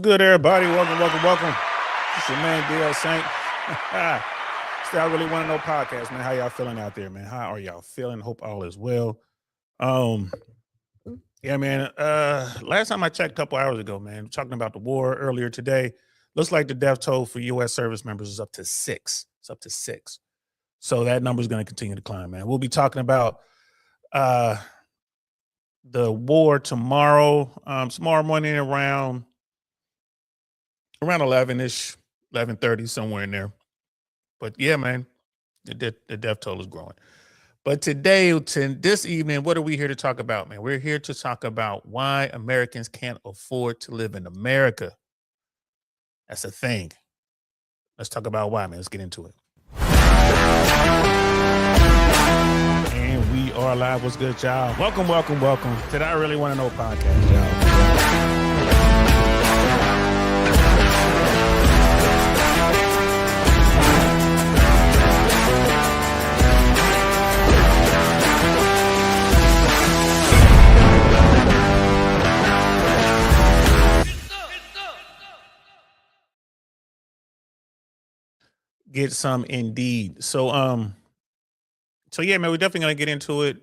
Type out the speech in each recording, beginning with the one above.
good, everybody? Welcome. It's your man, DL Saint. Still, I really want to know podcast, man. How y'all feeling out there, man? How are y'all feeling? Hope all is well. Yeah, man. Last time I checked a couple hours ago, man, talking about the war earlier today, looks like the death toll for U.S. service members is up to 6. It's up to 6. So that number is going to continue to climb, man. We'll be talking about the war tomorrow morning around 11-ish, 11:30, somewhere in there. But yeah, man, the death toll is growing. But this evening, what are we here to talk about, man? We're here to talk about why Americans can't afford to live in America. That's a thing. Let's talk about why, man. Let's get into it. And we are live. What's good, y'all? Welcome to the I Really Want to Know podcast, y'all. Get some indeed. So yeah, man, we're definitely gonna get into it.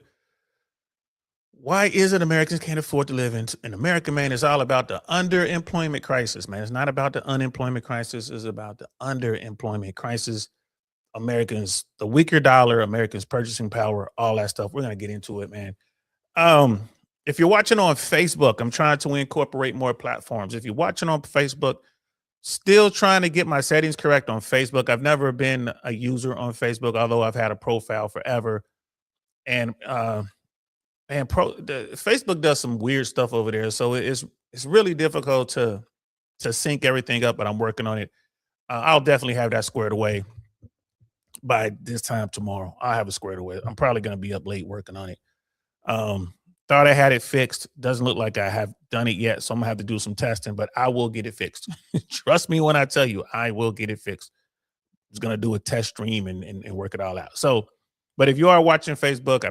Why is it Americans can't afford to live in America, man? It's all about the underemployment crisis, man. It's not about the unemployment crisis. It's about the underemployment crisis. Americans, the weaker dollar, Americans' purchasing power, all that stuff. We're gonna get into it, man. If you're watching on Facebook, I'm trying to incorporate more platforms. If you're watching on Facebook, still trying to get my settings correct on Facebook. I've never been a user on Facebook, although I've had a profile forever. And Facebook does some weird stuff over there, so it's really difficult to sync everything up. But I'm working on it. I'll definitely have that squared away by this time tomorrow. I'll have it squared away. I'm probably going to be up late working on it. Thought I had it fixed. Doesn't look like I have done it yet, so I'm gonna have to do some testing, but I will get it fixed. Trust me when I tell you, I will get it fixed. I was gonna do a test stream and work it all out. So, but if you are watching Facebook,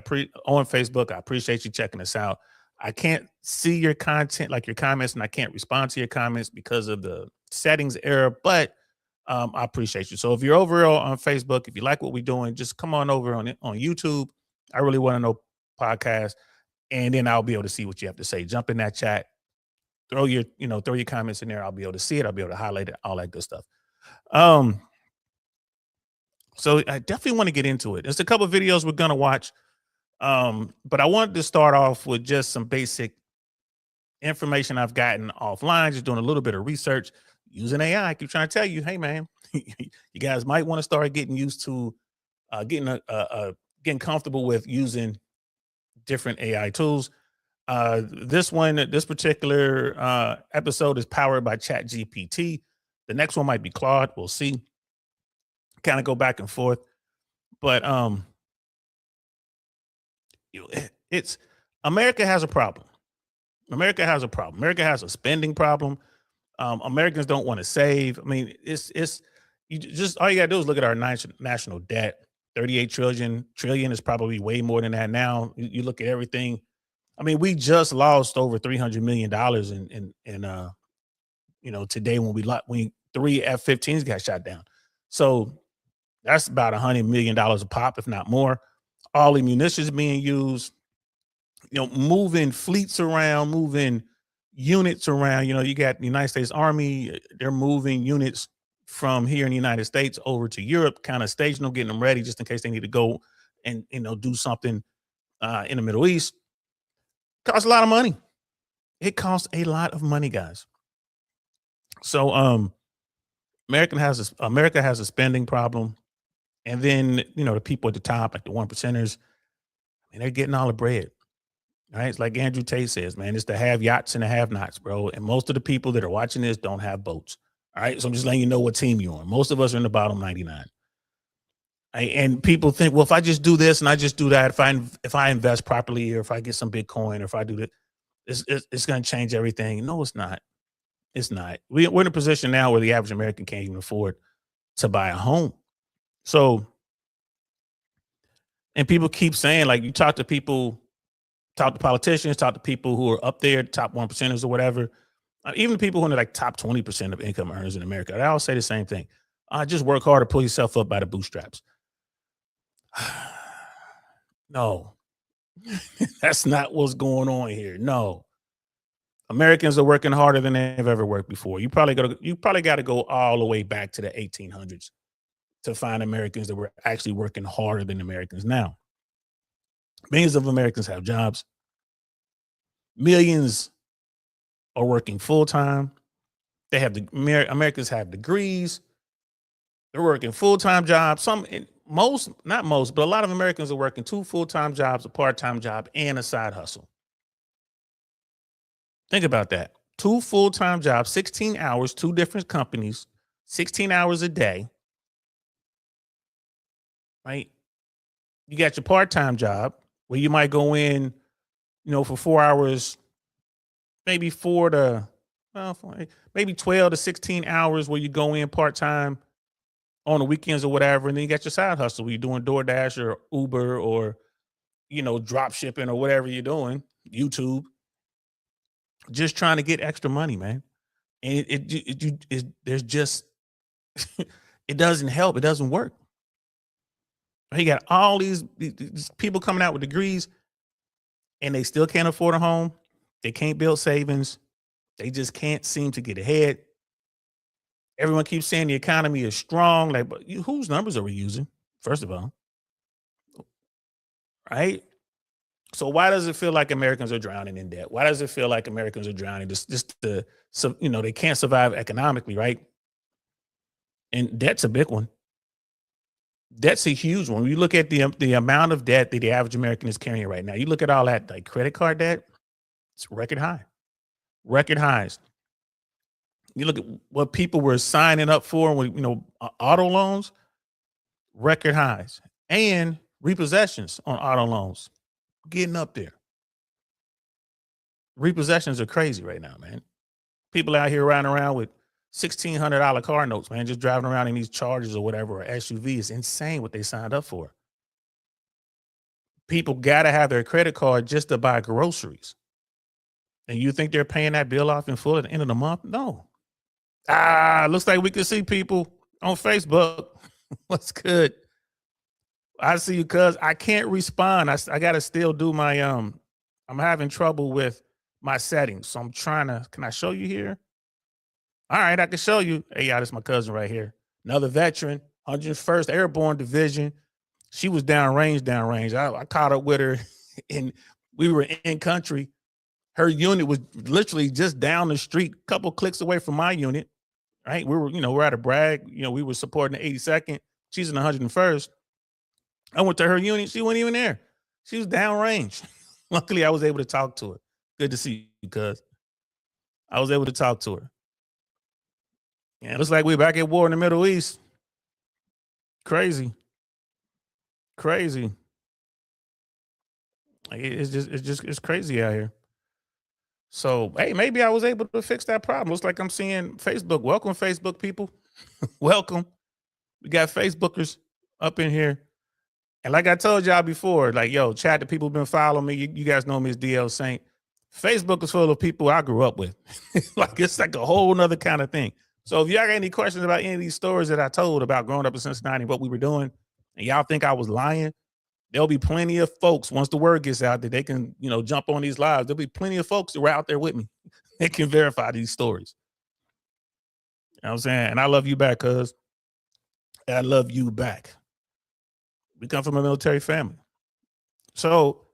on Facebook, I appreciate you checking us out. I can't see your content, like your comments, and I can't respond to your comments because of the settings error, but I appreciate you. So if you're over on Facebook, if you like what we're doing, just come on over on YouTube. I Really Want to Know podcast. And then I'll be able to see what you have to say. Jump in that chat, throw your comments in there. I'll be able to see it. I'll be able to highlight it, all that good stuff. So I definitely want to get into it. There's a couple of videos we're going to watch. But I wanted to start off with just some basic information I've gotten offline, just doing a little bit of research using AI. I keep trying to tell you, hey, man, you guys might want to start getting used to getting comfortable with using different AI tools. This particular episode is powered by ChatGPT. The next one might be Claude. We'll see. Kind of go back and forth, but it's America has a problem. America has a spending problem. Americans don't want to save. I mean, it's you just all you gotta do is look at our national debt. 38 trillion is probably way more than that now. You look at everything. I mean, we just lost over $300 million in today when 3 F-15s got shot down. So that's about $100 million a pop, if not more. All the munitions being used, moving fleets around, moving units around. You got the United States Army, they're moving units from here in the United States over to Europe, kind of staging them, getting them ready just in case they need to go and do something in the Middle East. Costs a lot of money. It costs a lot of money, guys. So America has a spending problem, and then the people at the top, like the 1%ers, I mean, they're getting all the bread. Right? It's like Andrew Tate says, man, it's the have yachts and the have nots, bro. And most of the people that are watching this don't have boats. All right. So I'm just letting you know what team you're on. Most of us are in the bottom 99. And people think, well, if I just do this and I just do that, if I invest properly, or if I get some Bitcoin, or if I do that, it's going to change everything. No, it's not. It's not. We're in a position now where the average American can't even afford to buy a home. So, and people keep saying, like, you talk to politicians, talk to people who are up there, top 1%ers or whatever. Even the people who are like top 20% of income earners in America, they all say the same thing. Just work hard to pull yourself up by the bootstraps. No, that's not what's going on here. No, Americans are working harder than they've ever worked before. You probably got to go all the way back to the 1800s to find Americans that were actually working harder than Americans now. Millions of Americans have jobs. Millions are working full time. They have Americans have degrees. They're working full time jobs. Most, not most, but a lot of Americans are working 2 full time jobs, a part time job, and a side hustle. Think about that. 2 full time jobs, 16 hours, 2 different companies, 16 hours a day. Right? You got your part time job where you might go in, for 4 hours, maybe maybe 12 to 16 hours where you go in part time on the weekends or whatever. And then you got your side hustle where you're doing DoorDash or Uber or, drop shipping or whatever you're doing, YouTube, just trying to get extra money, man. And there's just, it doesn't help. It doesn't work. You got all these people coming out with degrees and they still can't afford a home. They can't build savings. They just can't seem to get ahead. Everyone keeps saying the economy is strong. Like, but whose numbers are we using? First of all, right? So why does it feel like Americans are drowning in debt? Why does it feel like Americans are drowning? They can't survive economically, right? And debt's a big one. Debt's a huge one. When you look at the amount of debt that the average American is carrying right now, you look at all that like credit card debt, it's record high, record highs. You look at what people were signing up for with auto loans, record highs, and repossessions on auto loans getting up there. Repossessions are crazy right now, man. People out here riding around with $1,600 car notes, man, just driving around in these Chargers or whatever, or SUV. It's insane what they signed up for. People got to have their credit card just to buy groceries. And you think they're paying that bill off in full at the end of the month? No. Looks like we can see people on Facebook. What's good? I see you, cuz I can't respond. I got to still do my, I'm having trouble with my settings. So I'm trying to, can I show you here? All right, I can show you. Hey, y'all, this is my cousin right here. Another veteran, 101st Airborne Division. She was downrange. I caught up with her and we were in country. Her unit was literally just down the street, a couple clicks away from my unit. Right. We're at a brag. We were supporting the 82nd. She's in the 101st. I went to her unit. She wasn't even there. She was downrange. Luckily, I was able to talk to her. Good to see you, cuz. I was able to talk to her. Yeah, it looks like we're back at war in the Middle East. Crazy. Like, it's crazy out here. So, hey, maybe I was able to fix that problem. Looks like I'm seeing Facebook. Welcome, Facebook people. Welcome. We got Facebookers up in here. And like I told y'all before, like, yo, chat, the people who've been following me, you guys know me as DL Saint. Facebook is full of people I grew up with. Like, it's like a whole nother kind of thing. So if y'all got any questions about any of these stories that I told about growing up in Cincinnati, what we were doing, and y'all think I was lying, there'll be plenty of folks once the word gets out that they can, jump on these lives. There'll be plenty of folks that were out there with me. They can verify these stories. You know what I'm saying? And I love you back, cuz. I love you back. We come from a military family. So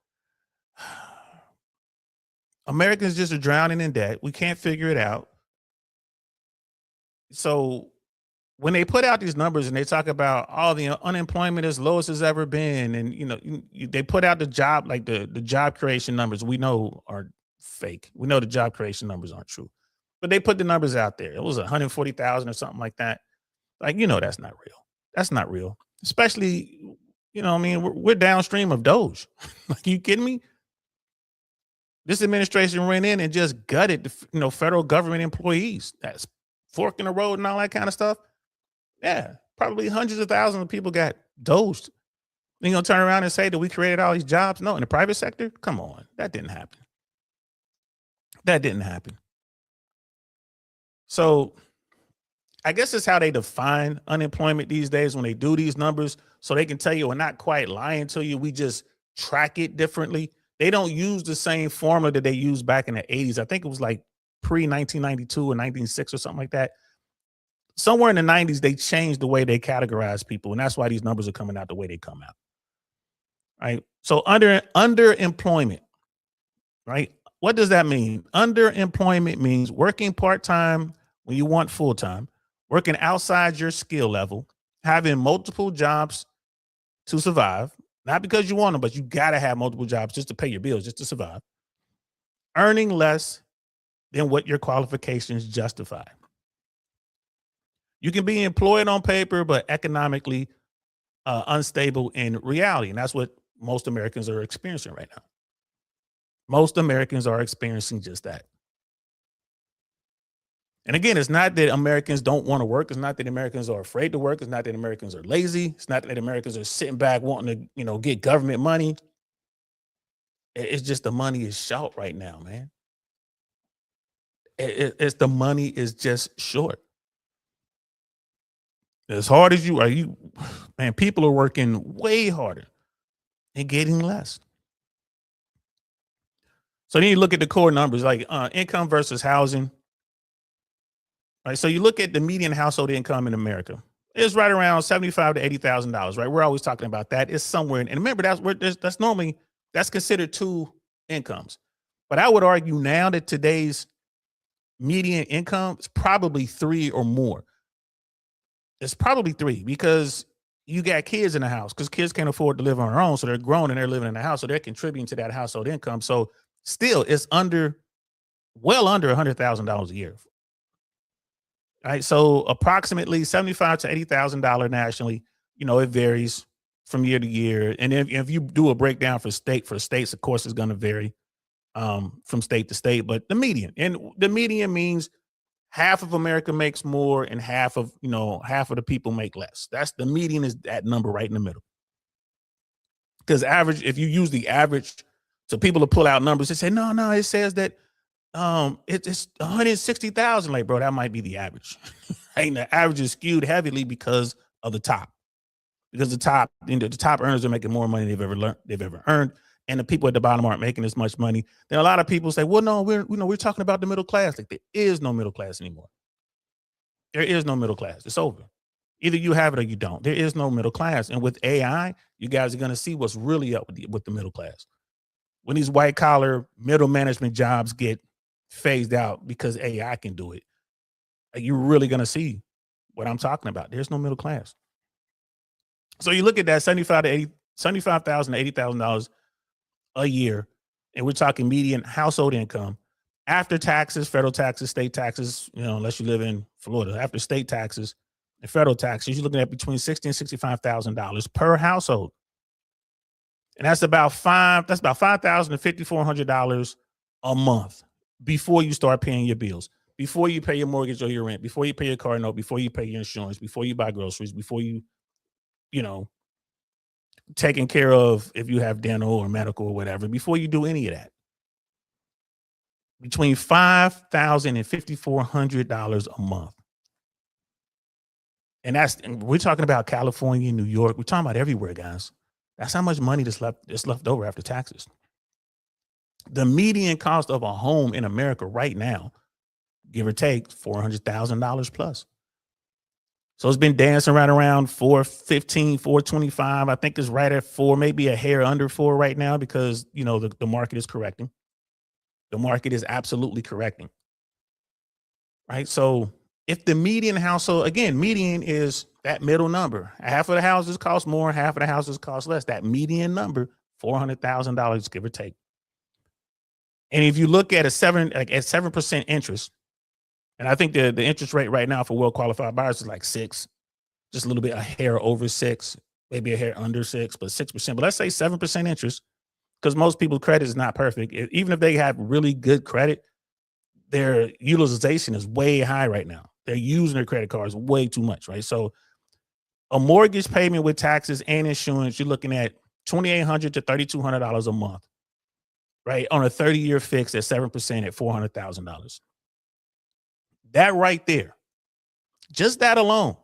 Americans just are drowning in debt. We can't figure it out. So when they put out these numbers and they talk about all the unemployment as low as it's ever been, and they put out the job, like the job creation numbers, we know are fake. We know the job creation numbers aren't true, but they put the numbers out there. It was 140,000 or something like that. Like, that's not real. That's not real. Especially, we're downstream of Doge. Like, you kidding me? This administration ran in and just gutted the federal government employees. That's fork in the road and all that kind of stuff. Yeah, probably hundreds of thousands of people got dosed. Then you're gonna turn around and say that we created all these jobs? No, in the private sector? Come on, that didn't happen. That didn't happen. So I guess it's how they define unemployment these days when they do these numbers, so they can tell you we're not quite lying to you. We just track it differently. They don't use the same formula that they used back in the 80s. I think it was like pre 1992 or 1906 or something like that. Somewhere in the 90s, they changed the way they categorize people, and that's why these numbers are coming out the way they come out. Right. So underemployment, right? What does that mean? Underemployment means working part-time when you want full-time, working outside your skill level, having multiple jobs to survive, not because you want them, but you got to have multiple jobs just to pay your bills, just to survive, earning less than what your qualifications justify. You can be employed on paper, but economically unstable in reality. And that's what most Americans are experiencing right now. Most Americans are experiencing just that. And again, it's not that Americans don't want to work. It's not that Americans are afraid to work. It's not that Americans are lazy. It's not that Americans are sitting back wanting to, get government money. It's just the money is short right now, man. It's the money is just short. As hard as man, people are working way harder and getting less. So then you look at the core numbers like income versus housing. Right. So you look at the median household income in America. It's right around $75,000 to $80,000. Right. We're always talking about that. It's somewhere. And remember, that's considered two incomes. But I would argue now that today's median income is probably three or more. It's probably three because you got kids in the house because kids can't afford to live on their own. So they're grown and they're living in the house. So they're contributing to that household income. So still, it's well under $100,000 a year. All right. So approximately $75,000 to $80,000 nationally. It varies from year to year. And if you do a breakdown for states, of course, it's going to vary from state to state. But the median means half of America makes more and half of the people make less. That's the median is that number right in the middle. Because if you use the average, so people will pull out numbers and say, no, it says that it's 160,000. Like, bro, that might be the average. And the average is skewed heavily because of the top. Because the top earners are making more money they've ever earned, and the people at the bottom aren't making as much money. Then a lot of people say, "Well, no, we're talking about the middle class." Like, there is no middle class anymore. There is no middle class. It's over. Either you have it or you don't. There is no middle class. And with AI, you guys are going to see what's really up with the middle class. When these white collar middle management jobs get phased out because AI can do it, you're really going to see what I'm talking about. There's no middle class. So you look at that $75,000 to $80,000 a year, and we're talking median household income after taxes, federal taxes, state taxes. Unless you live in Florida, after state taxes and federal taxes, you're looking at between $60,000 and $65,000 per household, and that's about $5,000 to $5,400 a month before you start paying your bills, before you pay your mortgage or your rent, before you pay your car note, before you pay your insurance, before you buy groceries, before you taking care of if you have dental or medical or whatever, before you do any of that. Between $5,000 and $5,400 a month. And we're talking about California, New York. We're talking about everywhere, guys. That's how much money that's left over after taxes. The median cost of a home in America right now, give or take, $400,000 plus. So it's been dancing right around 415, 425. I think it's right at 4, maybe a hair under 4 right now because, the market is correcting. The market is absolutely correcting. Right. So if the median household, again, median is that middle number. Half of the houses cost more, half of the houses cost less. That median number, $400,000, give or take. And if you look at at 7% interest, and I think the interest rate right now for well-qualified buyers is like 6, just a little bit, a hair over 6, maybe a hair under 6, but 6%. But let's say 7% interest, because most people's credit is not perfect. Even if they have really good credit, their utilization is way high right now. They're using their credit cards way too much, right? So a mortgage payment with taxes and insurance, you're looking at $2,800 to $3,200 a month, right? On a 30-year fix at 7% at $400,000. That right there, just that alone,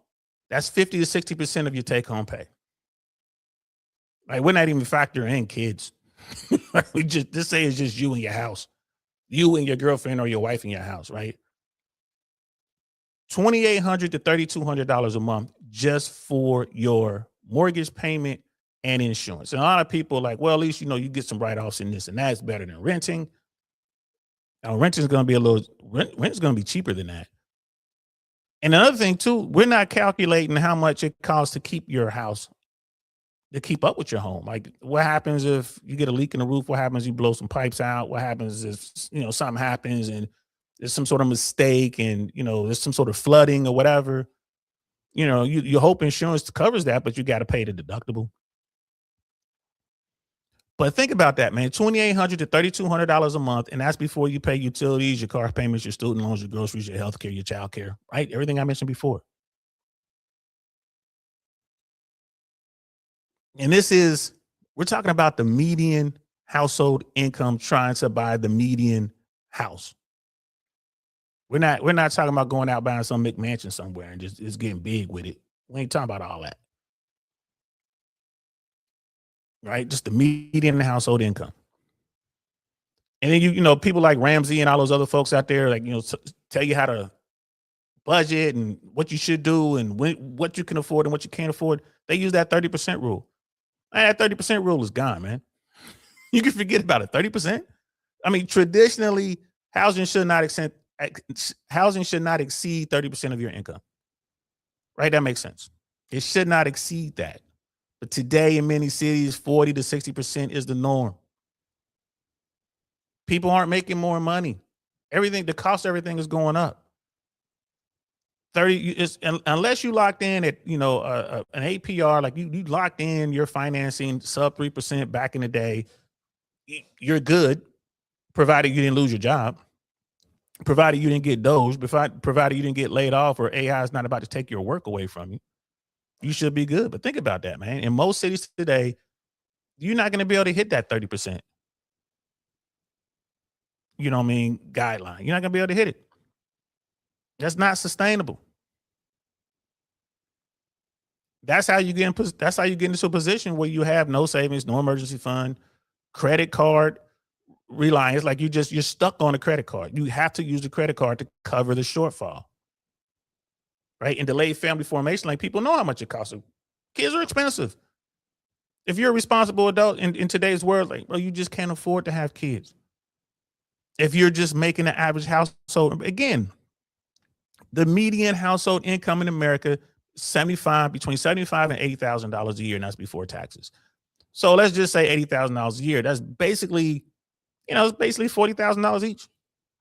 that's 50 to 60% of your take home pay. Like, we're not even factoring in kids. We just say it's just you and your house, you and your girlfriend or your wife in your house, right? $2,800 to $3,200 a month just for your mortgage payment and insurance. And a lot of people are like, well, at least you get some write-offs in this and that's better than renting. Now, renting is going to be rent is going to be cheaper than that. And another thing too, we're not calculating how much it costs to keep your house, to keep up with your home. Like, what happens if you get a leak in the roof? What happens if you blow some pipes out? What happens if something happens and there's some sort of mistake and there's some sort of flooding or whatever? You hope insurance covers that, but you got to pay the deductible. But think about that, man. $2,800 to $3,200 a month, and that's before you pay utilities, your car payments, your student loans, your groceries, your health care, your child care, right? Everything I mentioned before. And we're talking about the median household income trying to buy the median house. We're not talking about going out buying some McMansion somewhere and just getting big with it. We ain't talking about all that. Right? Just the median household income. And then people like Ramsey and all those other folks out there, like, tell you how to budget and what you should do and what you can afford and what you can't afford. They use that 30% rule. That 30% rule is gone, man. You can forget about it. 30%. I mean, traditionally, housing should not exceed 30% of your income. Right? That makes sense. It should not exceed that. But today in many cities, 40 to 60% is the norm. People aren't making more money. The cost of everything is going up. 30 is unless you locked in at an APR, like you locked in your financing sub 3% back in the day, you're good, provided you didn't lose your job, provided you didn't get dozed, provided you didn't get laid off or AI is not about to take your work away from you. You should be good. But think about that, man. In most cities today, you're not going to be able to hit that 30%. Guideline. You're not going to be able to hit it. That's not sustainable. That's how you get into a position where you have no savings, no emergency fund, credit card reliance. Like you're stuck on a credit card. You have to use the credit card to cover the shortfall. Right? And delayed family formation, like people know how much it costs. Kids are expensive. If you're a responsible adult in today's world, like, bro, you just can't afford to have kids. If you're just making an average household, again, the median household income in America, between $75,000 and $80,000 a year, and that's before taxes. So let's just say $80,000 a year. That's basically, $40,000 each.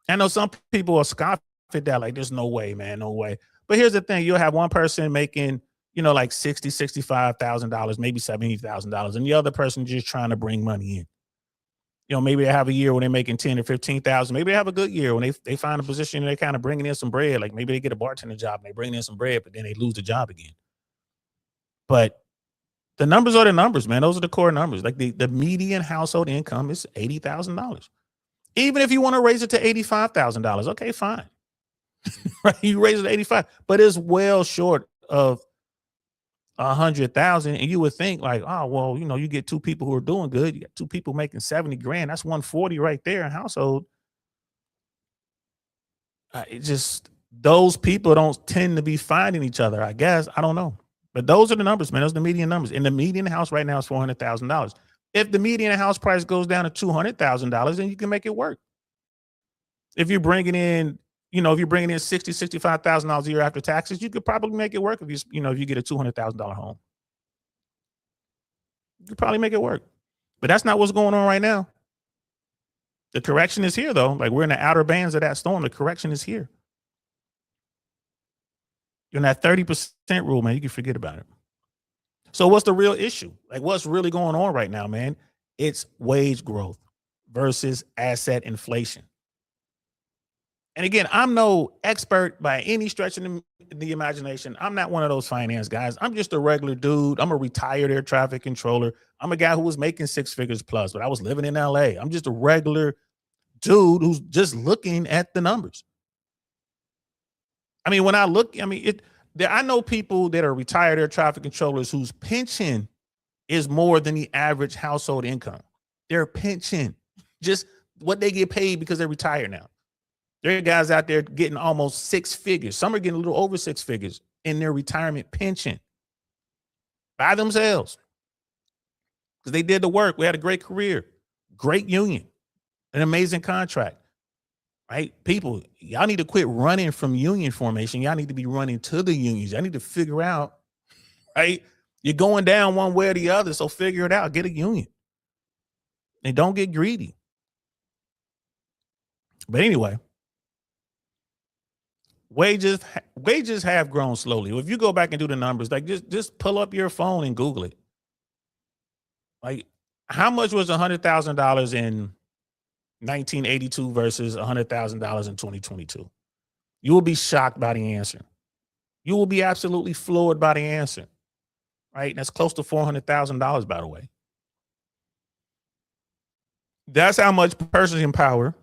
I know some people are scoffing at that, like, there's no way, man, no way. But here's the thing: you'll have one person making, like $60,000, $65,000, maybe $70,000, and the other person just trying to bring money in. Maybe they have a year when they're making 10 or 15,000. Maybe they have a good year when they find a position and they're kind of bringing in some bread. Like maybe they get a bartender job and they bring in some bread, but then they lose the job again. But the numbers are the numbers, man. Those are the core numbers. Like the median household income is $80,000. Even if you want to raise it to $85,000, okay, fine. Right? You raise it to 85, but it's well short of 100,000. And you would think like, oh, well, you get two people who are doing good. You got two people making 70 grand. That's 140 right there in household. Those people don't tend to be finding each other, I guess. I don't know. But those are the numbers, man. Those are the median numbers. And the median house right now is $400,000. If the median house price goes down to $200,000, then you can make it work. If you're bringing in, $60,000, $65,000 a year after taxes, you could probably make it work if you get a $200,000 home. You could probably make it work. But that's not what's going on right now. The correction is here, though. Like, we're in the outer bands of that storm. The correction is here. You're in that 30% rule, man. You can forget about it. So what's the real issue? Like, what's really going on right now, man? It's wage growth versus asset inflation. And again, I'm no expert by any stretch of the imagination. I'm not one of those finance guys. I'm just a regular dude. I'm a retired air traffic controller. I'm a guy who was making six figures plus, but I was living in LA. I'm just a regular dude who's just looking at the numbers. I mean, when I look, I mean, I know people that are retired air traffic controllers whose pension is more than the average household income. Their pension, just what they get paid because they're retired now. There are guys out there getting almost 6 figures. Some are getting a little over 6 figures in their retirement pension by themselves because they did the work. We had a great career, great union, an amazing contract, right? People, y'all need to quit running from union formation. Y'all need to be running to the unions. Y'all need to figure out, right? You're going down one way or the other, so figure it out. Get a union. And don't get greedy. But anyway, wages have grown slowly. If you go back and do the numbers, like just pull up your phone and Google it. Like, how much was $100,000 in 1982 versus $100,000 in 2022? You will be shocked by the answer. You will be absolutely floored by the answer. Right? That's close to $400,000, by the way. That's how much purchasing power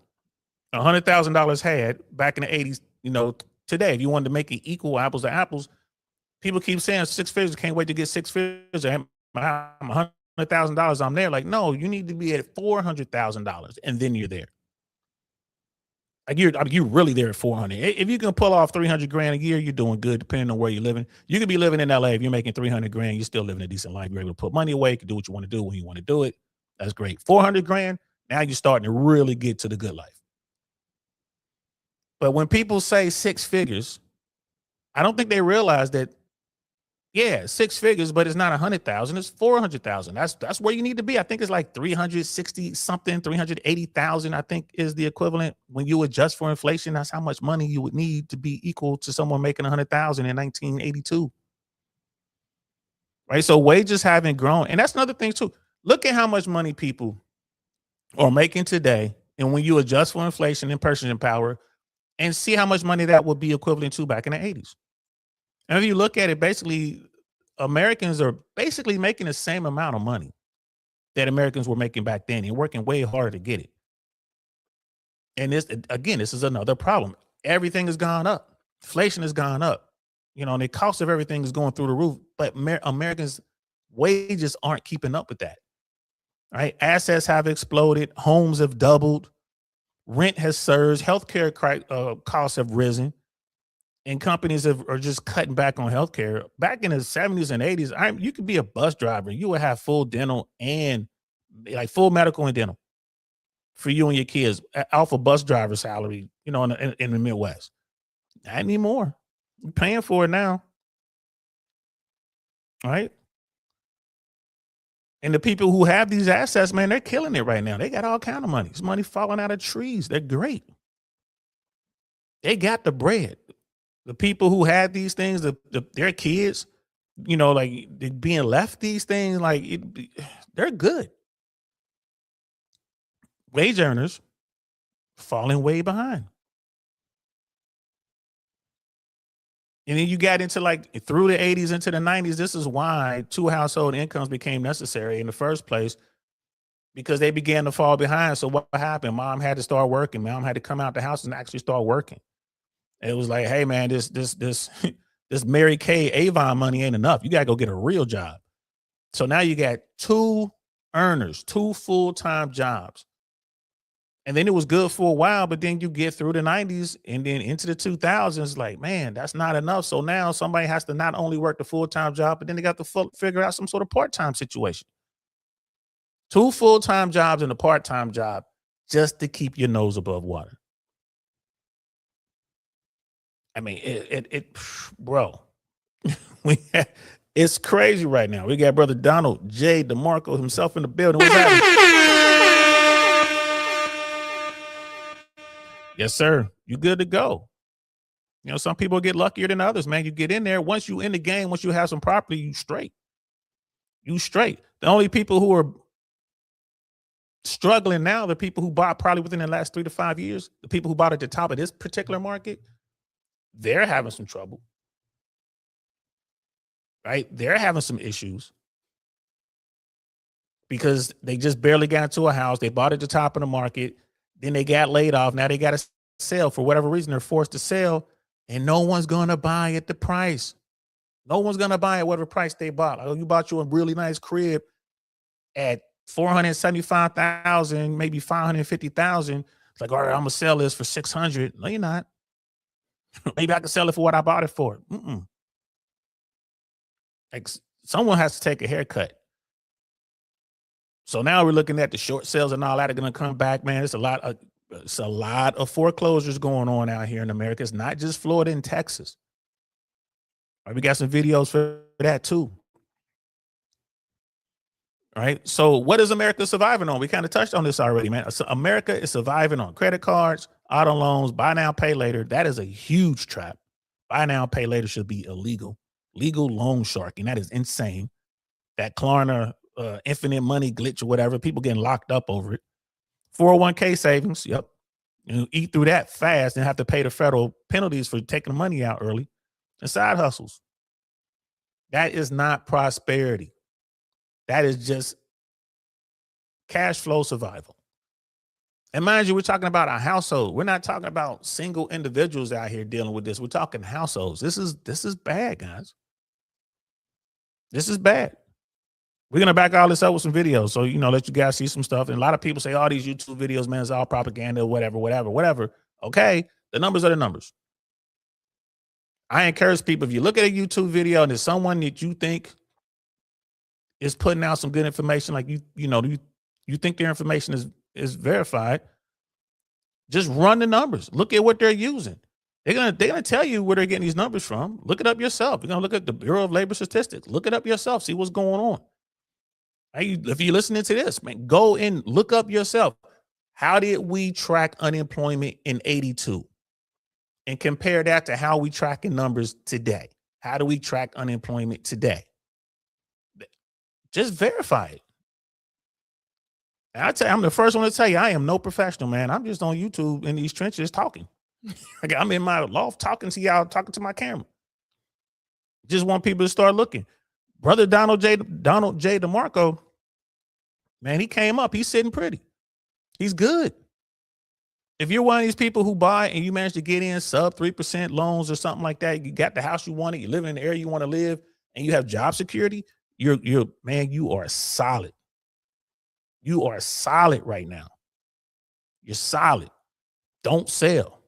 $100,000 had back in the 80s. You know, today, if you wanted to make it equal apples to apples, people keep saying 6 figures, can't wait to get 6 figures. I'm $100,000, I'm there. Like, no, you need to be at $400,000 and then you're there. Like you're really there at 400. If you can pull off 300 grand a year, you're doing good, depending on where you're living. You could be living in LA. If you're making 300 grand, you're still living a decent life. You're able to put money away. You can do what you want to do when you want to do it. That's great. 400 grand. Now you're starting to really get to the good life. But when people say 6 figures, I don't think they realize that, yeah, 6 figures, but it's not 100,000, it's 400,000. That's where you need to be. I think it's like 360 something, 380,000, I think is the equivalent. When you adjust for inflation, that's how much money you would need to be equal to someone making 100,000 in 1982. Right? So wages haven't grown. And that's another thing too. Look at how much money people are making today. And when you adjust for inflation and purchasing power, and see how much money that would be equivalent to back in the 80s. And if you look at it, basically, Americans are basically making the same amount of money that Americans were making back then and working way harder to get it. And this, again, this is another problem. Everything has gone up. Inflation has gone up. You know, and the cost of everything is going through the roof. But Americans' wages aren't keeping up with that. Right? Assets have exploded. Homes have doubled. Rent has surged. Healthcare costs have risen. And companies are just cutting back on healthcare. Back in the 70s and 80s, you could be a bus driver. You would have full dental and like full medical and dental for you and your kids off a bus driver salary, you know, in the Midwest. Not anymore. You're paying for it now. Right? And the people who have these assets, man, they're killing it right now. They got all kind of money. It's money falling out of trees. They're great. They got the bread. The people who had these things, their kids, you know, like being left these things, like they're good. Wage earners falling way behind. And then you got into like through the 80s into the 90s. This is why 2 household incomes became necessary in the first place, because they began to fall behind. So what happened? Mom had to start working. Mom had to come out the house and actually start working. It was like, hey man, this Mary Kay Avon money ain't enough. You gotta go get a real job. So now you got 2 earners, 2 full-time jobs. And then it was good for a while, but then you get through the 90s and then into the 2000s, like, man, that's not enough. So now somebody has to not only work the full-time job, but then they got to figure out some sort of part-time situation. 2 full-time jobs and a part-time job just to keep your nose above water. I mean, bro, it's crazy right now. We got brother Donald J. DeMarco himself in the building. What's happening? Yes, sir. You good to go. You know, some people get luckier than others, man. You get in there. Once you in the game, once you have some property, you straight. You straight. The only people who are struggling now, the people who bought probably within the last 3 to 5 years, the people who bought at the top of this particular market, they're having some trouble. Right? They're having some issues because they just barely got into a house. They bought at the top of the market. Then they got laid off. Now they got to sell for whatever reason. They're forced to sell. and no one's going to buy at the price. No one's going to buy at whatever price they bought. Like, oh, you bought you a really nice crib at 475,000, maybe 550,000. It's like, all right, I'm gonna sell this for 600. No, you're not. Maybe I can sell it for what I bought it for. Like, someone has to take a haircut. So now we're looking at the short sales and all that are going to come back, man. It's a lot of foreclosures going on out here in America. It's not just Florida and Texas. Right, we got some videos for that too. Right. So what is America surviving on? We kind of touched on this already, man. So America is surviving on credit cards, auto loans, buy now, pay later. That is a huge trap. Buy now, pay later should be illegal. Legal loan sharking. That is insane. That Klarna infinite money glitch or whatever, people getting locked up over it. 401k savings. Yep. You eat through that fast and have to pay the federal penalties for taking money out early. And side hustles. That is not prosperity. That is just cash flow survival. And mind you, we're talking about a household. We're not talking about single individuals out here dealing with this. We're talking households. This is bad, guys. This is bad. We're going to back all this up with some videos. So, let you guys see some stuff. And a lot of people say all these YouTube videos, man, it's all propaganda, whatever. Okay. The numbers are the numbers. I encourage people, if you look at a YouTube video and there's someone that you think is putting out some good information, like you think their information is verified, just run the numbers. Look at what they're using. They're gonna tell you where they're getting these numbers from. Look it up yourself. You're gonna look at the Bureau of Labor Statistics. Look it up yourself. See what's going on. If you're listening to this, man, go and look up yourself. How did we track unemployment in 82? And compare that to how we tracking numbers today. How do we track unemployment today? Just verify it. And I'm the first one to tell you, I am no professional, man. I'm just on YouTube in these trenches talking. Like, I'm in my loft talking to y'all, talking to my camera. Just want people to start looking. Brother Donald J. DeMarco, man, he came up. He's sitting pretty. He's good. If you're one of these people who buy and you manage to get in sub 3% loans or something like that, you got the house you wanted, you're living in the area you want to live, and you have job security, you are solid. You are solid right now. You're solid. Don't sell.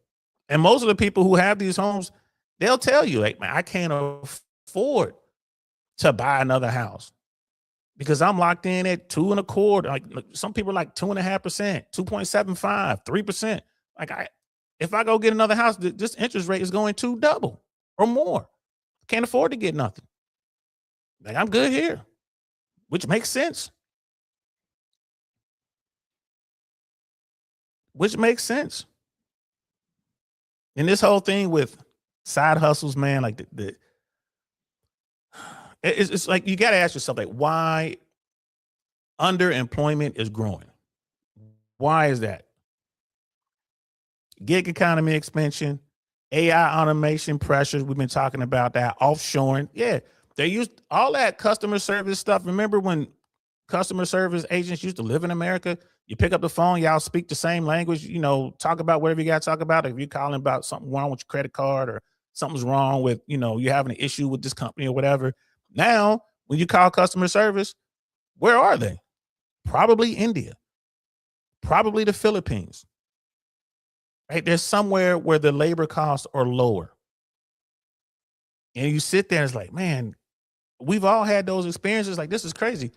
And most of the people who have these homes, they'll tell you, like, man, I can't afford to buy another house because I'm locked in at 2.25%. Like, some people are like 2.5%, 2.75%, 3%. Like, if I go get another house, this interest rate is going to double or more. Can't afford to get nothing. Like, I'm good here, which makes sense. And this whole thing with side hustles, man, like it's like, you got to ask yourself, like, why underemployment is growing? Why is that? Gig economy expansion, AI automation pressures. We've been talking about that. Offshoring. Yeah. They used all that customer service stuff. Remember when customer service agents used to live in America? You pick up the phone, y'all speak the same language, talk about whatever you got to talk about. If you're calling about something wrong with your credit card or something's wrong with, you're having an issue with this company or whatever. Now, when you call customer service, where are they? Probably India, probably the Philippines, right? There's somewhere where the labor costs are lower. And you sit there and it's like, man, we've all had those experiences. Like, this is crazy.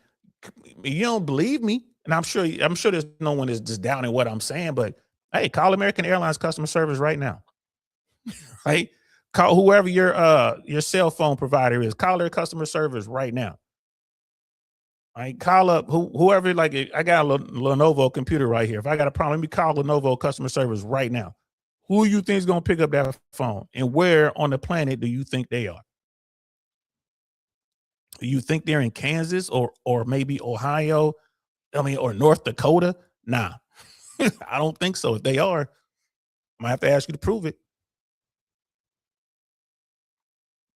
You don't believe me. And I'm sure there's no one is just down in what I'm saying, but hey, call American Airlines customer service right now. Right? Call whoever your cell phone provider is. Call their customer service right now. Right? Call up whoever, like, I got a Lenovo computer right here. If I got a problem, let me call Lenovo customer service right now. Who you think is going to pick up that phone, and where on the planet do you think they are? Do you think they're in Kansas or maybe Ohio? Or North Dakota? Nah, I don't think so. If they are, I might have to ask you to prove it.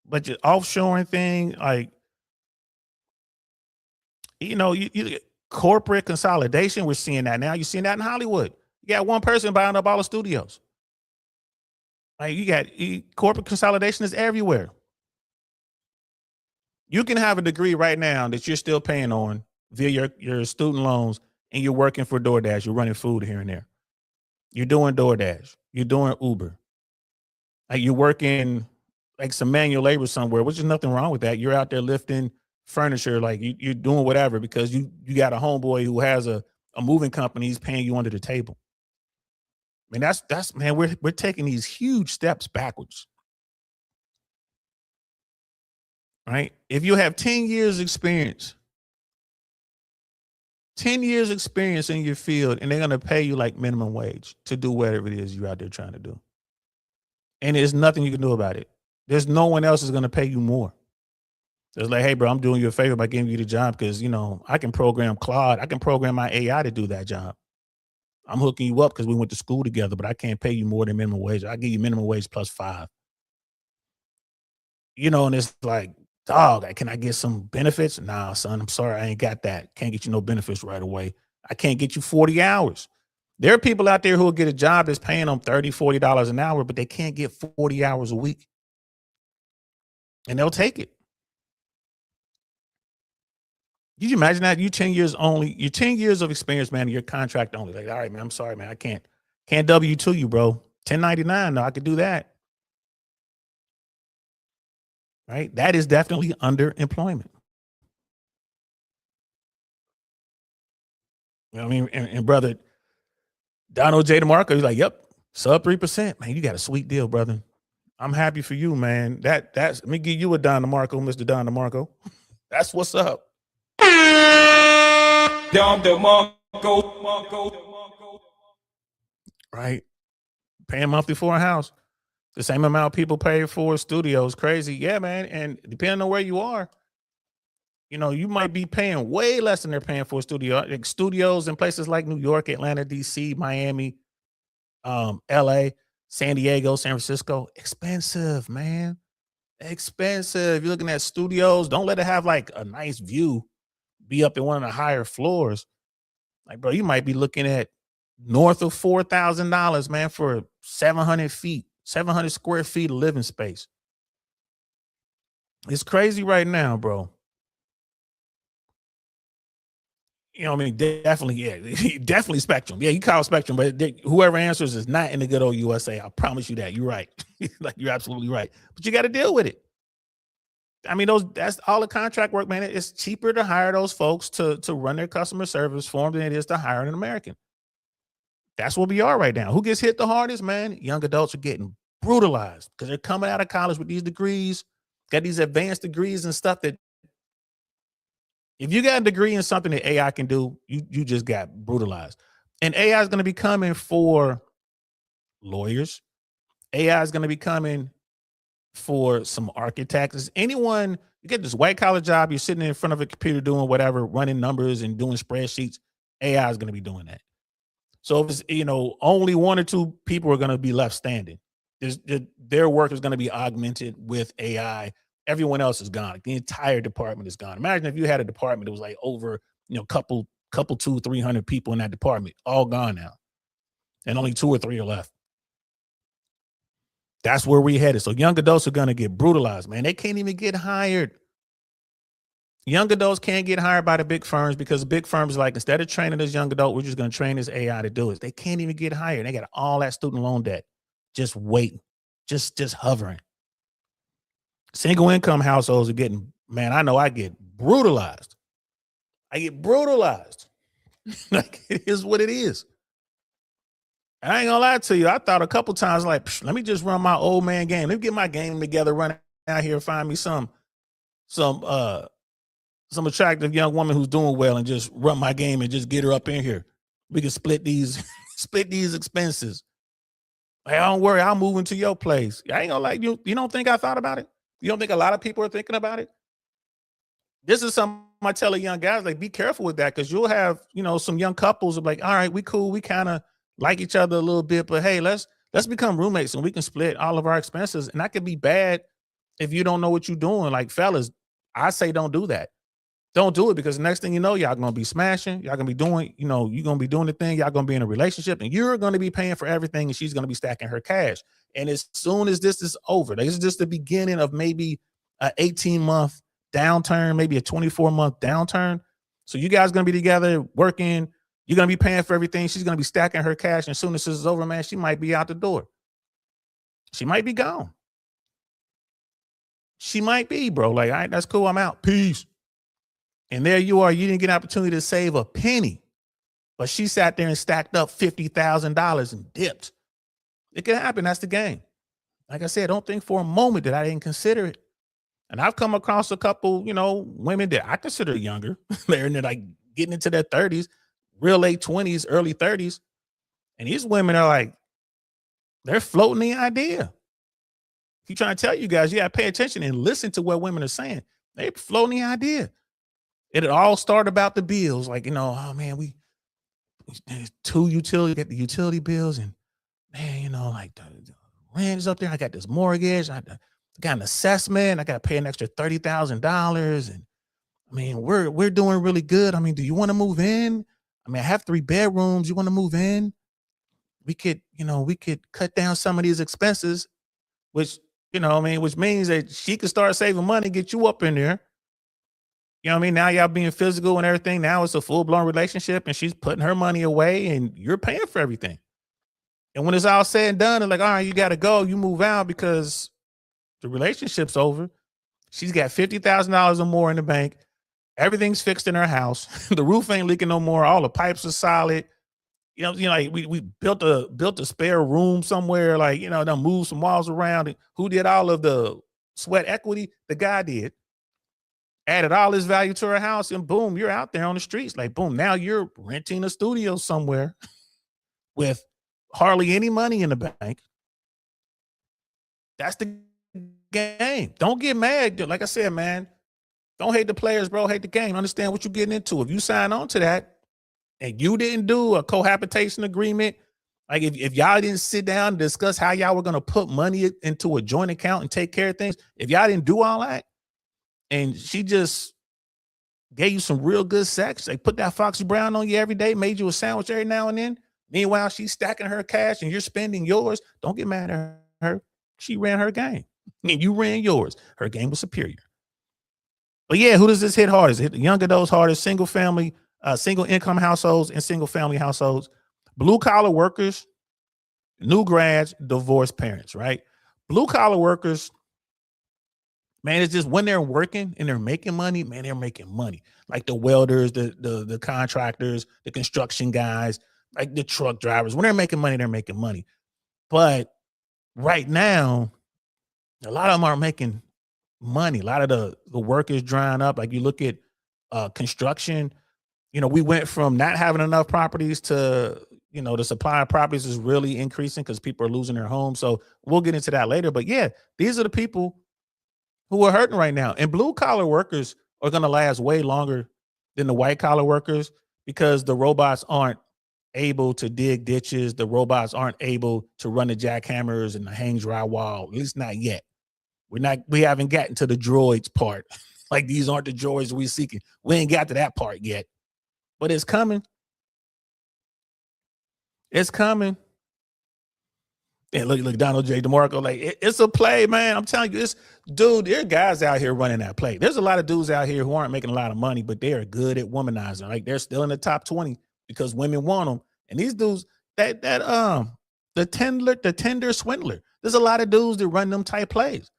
But your offshoring thing, like, you corporate consolidation, we're seeing that now. You're seeing that in Hollywood. You got one person buying up all the studios. Like you got corporate consolidation is everywhere. You can have a degree right now that you're still paying on via your student loans, and you're working for DoorDash. You're running food here and there. You're doing DoorDash. You're doing Uber. Like you're working like some manual labor somewhere, which is nothing wrong with that. You're out there lifting furniture, like you're doing whatever because you got a homeboy who has a moving company. He's paying you under the table. I mean, that's man, we're taking these huge steps backwards. Right? If you have 10 years experience, 10 years experience in your field, and they're going to pay you like minimum wage to do whatever it is you're out there trying to do. And there's nothing you can do about it. There's no one else is going to pay you more. It's like, hey, bro, I'm doing you a favor by giving you the job because, I can program Claude. I can program my AI to do that job. I'm hooking you up because we went to school together, but I can't pay you more than minimum wage. I give you minimum wage plus 5. And it's like, dog, can I get some benefits? Nah, son, I'm sorry. I ain't got that. Can't get you no benefits right away. I can't get you 40 hours. There are people out there who will get a job that's paying them $30, $40 an hour, but they can't get 40 hours a week. And they'll take it. Did you imagine that? You 10 years only, you're 10 years of experience, man, your contract only. Like, all right, man, I'm sorry, man. I can't W-2 you, bro. 1099, no, I could do that. Right? That is definitely underemployment. You know what I mean? And brother, Donald J. DeMarco, he's like, yep, sub 3%. Man, you got a sweet deal, brother. I'm happy for you, man. That's let me give you a Don DeMarco, Mr. Don DeMarco. That's what's up. Don DeMarco. Right? Paying monthly for a house. The same amount people pay for studios. Crazy. Yeah, man. And depending on where you are, you might be paying way less than they're paying for a studio. Like studios in places like New York, Atlanta, DC, Miami, LA, San Diego, San Francisco. Expensive, man. Expensive. You're looking at studios. Don't let it have like a nice view. Be up in one of the higher floors. Like, bro, you might be looking at north of $4,000, man, for 700 square feet of living space. It's crazy right now, bro. Definitely, yeah, definitely Spectrum. Yeah, you call Spectrum, but whoever answers is not in the good old USA. I promise you that. You're right. Like, you're absolutely right. But you got to deal with it. I mean, that's all the contract work, man. It's cheaper to hire those folks to run their customer service for them than it is to hire an American. That's where we are right now. Who gets hit the hardest, man? Young adults are getting brutalized because they're coming out of college with these degrees, got these advanced degrees and stuff that if you got a degree in something that AI can do, you just got brutalized. And AI is going to be coming for lawyers. AI is going to be coming for some architects. Anyone, you get this white collar job, you're sitting in front of a computer doing whatever, running numbers and doing spreadsheets. AI is going to be doing that. So if it's, only 1 or 2 people are going to be left standing. Their work is going to be augmented with AI. Everyone else is gone. The entire department is gone. Imagine if you had a department that was like over, couple 200-300 people in that department, all gone now. And only 2 or 3 are left. That's where we headed. So young adults are going to get brutalized, man. They can't even get hired. Young adults can't get hired by the big firms because the big firms are like, instead of training this young adult, we're just going to train this AI to do it. They can't even get hired. They got all that student loan debt just waiting, just hovering. Single income households are getting, man, I know I get brutalized. I get brutalized. Like, it is what it is. I ain't gonna lie to you. I thought a couple times, like, let me just run my old man game. Let me get my game together, run out here, find me some attractive young woman who's doing well and just run my game and just get her up in here. We can split these expenses. Hey, don't worry, I'll move into your place. I ain't gonna lie. You don't think I thought about it? You don't think a lot of people are thinking about it? This is something I tell the young guys, like, be careful with that, because you'll have, some young couples are like, all right, we cool. We kind of like each other a little bit, but hey, let's become roommates and we can split all of our expenses. And that could be bad if you don't know what you're doing. Like, fellas, I say don't do that. Don't do it, because the next thing you know, y'all gonna be smashing. Y'all gonna be doing, you're gonna be doing the thing. Y'all gonna be in a relationship, and you're gonna be paying for everything, and she's gonna be stacking her cash. And as soon as this is over, this is just the beginning of maybe an 18-month downturn, maybe a 24-month downturn. So you guys gonna be together working. You're gonna be paying for everything. She's gonna be stacking her cash, and as soon as this is over, man, she might be out the door. She might be gone. She might be, bro. Like, all right, that's cool. I'm out. Peace. And there you are. You didn't get an opportunity to save a penny, but she sat there and stacked up $50,000 and dipped. It can happen. That's the game. Like I said, don't think for a moment that I didn't consider it. And I've come across a couple, women that I consider younger. They're like getting into their 30s, real late 20s, early 30s. And these women are like, they're floating the idea. Keep trying to tell you guys, you got to pay attention and listen to what women are saying. They're floating the idea. It all started about the bills. Like, oh man, we two utility, get the utility bills, and man, like the rent is up there. I got this mortgage. I got an assessment. I got to pay an extra $30,000. And I mean, we're doing really good. I mean, do you want to move in? I mean, I have 3 bedrooms. You want to move in? We could cut down some of these expenses, which, which means that she could start saving money, get you up in there. You know what I mean? Now y'all being physical and everything. Now it's a full-blown relationship, and she's putting her money away and you're paying for everything. And when it's all said and done, it's like, all right, you got to go. You move out because the relationship's over. She's got $50,000 or more in the bank. Everything's fixed in her house. The roof ain't leaking no more. All the pipes are solid. Like we built a spare room somewhere. Like, done moved some walls around. Who did all of the sweat equity? The guy did. Added all his value to her house, and boom, you're out there on the streets. Like, boom, now you're renting a studio somewhere with hardly any money in the bank. That's the game. Don't get mad. Like I said, man, don't hate the players, bro. Hate the game. Understand what you're getting into. If you sign on to that and you didn't do a cohabitation agreement, like if y'all didn't sit down and discuss how y'all were going to put money into a joint account and take care of things, if y'all didn't do all that, and she just gave you some real good sex, they put that Foxy Brown on you every day, made you a sandwich every now and then. Meanwhile, she's stacking her cash and you're spending yours. Don't get mad at her. She ran her game and you ran yours. Her game was superior. But yeah, who does this hit hardest? Hit the young adults hardest, single income households and single family households, blue collar workers, new grads, divorced parents, right? Blue collar workers, man, it's just when they're working and they're making money, man, they're making money. Like the welders, the contractors, the construction guys, like the truck drivers. When they're making money, they're making money. But right now, a lot of them aren't making money. A lot of the work is drying up. Like you look at construction, we went from not having enough properties to, the supply of properties is really increasing because people are losing their homes. So we'll get into that later. But yeah, these are the people who are hurting right now. And blue collar workers are going to last way longer than the white collar workers because the robots aren't able to dig ditches. The robots aren't able to run the jackhammers and the hang drywall, at least not yet. We haven't gotten to the droids part. Like these aren't the droids we're seeking. We ain't got to that part yet, but it's coming. It's coming. And look, Donald J. DeMarco, like it's a play, man. I'm telling you, there are guys out here running that play. There's a lot of dudes out here who aren't making a lot of money, but they are good at womanizing. Like they're still in the top 20 because women want them. And these dudes, the tender swindler. There's a lot of dudes that run them type plays.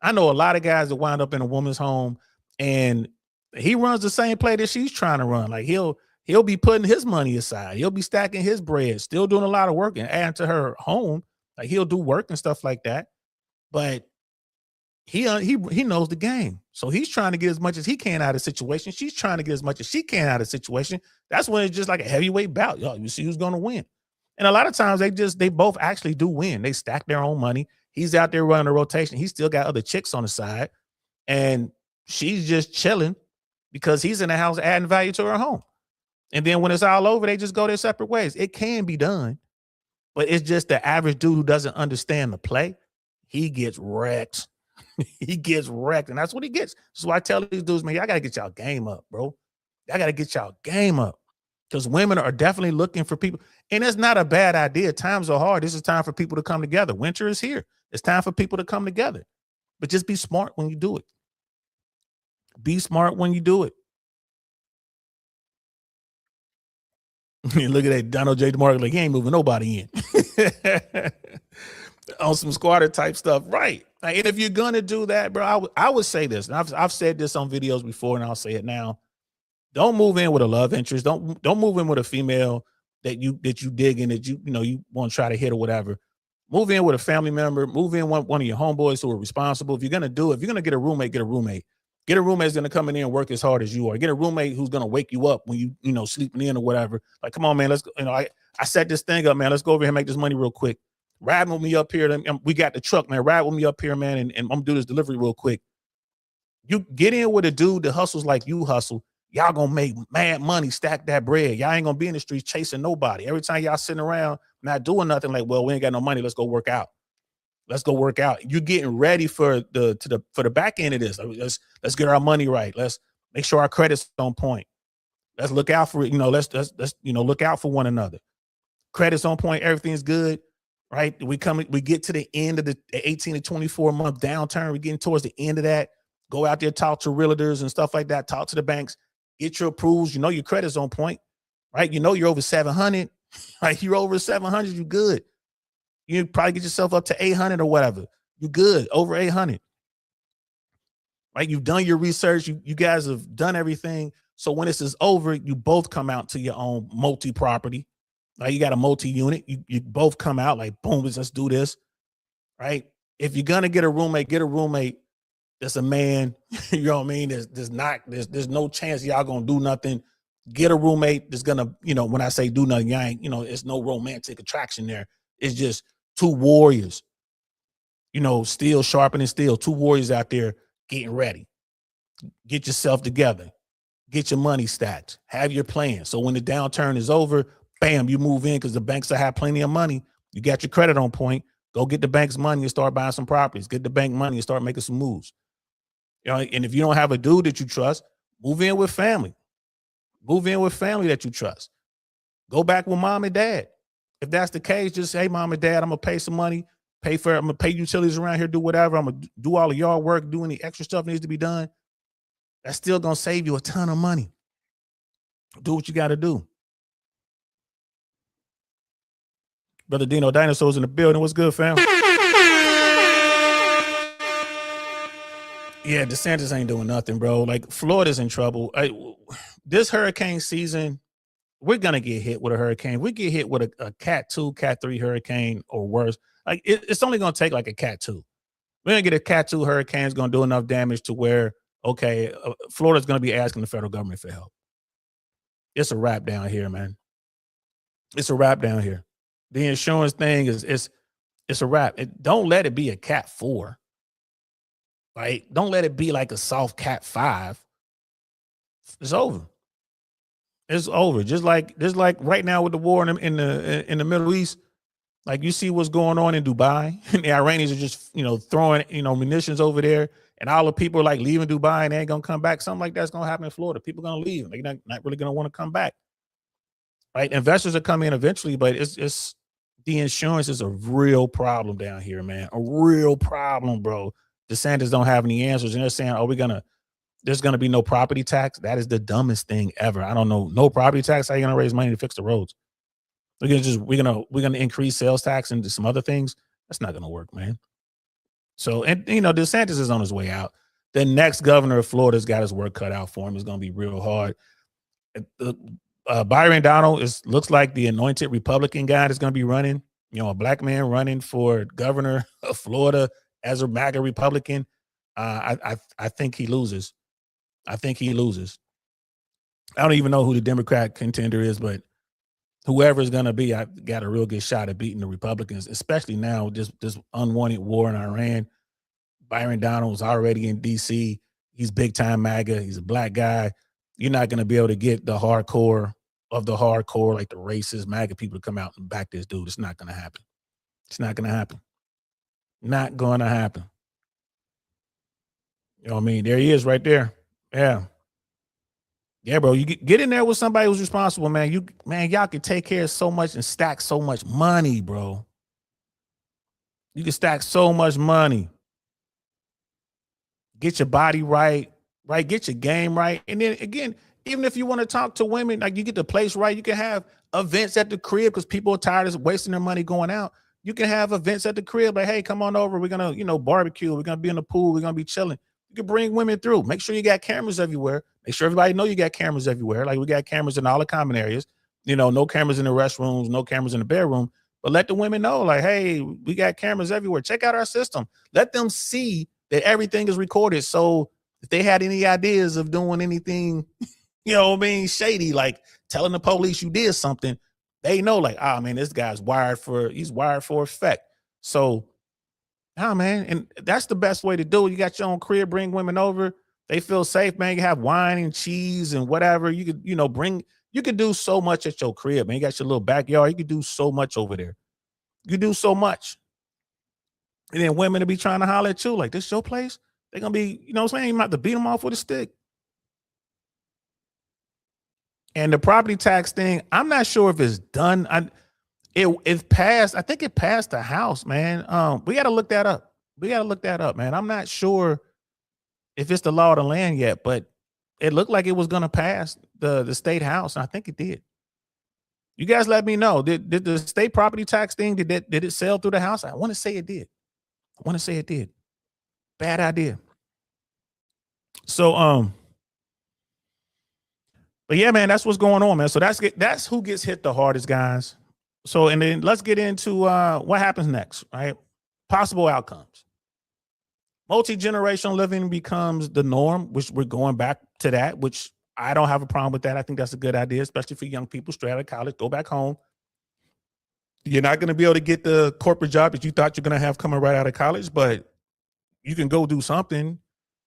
I know a lot of guys that wind up in a woman's home, and he runs the same play that she's trying to run. Like he'll be putting his money aside. He'll be stacking his bread, still doing a lot of work and adding to her home. Like he'll do work and stuff like that, but he knows the game. So he's trying to get as much as he can out of the situation. She's trying to get as much as she can out of the situation. That's when it's just like a heavyweight bout. Yo, you see who's going to win. And a lot of times they both actually do win. They stack their own money. He's out there running a rotation. He's still got other chicks on the side, and she's just chilling because he's in the house adding value to her home. And then when it's all over, they just go their separate ways. It can be done. But it's just the average dude who doesn't understand the play. He gets wrecked. He gets wrecked, and that's what he gets. That's why I tell these dudes, man, y'all gotta get y'all game up, bro. Y'all gotta get y'all game up. Because women are definitely looking for people. And it's not a bad idea. Times are hard. This is time for people to come together. Winter is here. It's time for people to come together. But just be smart when you do it. Be smart when you do it. Look at that Donald J. DeMarco, like he ain't moving nobody in. On some squatter type stuff. Right. Like, and if you're gonna do that, bro, I would say this. And I've said this on videos before, and I'll say it now. Don't move in with a love interest. Don't move in with a female that you dig in, that you want to try to hit or whatever. Move in with a family member. Move in one of your homeboys who are responsible. If you're gonna do it, if you're gonna get a roommate, get a roommate. Get a roommate that's gonna come in there and work as hard as you are. Get a roommate who's gonna wake you up when you sleeping in or whatever. Like, come on, man, let's go. I set this thing up, man. Let's go over here and make this money real quick. Ride with me up here. We got the truck, man. Ride with me up here, man, and I'm gonna do this delivery real quick. You get in with a dude that hustles like you hustle. Y'all gonna make mad money, stack that bread. Y'all ain't gonna be in the streets chasing nobody. Every time y'all sitting around not doing nothing, like, well, we ain't got no money. Let's go work out. Let's go work out. You're getting ready for the back end of this. Let's get our money right. Let's make sure our credit's on point. Let's look out for it. Let's look out for one another. Credit's on point. Everything's good, right? We get to the end of the 18 to 24 month downturn. We're getting towards the end of that. Go out there, talk to realtors and stuff like that. Talk to the banks. Get your approvals. Your credit's on point, right? You're over 700. Like, you're over 700, you good. You probably get yourself up to 800 or whatever. You good, over 800. Right? You've done your research. You guys have done everything. So when this is over, you both come out to your own multi-property. Right? You got a multi-unit. You both come out like, boom, let's do this. Right? If you're gonna get a roommate that's a man. You know what I mean? There's no chance y'all gonna do nothing. Get a roommate that's gonna, when I say do nothing, y'all ain't, it's no romantic attraction there. It's just two warriors, steel sharpening steel, two warriors out there getting ready. Get yourself together. Get your money stacked. Have your plan. So when the downturn is over, bam, you move in because the banks will have plenty of money. You got your credit on point. Go get the bank's money and start buying some properties. Get the bank money and start making some moves. And if you don't have a dude that you trust, move in with family. Move in with family that you trust. Go back with mom and dad. If that's the case, just say, hey, mom and dad, I'm going to pay some money, I'm going to pay utilities around here, do whatever. I'm going to do all of yard work, do any extra stuff needs to be done. That's still going to save you a ton of money. Do what you got to do. Brother Dino Dinosaurs in the building. What's good, fam? Yeah, DeSantis ain't doing nothing, bro. Like, Florida's in trouble. This hurricane season, we're going to get hit with a hurricane. We get hit with a Cat 2, Cat 3 hurricane or worse. Like, it's only going to take like a Cat 2. We're going to get a Cat 2 hurricane. It's going to do enough damage to where, okay, Florida's going to be asking the federal government for help. It's a wrap down here, man. It's a wrap down here. The insurance thing it's a wrap. Don't let it be a Cat 4. Right? Don't let it be like a soft Cat 5. It's over. It's over. Just like right now with the war in the Middle East. Like, you see what's going on in Dubai. The Iranians are just throwing munitions over there, and all the people are like leaving Dubai and they ain't gonna come back. Something like that's gonna happen in Florida. People are gonna leave. They're not really gonna want to come back. Right? Investors are coming in eventually, but it's the insurance is a real problem down here, man. A real problem, bro. DeSantis don't have any answers, and they're saying, there's going to be no property tax. That is the dumbest thing ever. I don't know. No property tax. How are you going to raise money to fix the roads? We're going to increase sales tax and some other things. That's not going to work, man. So, and DeSantis is on his way out. The next governor of Florida's got his work cut out for him. It's going to be real hard. Byron Donald looks like the anointed Republican guy that's going to be running. A black man running for governor of Florida as a MAGA Republican. I think he loses. I don't even know who the Democrat contender is, but whoever it's going to be, I got a real good shot at beating the Republicans, especially now, this unwanted war in Iran. Byron Donald's already in D.C. He's big time MAGA. He's a black guy. You're not going to be able to get the hardcore of the hardcore, like the racist MAGA people to come out and back this dude. It's not going to happen. It's not going to happen. Not going to happen. You know what I mean? There he is right there. Yeah. Yeah, bro. You get in there with somebody who's responsible, man. Y'all can take care of so much and stack so much money, bro. You can stack so much money. Get your body right, right? Get your game right. And then again, even if you want to talk to women, like you get the place right, you can have events at the crib because people are tired of wasting their money going out. You can have events at the crib, like, hey, come on over. We're gonna, barbecue. We're gonna be in the pool. We're gonna be chilling. You can bring women through. Make sure you got cameras everywhere. Make sure everybody know you got cameras everywhere. Like we got cameras in all the common areas. No cameras in the restrooms, no cameras in the bedroom. But let the women know, like, hey, we got cameras everywhere. Check out our system. Let them see that everything is recorded. So if they had any ideas of doing anything, shady, like telling the police you did something, they know, like, oh man, this guy's he's wired for effect. So, oh man, and that's the best way to do it. You got your own crib, bring women over. They feel safe, man. You have wine and cheese and whatever. You could, you could do so much at your crib, man. You got your little backyard. You could do so much over there. You do so much. And then women will be trying to holler at you, like, this your place? They're going to be, what I'm saying? You might have to beat them off with a stick. And the property tax thing, I'm not sure if it's done. It passed. I think it passed the House, man. We got to look that up. Man. I'm not sure if it's the law of the land yet, but it looked like it was going to pass the state House. And I think it did. You guys let me know. Did the state property tax thing, did it sell through the House? I want to say it did. Bad idea. So, but yeah, man, that's what's going on, man. So that's who gets hit the hardest, guys. So, and then let's get into what happens next, right? Possible outcomes. Multi-generational living becomes the norm, which we're going back to that, which I don't have a problem with that. I think that's a good idea, especially for young people straight out of college. Go back home. You're not going to be able to get the corporate job that you thought you're going to have coming right out of college, but you can go do something.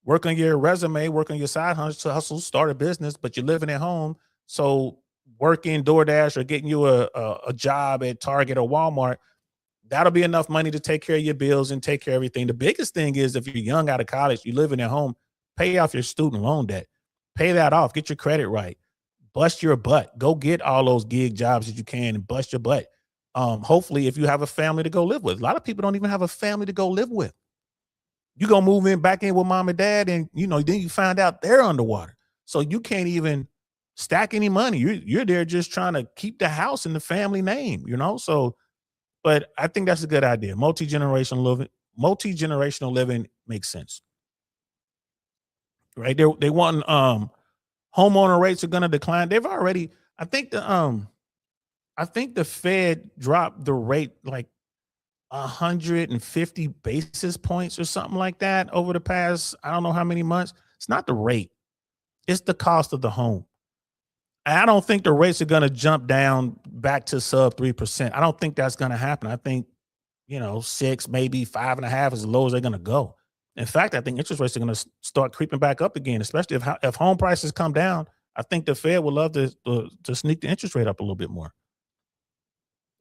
Work on your resume, work on your side hustle, start a business, but you're living at home. So working DoorDash or getting you a job at Target or Walmart, that'll be enough money to take care of your bills and take care of everything. The biggest thing is if you're young out of college, you're living at home, pay off your student loan debt. Pay that off. Get your credit right. Bust your butt. Go get all those gig jobs that you can and bust your butt. Hopefully, if you have a family to go live with. A lot of people don't even have a family to go live with. You're going to move back in with mom and dad, and then you find out they're underwater. So you can't even stack any money. You're there just trying to keep the house in the family name, So, but I think that's a good idea. Multi-generational living makes sense. Right? They want homeowner rates are going to decline. They've already, I think the Fed dropped the rate like 150 basis points or something like that over the past, I don't know how many months. It's not the rate. It's the cost of the home. And I don't think the rates are going to jump down back to sub 3%. I don't think that's going to happen. I think, 6, maybe 5.5 is as low as they're going to go. In fact, I think interest rates are going to start creeping back up again, especially if home prices come down. I think the Fed would love to sneak the interest rate up a little bit more.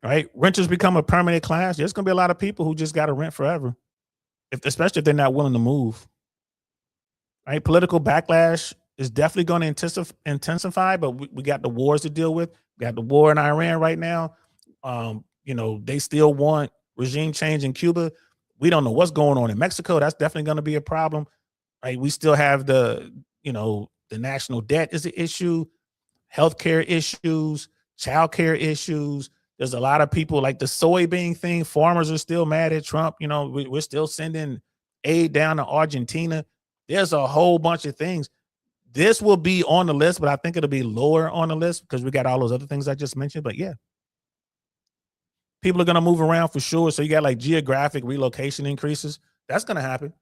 Right? Renters become a permanent class. There's going to be a lot of people who just got to rent forever, especially if they're not willing to move. Right? Political backlash is definitely going to intensify, but we got the wars to deal with. We got the war in Iran right now. They still want regime change in Cuba. We don't know what's going on in Mexico. That's definitely going to be a problem. Right? We still have the national debt is an issue, healthcare issues, childcare issues. There's a lot of people like the soybean thing. Farmers are still mad at Trump. We're still sending aid down to Argentina. There's a whole bunch of things. This will be on the list, but I think it'll be lower on the list because we got all those other things I just mentioned. But yeah, people are going to move around for sure. So you got like geographic relocation increases. That's going to happen.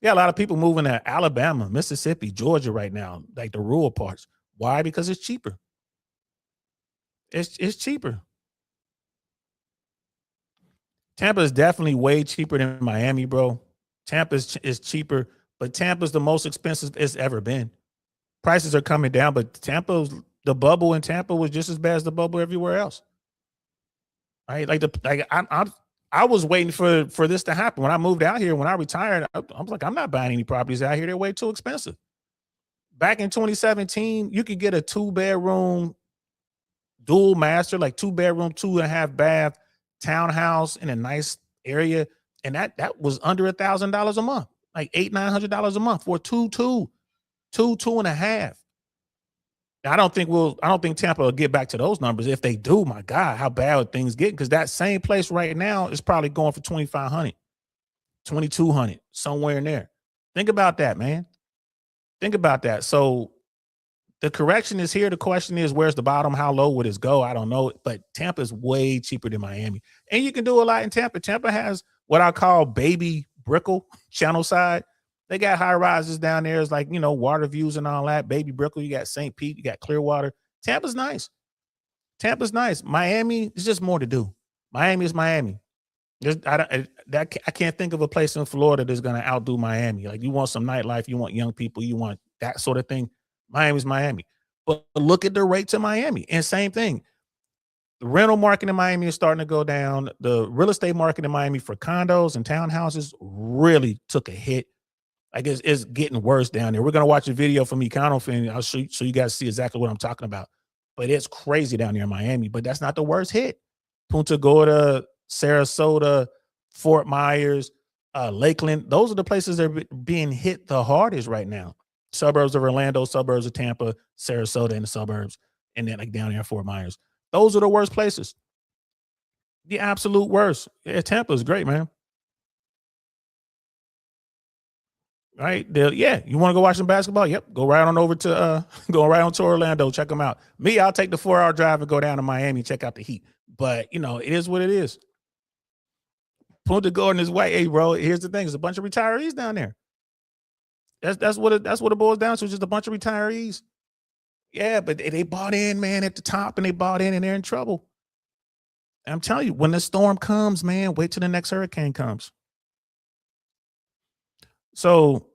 Yeah, a lot of people moving to Alabama, Mississippi, Georgia right now, like the rural parts. Why? Because it's cheaper. It's cheaper. Tampa is definitely way cheaper than Miami, bro. Tampa is cheaper, but Tampa's the most expensive it's ever been. Prices are coming down, but the bubble in Tampa was just as bad as the bubble everywhere else. Right? I I was waiting for this to happen. When I moved out here, when I retired, I was like, I'm not buying any properties out here. They're way too expensive. Back in 2017, you could get a 2-bedroom dual master, like 2-bedroom, 2.5 bath townhouse in a nice area. And that was under $1,000 a month, like $800-900 a month for two and a half. I don't think Tampa will get back to those numbers. If they do, my God, how bad would things get? Because that same place right now is probably going for 2,500, 2,200, somewhere in there. Think about that, man. Think about that. So the correction is here. The question is, where's the bottom? How low would it go? I don't know. But Tampa is way cheaper than Miami. And you can do a lot in Tampa. Tampa has what I call baby Brickell, Channel Side. They got high rises down there. It's like, water views and all that. Baby Brickell, you got St. Pete, you got Clearwater. Tampa's nice. Tampa's nice. Miami is just more to do. Miami is Miami. I can't think of a place in Florida that's going to outdo Miami. Like, you want some nightlife, you want young people, you want that sort of thing. Miami's Miami. But look at the rates in Miami. And same thing. The rental market in Miami is starting to go down. The real estate market in Miami for condos and townhouses really took a hit. I guess it's getting worse down there. We're going to watch a video from Econofin, and I'll show you, so you guys see exactly what I'm talking about. But it's crazy down there in Miami. But that's not the worst hit. Punta Gorda, Sarasota, Fort Myers, Lakeland, those are the places that are being hit the hardest right now. Suburbs of Orlando, suburbs of Tampa, Sarasota, and the suburbs, and then like down there in Fort Myers. Those are the worst places. The absolute worst. Yeah, Tampa is great, man. Right? Yeah, you want to go watch some basketball? Yep. Go right on over to go right on to Orlando, check them out. Me, I'll take the 4-hour drive and go down to Miami, check out the Heat. But it is what it is. Punta Gorda is white. Hey, bro, here's the thing. There's a bunch of retirees down there. That's what it boils down to, just a bunch of retirees. Yeah, but they bought in, man, at the top, and they bought in, and they're in trouble. I'm telling you, when the storm comes, man, wait till the next hurricane comes. So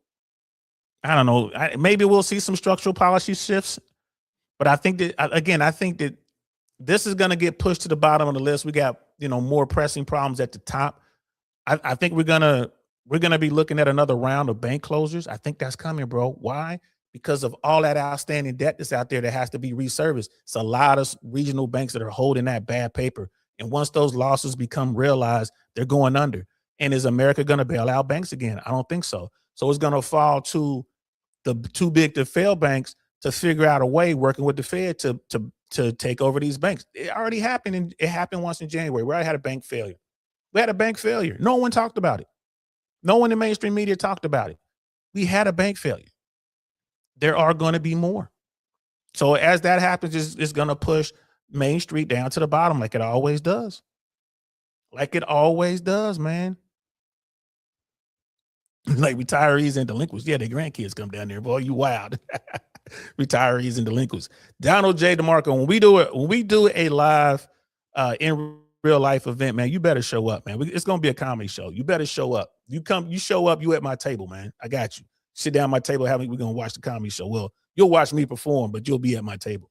I don't know. Maybe we'll see some structural policy shifts, but I think that this is going to get pushed to the bottom of the list. We got more pressing problems at the top. I think we're gonna be looking at another round of bank closures. I think that's coming, bro. Why? Because of all that outstanding debt that's out there that has to be reserviced. It's a lot of regional banks that are holding that bad paper. And once those losses become realized, they're going under. And is America going to bail out banks again? I don't think so. So it's going to fall to the too big to fail banks to figure out a way, working with the Fed to take over these banks. It already happened, and it happened once in January. We already had a bank failure. We had a bank failure. No one talked about it. No one in mainstream media talked about it. We had a bank failure. There are going to be more. So as that happens, it's going to push Main Street down to the bottom like it always does. Like it always does, man. Like retirees and delinquents. Yeah, their grandkids come down there. Boy, you wild. Retirees and delinquents. Donald J. DeMarco, when we do a live in real life event, man, you better show up, man. It's gonna be a comedy show. You better show up. You show up, you at my table, man. I got you. Sit down at my table, we're gonna watch the comedy show. Well, you'll watch me perform, but you'll be at my table.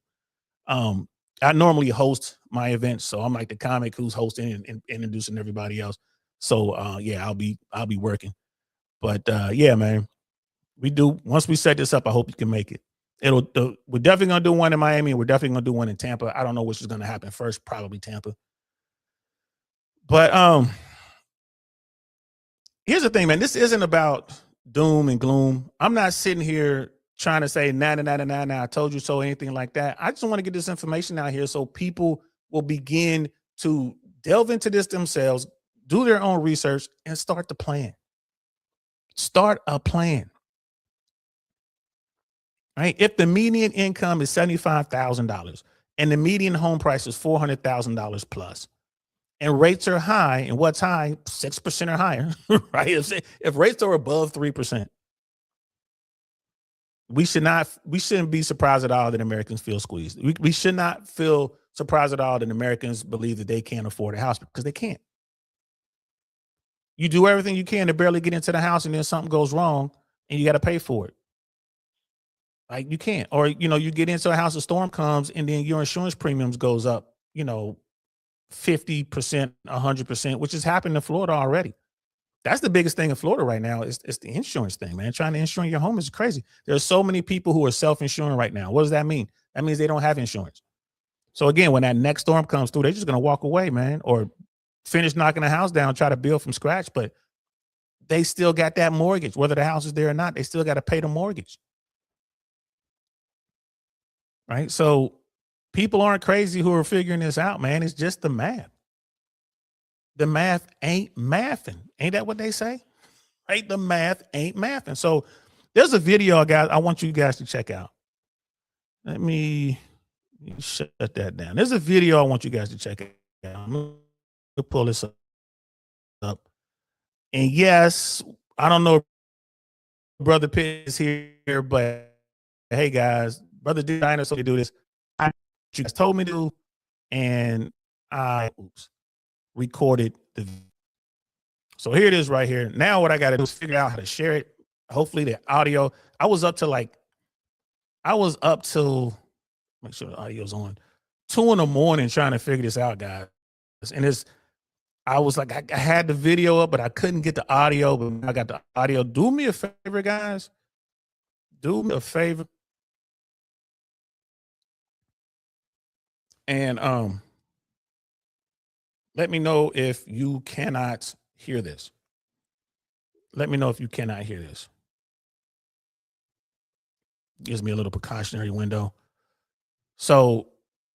I normally host my events, so I'm like the comic who's hosting and introducing everybody else. So yeah, I'll be working. But yeah, man, once we set this up, I hope you can make it. We're definitely gonna do one in Miami, and we're definitely gonna do one in Tampa. I don't know which is gonna happen first, probably Tampa. But here's the thing, man. This isn't about doom and gloom. I'm not sitting here trying to say, nah, I told you so, anything like that. I just want to get this information out here so people will begin to delve into this themselves, do their own research, and start to plan. Start a plan. Right? If the median income is $75,000 and the median home price is $400,000 plus, and rates are high, and what's high? 6% or higher, right? If rates are above 3%, we shouldn't be surprised at all that Americans feel squeezed. We should not feel surprised at all that Americans believe that they can't afford a house, because they can't. You do everything you can to barely get into the house, and then something goes wrong and you got to pay for it. Like, you can't. Or, you get into a house, a storm comes, and then your insurance premiums goes up, 50%, 100%, which has happened in Florida already. That's the biggest thing in Florida right now is the insurance thing, man. Trying to insure your home is crazy. There's so many people who are self-insuring right now. What does that mean? That means they don't have insurance. So again, when that next storm comes through, they're just going to walk away, man, or finish knocking the house down, try to build from scratch. But they still got that mortgage, whether the house is there or not. They still got to pay the mortgage. Right. So people aren't crazy who are figuring this out, man. It's just the math. The math ain't mathing. Ain't that what they say? Right? The math ain't mathing. So there's a video, guys, I want you guys to check out. Let me shut that down. There's a video I want you guys to check out. I'm going to pull this up. And yes, I don't know if Brother Pitt is here, but hey, guys, Brother Dinosaur to do this. You guys told me to, and I recorded the video. So here it is right here. Now what I got to do is figure out how to share it. Hopefully the audio. I was up till make sure the audio's on 2 a.m. trying to figure this out, guys. And I was like, I had the video up, but I couldn't get the audio, but I got the audio. Do me a favor, guys. Do me a favor. And let me know if you cannot hear this. Let me know if you cannot hear this. Gives me a little precautionary window. So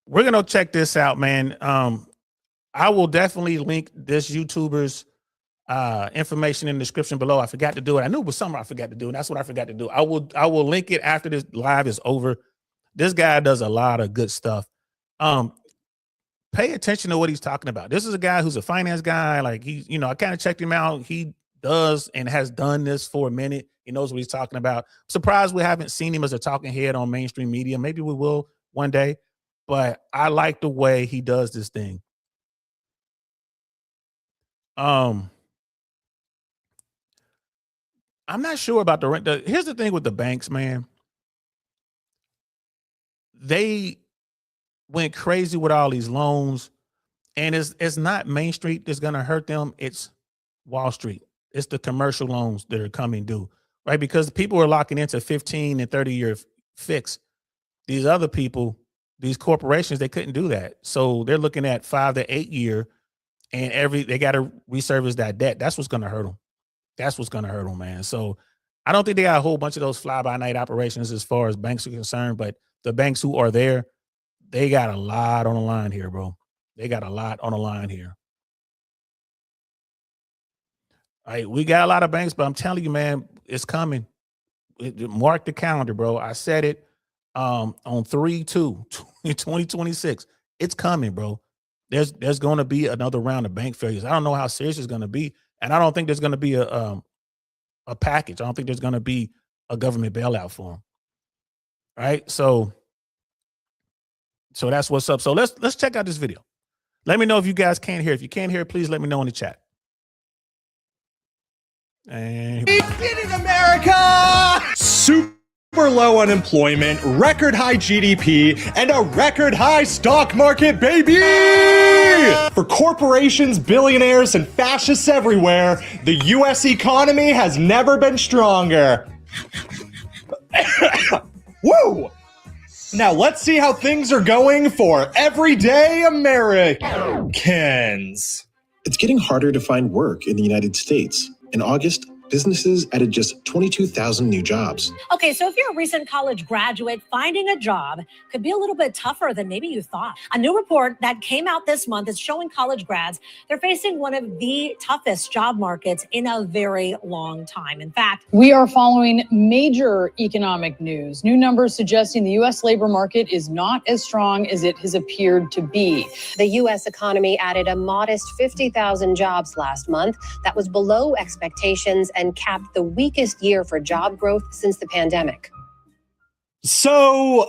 we're going to check this out, man. I will definitely link this YouTuber's information in the description below. I forgot to do it. I knew it was something I forgot to do, and that's what I forgot to do. I will link it after this live is over. This guy does a lot of good stuff. Pay attention to what he's talking about. This is a guy who's a finance guy. Like I kind of checked him out. He does and has done this for a minute. He knows what he's talking about. I'm surprised we haven't seen him as a talking head on mainstream media. Maybe we will one day, but I like the way he does this thing. I'm not sure about the rent. Here's the thing with the banks, man. They went crazy with all these loans, and it's not Main Street that's going to hurt them. It's Wall Street. It's the commercial loans that are coming due, right? Because people are locking into 15 and 30-year fix. These other people, these corporations, they couldn't do that. So they're looking at 5 to 8 year, and they got to reservice that debt. That's what's going to hurt them. That's what's going to hurt them, man. So I don't think they got a whole bunch of those fly-by-night operations as far as banks are concerned, but the banks who are there, they got a lot on the line here, bro. They got a lot on the line here. All right, we got a lot of banks, but I'm telling you, man, it's coming. Mark the calendar, bro. I said it on 3/2/2026. It's coming, bro. There's going to be another round of bank failures. I don't know how serious it's going to be, and I don't think there's going to be a package. I don't think there's going to be a government bailout for them. All right, so that's what's up. So let's check out this video. Let me know if you guys can't hear. If you can't hear, please let me know in the chat. And we did it, America! Super low unemployment, record high GDP, and a record high stock market, baby! For corporations, billionaires, and fascists everywhere, the U.S. economy has never been stronger. Woo! Now let's see how things are going for everyday Americans. It's getting harder to find work in the United States. In August, businesses added just 22,000 new jobs. Okay, so if you're a recent college graduate, finding a job could be a little bit tougher than maybe you thought. A new report that came out this month is showing college grads they're facing one of the toughest job markets in a very long time. In fact, we are following major economic news. New numbers suggesting the U.S. labor market is not as strong as it has appeared to be. The U.S. economy added a modest 50,000 jobs last month. That was below expectations and capped the weakest year for job growth since the pandemic. So,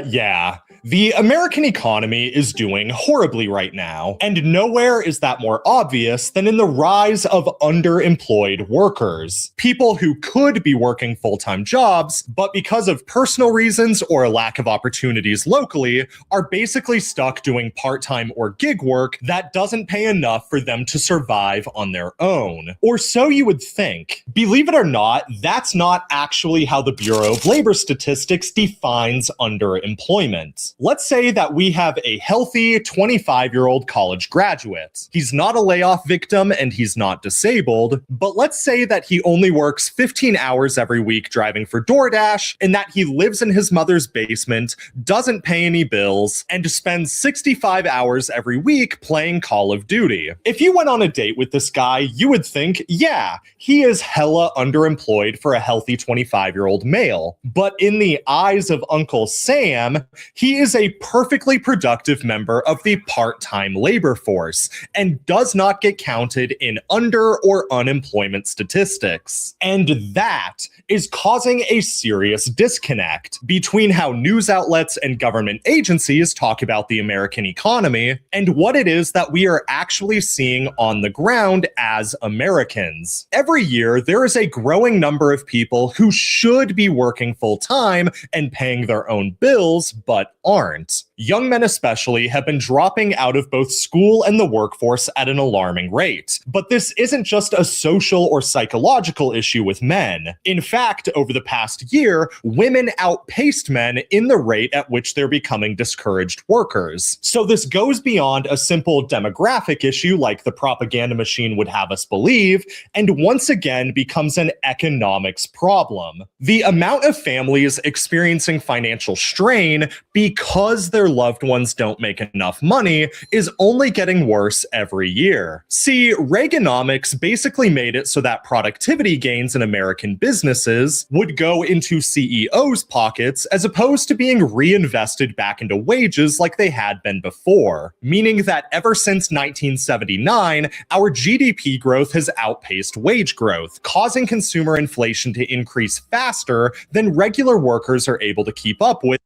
yeah, The American economy is doing horribly right now, and nowhere is that more obvious than in the rise of underemployed workers. People who could be working full-time jobs, but because of personal reasons or a lack of opportunities locally, are basically stuck doing part-time or gig work that doesn't pay enough for them to survive on their own. Or so you would think. Believe it or not, that's not actually how the Bureau of Labor Statistics defines underemployment. Let's say that we have a healthy 25-year-old college graduate. He's not a layoff victim and he's not disabled, but let's say that he only works 15 hours every week driving for DoorDash, and that he lives in his mother's basement, doesn't pay any bills, and spends 65 hours every week playing Call of Duty. If you went on a date with this guy, you would think, yeah, he is hella underemployed for a healthy 25-year-old male. But in the eyes of Uncle Sam, he is a perfectly productive member of the part-time labor force and does not get counted in under or unemployment statistics. And that is causing a serious disconnect between how news outlets and government agencies talk about the American economy and what it is that we are actually seeing on the ground as Americans. Every year, there is a growing number of people who should be working full-time and paying their own bills, but aren't. Young men especially have been dropping out of both school and the workforce at an alarming rate. But this isn't just a social or psychological issue with men. In fact, over the past year, women outpaced men in the rate at which they're becoming discouraged workers. So this goes beyond a simple demographic issue like the propaganda machine would have us believe, and once again becomes an economics problem. The amount of families experiencing financial strain because their loved ones don't make enough money is only getting worse every year. See, Reaganomics basically made it so that productivity gains in American businesses would go into CEOs' pockets as opposed to being reinvested back into wages like they had been before, meaning that ever since 1979, our GDP growth has outpaced wage growth, causing consumer inflation to increase faster than regular workers are able to keep up with.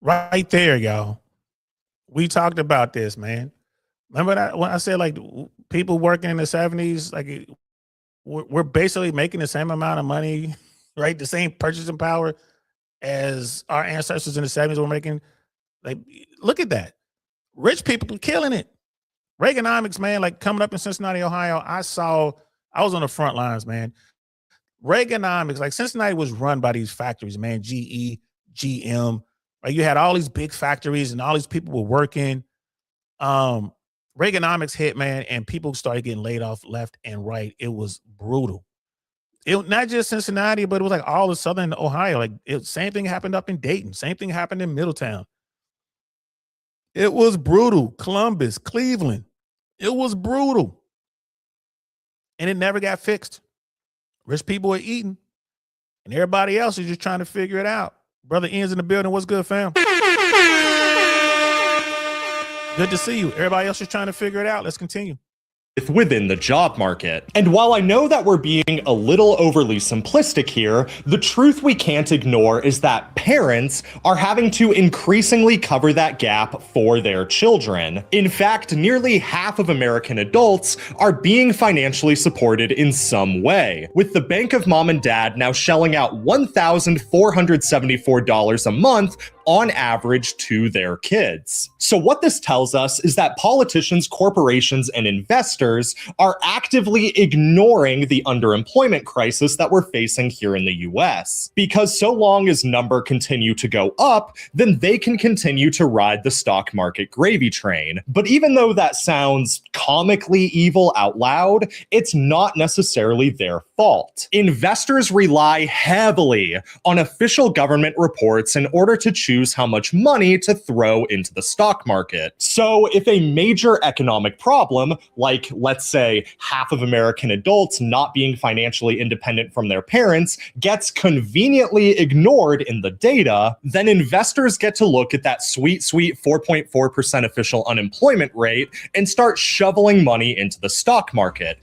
Right there, y'all. We talked about this, man. Remember that when I said like people working in the 70s, like we're basically making the same amount of money, right? The same purchasing power as our ancestors in the 70s were making. Like, look at that. Rich people killing it. Reaganomics, man, like coming up in Cincinnati, Ohio, I was on the front lines, man. Reaganomics, like Cincinnati was run by these factories, man, GE, GM. Right? You had all these big factories and all these people were working. Reaganomics hit, man, and people started getting laid off left and right. It was brutal. It not just Cincinnati, but it was like all of Southern Ohio. Like same thing happened up in Dayton. Same thing happened in Middletown. It was brutal. Columbus, Cleveland. It was brutal. And it never got fixed. Rich people are eating, and everybody else is just trying to figure it out. Brother Ian's in the building. What's good, fam? Good to see you. Everybody else is trying to figure it out. Let's continue. Within the job market. And while I know that we're being a little overly simplistic here, the truth we can't ignore is that parents are having to increasingly cover that gap for their children. In fact, nearly half of American adults are being financially supported in some way, with the bank of mom and dad now shelling out $1,474 a month on average to their kids. So what this tells us is that politicians, corporations, and investors are actively ignoring the underemployment crisis that we're facing here in the US. Because so long as numbers continue to go up, then they can continue to ride the stock market gravy train. But even though that sounds comically evil out loud, it's not necessarily their fault. Investors rely heavily on official government reports in order to choose how much money to throw into the stock market. So if a major economic problem, like let's say half of American adults not being financially independent from their parents, gets conveniently ignored in the data, then investors get to look at that sweet 4.4% official unemployment rate and start shoveling money into the stock market,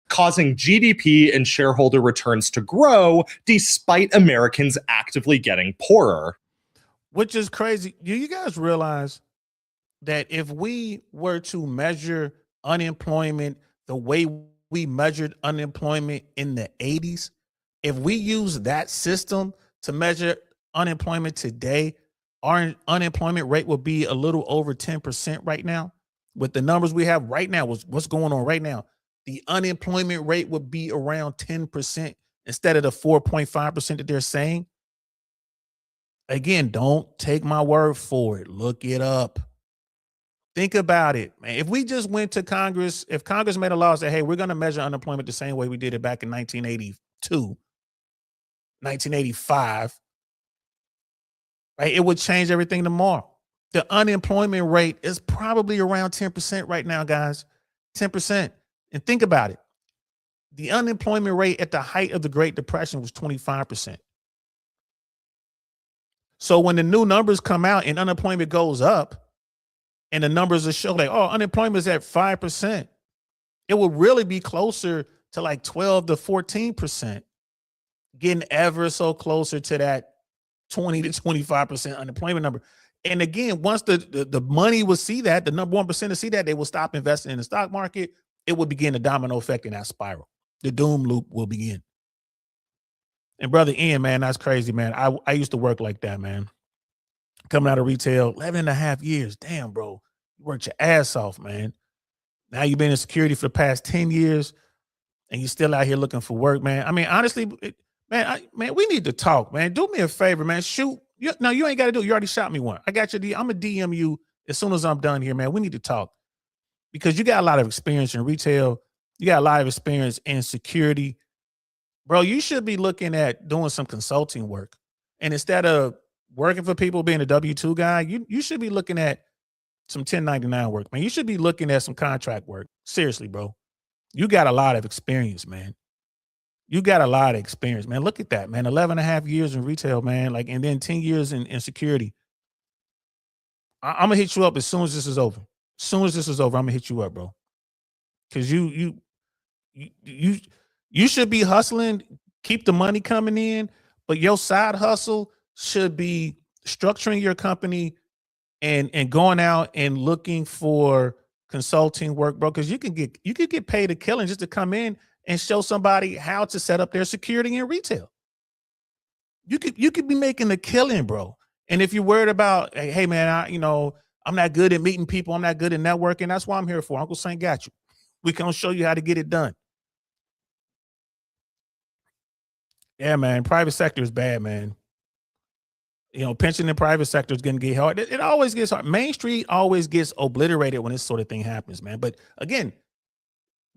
causing GDP and shareholder returns to grow despite Americans actively getting poorer. which is crazy. Do you guys realize that if we were to measure unemployment the way we measured unemployment in the 80s, if we use that system to measure unemployment today, our unemployment rate would be a little over 10% right now. With the numbers we have right now, what's going on right now, the unemployment rate would be around 10% instead of the 4.5% that they're saying. Again, don't take my word for it. Look it up. Think about it, man. If we just went to Congress, if Congress made a law and said, hey, we're going to measure unemployment the same way we did it back in 1982, 1985, right, it would change everything tomorrow. The unemployment rate is probably around 10% right now, guys. 10%. And think about it. The unemployment rate at the height of the Great Depression was 25%. So when the new numbers come out and unemployment goes up, and the numbers will show like, oh, unemployment is at 5%, it will really be closer to like 12 to 14%, getting ever so closer to that 20 to 25% unemployment number. And again, once the money will see that, the number 1% to see that, they will stop investing in the stock market. It will begin a domino effect in that spiral. The doom loop will begin. And brother Ian, man, that's crazy, man. I used to work like that, man. Coming out of retail, 11 and a half years. Damn, bro. You worked your ass off, man. Now you've been in security for the past 10 years and you're still out here looking for work, man. I mean, honestly, man, we need to talk, man. Do me a favor, man. Shoot. No, you ain't got to do it. You already shot me one. I got your I'm going to DM you as soon as I'm done here, man. We need to talk because you got a lot of experience in retail. You got a lot of experience in security. Bro, you should be looking at doing some consulting work. And instead of working for people, being a W-2 guy, you should be looking at some 1099 work, man. You should be looking at some contract work. Seriously, bro. You got a lot of experience, man. You got a lot of experience, man. Look at that, man. 11 and a half years in retail, man. Like, and then 10 years in security. I'm gonna hit you up as soon as this is over. As soon as this is over, I'm gonna hit you up, bro. Cause you should be hustling, keep the money coming in, but your side hustle should be structuring your company and going out and looking for consulting work, bro. Because you could get paid a killing just to come in and show somebody how to set up their security in retail. You could be making a killing, bro. And if you're worried about, hey man, I'm not good at meeting people, I'm not good at networking, that's why I'm here for. Uncle Saint got you. We can show you how to get it done. Yeah, man. Private sector is bad, man. Pension in private sector is going to get hard. It always gets hard. Main Street always gets obliterated when this sort of thing happens, man. But again,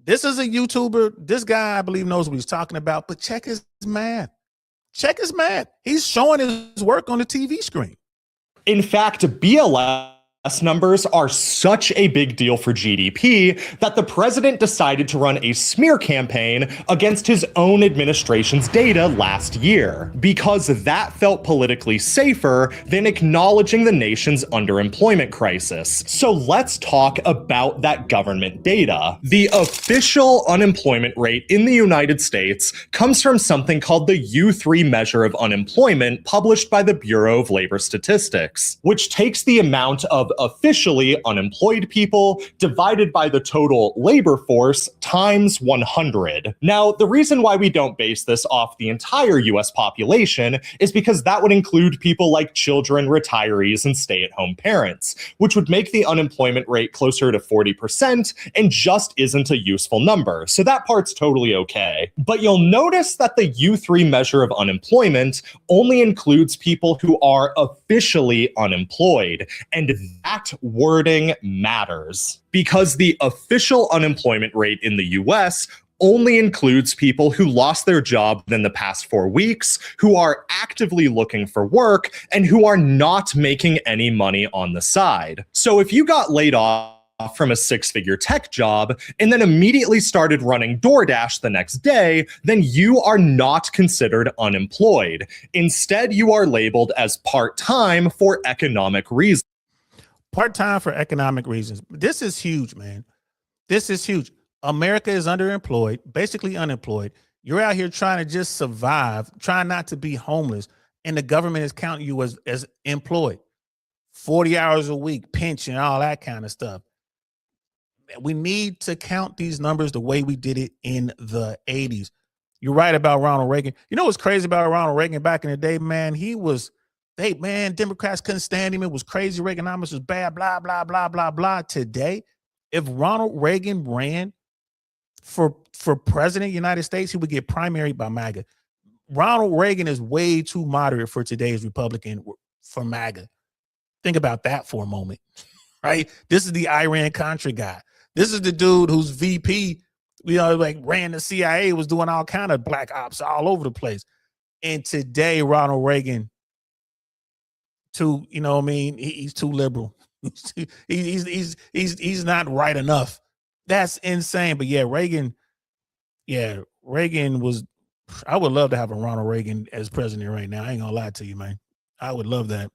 this is a YouTuber. This guy, I believe, knows what he's talking about. But check his math. Check his math. He's showing his work on the TV screen. In fact, BLS numbers are such a big deal for GDP that the president decided to run a smear campaign against his own administration's data last year, because that felt politically safer than acknowledging the nation's underemployment crisis. So let's talk about that government data. The official unemployment rate in the United States comes from something called the U3 measure of unemployment, published by the Bureau of Labor Statistics, which takes the amount of officially unemployed people divided by the total labor force times 100. Now, the reason why we don't base this off the entire US population is because that would include people like children, retirees, and stay-at-home parents, which would make the unemployment rate closer to 40% and just isn't a useful number. So that part's totally okay. But you'll notice that the U3 measure of unemployment only includes people who are officially unemployed, and that wording matters because the official unemployment rate in the US only includes people who lost their job within the past 4 weeks, who are actively looking for work, and who are not making any money on the side. So if you got laid off from a 6-figure tech job and then immediately started running DoorDash the next day, then you are not considered unemployed. Instead, you are labeled as part-time for economic reasons. Part-time for economic reasons. This is huge, man. This is huge. America is underemployed, basically unemployed. You're out here trying to just survive, trying not to be homeless. and the government is counting you as employed, 40 hours a week, pension, all that kind of stuff. We need to count these numbers the way we did it in the 80s. You're right about Ronald Reagan. You know what's crazy about Ronald Reagan back in the day, man? Democrats couldn't stand him. It was crazy. Reaganomics was bad, blah, blah, blah, blah, blah. Today, if Ronald Reagan ran for president of the United States, he would get primaried by MAGA. Ronald Reagan is way too moderate for today's Republican for MAGA. Think about that for a moment, right? This is the Iran-Contra guy. This is the dude who's VP, ran the CIA, was doing all kind of black ops all over the place. And today, Ronald Reagan, he's too liberal. he's not right enough. That's insane. But yeah, Reagan was. I would love to have a Ronald Reagan as president right now. I ain't gonna lie to you, man. I would love that.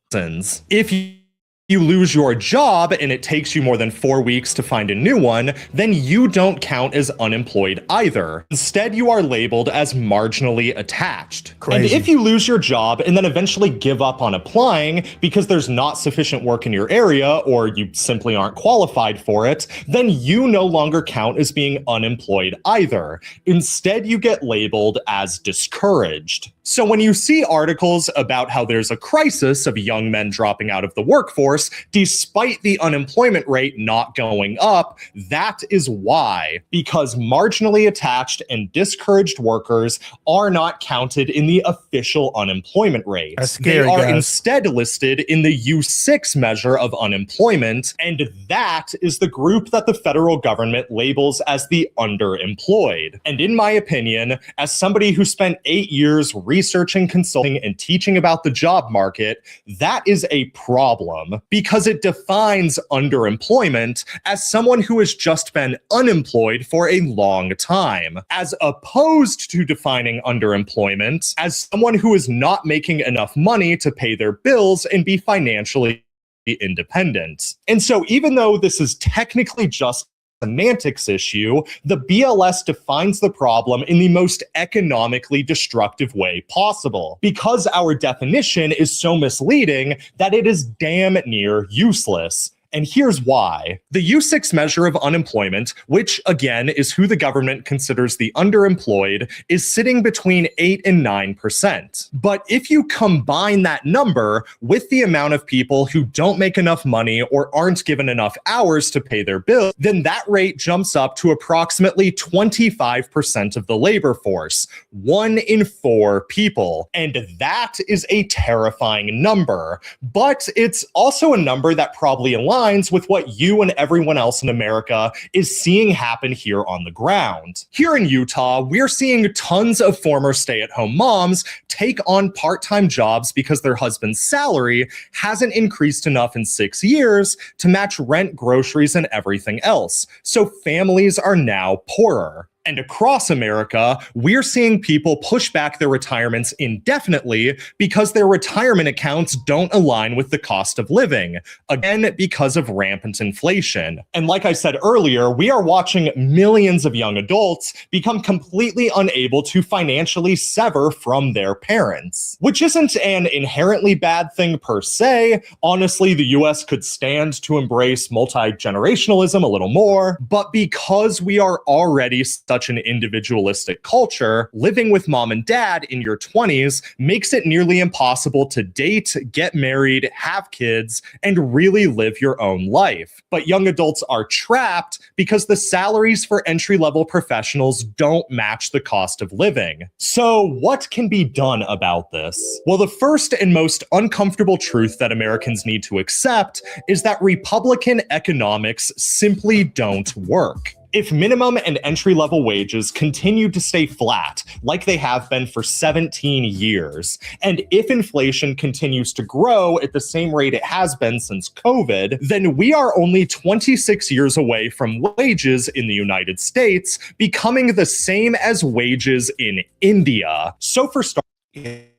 If you lose your job and it takes you more than 4 weeks to find a new one, then you don't count as unemployed either. Instead, you are labeled as marginally attached. Crazy. And if you lose your job and then eventually give up on applying because there's not sufficient work in your area or you simply aren't qualified for it, then you no longer count as being unemployed either. Instead, you get labeled as discouraged. So when you see articles about how there's a crisis of young men dropping out of the workforce, despite the unemployment rate not going up, that is why. Because marginally attached and discouraged workers are not counted in the official unemployment rate. That's scary, they are guys. instead listed in the U6 measure of unemployment, and that is the group that the federal government labels as the underemployed. And in my opinion, as somebody who spent 8 years researching, consulting, and teaching about the job market, that is a problem because it defines underemployment as someone who has just been unemployed for a long time, as opposed to defining underemployment as someone who is not making enough money to pay their bills and be financially independent. And so even though this is technically just semantics issue, the BLS defines the problem in the most economically destructive way possible, because our definition is so misleading that it is damn near useless. And here's why. The U6 measure of unemployment, which again is who the government considers the underemployed, is sitting between 8 and 9%. But if you combine that number with the amount of people who don't make enough money or aren't given enough hours to pay their bills, then that rate jumps up to approximately 25% of the labor force, 1 in 4 people. And that is a terrifying number. But it's also a number that probably aligns with what you and everyone else in America is seeing happen here on the ground. Here in Utah, we're seeing tons of former stay-at-home moms take on part-time jobs because their husband's salary hasn't increased enough in 6 years to match rent, groceries, and everything else. So families are now poorer. And across America, we're seeing people push back their retirements indefinitely because their retirement accounts don't align with the cost of living. Again, because of rampant inflation. And like I said earlier, we are watching millions of young adults become completely unable to financially sever from their parents, which isn't an inherently bad thing per se. Honestly, the US could stand to embrace multi-generationalism a little more, but because we are already such an individualistic culture, living with mom and dad in your 20s makes it nearly impossible to date, get married, have kids, and really live your own life. But young adults are trapped because the salaries for entry-level professionals don't match the cost of living. So what can be done about this? Well, the first and most uncomfortable truth that Americans need to accept is that Republican economics simply don't work. If minimum and entry-level wages continue to stay flat, like they have been for 17 years, and if inflation continues to grow at the same rate it has been since COVID, then we are only 26 years away from wages in the United States becoming the same as wages in India. So for starters,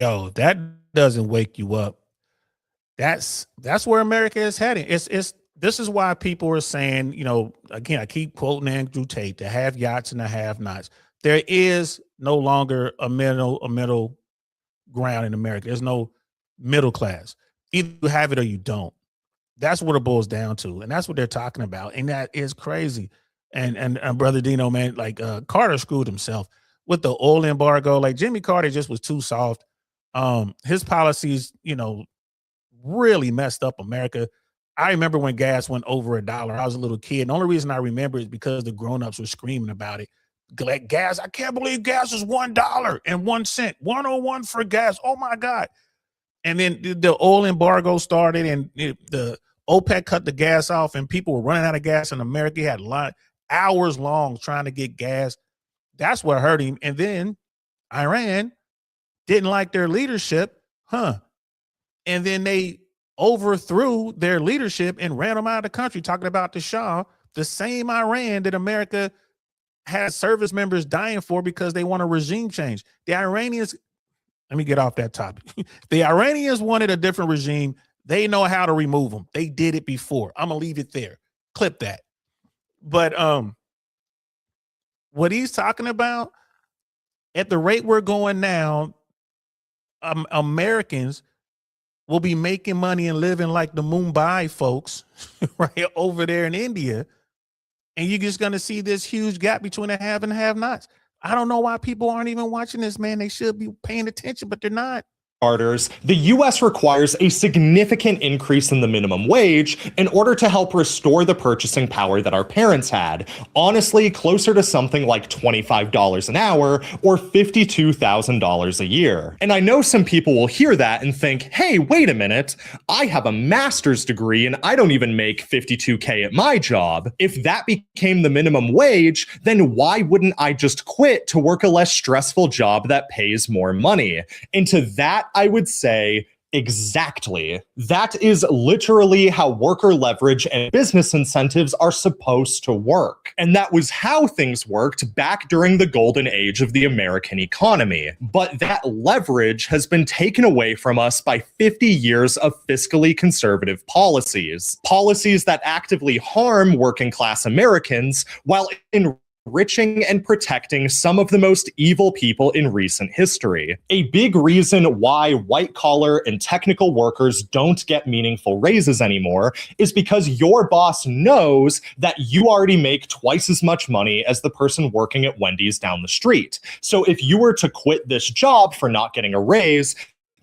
Yo, that doesn't wake you up. That's where America is heading. This is why people are saying, again, I keep quoting Andrew Tate, the have yachts and the have nots. There is no longer a middle ground in America. There's no middle class. Either you have it or you don't. That's what it boils down to. And that's what they're talking about. And that is crazy. And Brother Dino, man, like Carter screwed himself with the oil embargo. Like Jimmy Carter just was too soft. His policies, really messed up America. I remember when gas went over $1. I was a little kid. The only reason I remember is because the grown-ups were screaming about it. Like gas, I can't believe gas is $1.01. 101 for gas. Oh my God. And then the oil embargo started and the OPEC cut the gas off and people were running out of gas in America. He had hours long trying to get gas. That's what hurt him. And then Iran didn't like their leadership. And then they overthrew their leadership and ran them out of the country, talking about the Shah, the same Iran that America has service members dying for because they want a regime change. The Iranians, let me get off that topic. The Iranians wanted a different regime. They know how to remove them. They did it before. I'm going to leave it there. Clip that. But what he's talking about, at the rate we're going now, Americans will be making money and living like the Mumbai folks right over there in India. And you're just going to see this huge gap between the have and have-nots. I don't know why people aren't even watching this, man. They should be paying attention, but they're not. The U.S. requires a significant increase in the minimum wage in order to help restore the purchasing power that our parents had. Honestly, closer to something like $25 an hour or $52,000 a year. And I know some people will hear that and think, hey, wait a minute, I have a master's degree and I don't even make $52K at my job. If that became the minimum wage, then why wouldn't I just quit to work a less stressful job that pays more money? And to that, I would say exactly. That is literally how worker leverage and business incentives are supposed to work. And that was how things worked back during the golden age of the American economy. But that leverage has been taken away from us by 50 years of fiscally conservative policies. Policies that actively harm working class Americans while enriching and protecting some of the most evil people in recent history. A big reason why white-collar and technical workers don't get meaningful raises anymore is because your boss knows that you already make twice as much money as the person working at Wendy's down the street. So if you were to quit this job for not getting a raise,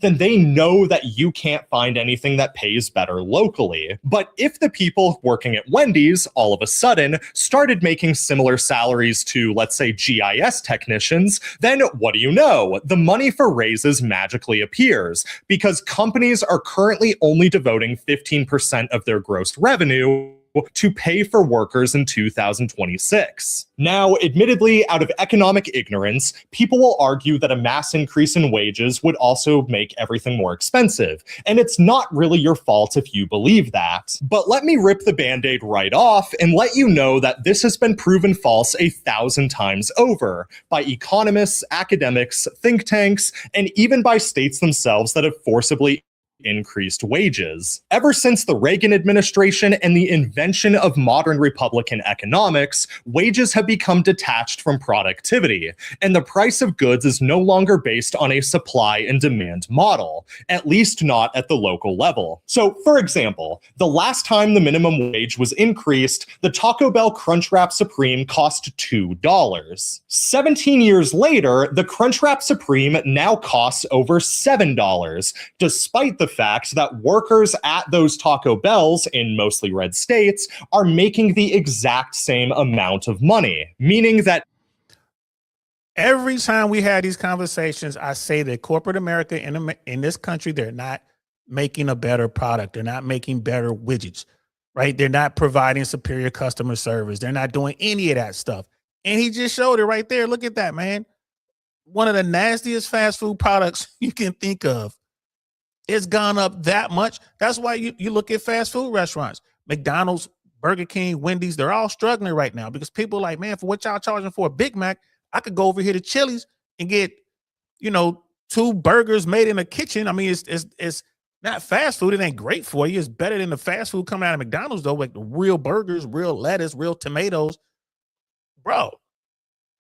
then they know that you can't find anything that pays better locally. But if the people working at Wendy's all of a sudden started making similar salaries to, let's say, GIS technicians, then what do you know? The money for raises magically appears because companies are currently only devoting 15% of their gross revenue to pay for workers in 2026. Now, admittedly, out of economic ignorance, people will argue that a mass increase in wages would also make everything more expensive, and it's not really your fault if you believe that. But let me rip the Band-Aid right off and let you know that this has been proven false 1,000 times over by economists, academics, think tanks, and even by states themselves that have forcibly increased wages. Ever since the Reagan administration and the invention of modern Republican economics, wages have become detached from productivity, and the price of goods is no longer based on a supply and demand model, at least not at the local level. So, for example, the last time the minimum wage was increased, the Taco Bell Crunchwrap Supreme cost $2. 17 years later, the Crunchwrap Supreme now costs over $7, despite the fact that workers at those Taco Bells in mostly red states are making the exact same amount of money, meaning that every time we had these conversations, I say that corporate America in this country, they're not making a better product. They're not making better widgets, right? They're not providing superior customer service. They're not doing any of that stuff. And he just showed it right there. Look at that, man. One of the nastiest fast food products you can think of. It's gone up that much. That's why you look at fast food restaurants, McDonald's, Burger King, Wendy's, they're all struggling right now because people are like, man, for what y'all charging for a Big Mac, I could go over here to Chili's and get, 2 burgers made in a kitchen. I mean, it's not fast food. It ain't great for you. It's better than the fast food coming out of McDonald's, though, like the real burgers, real lettuce, real tomatoes. Bro,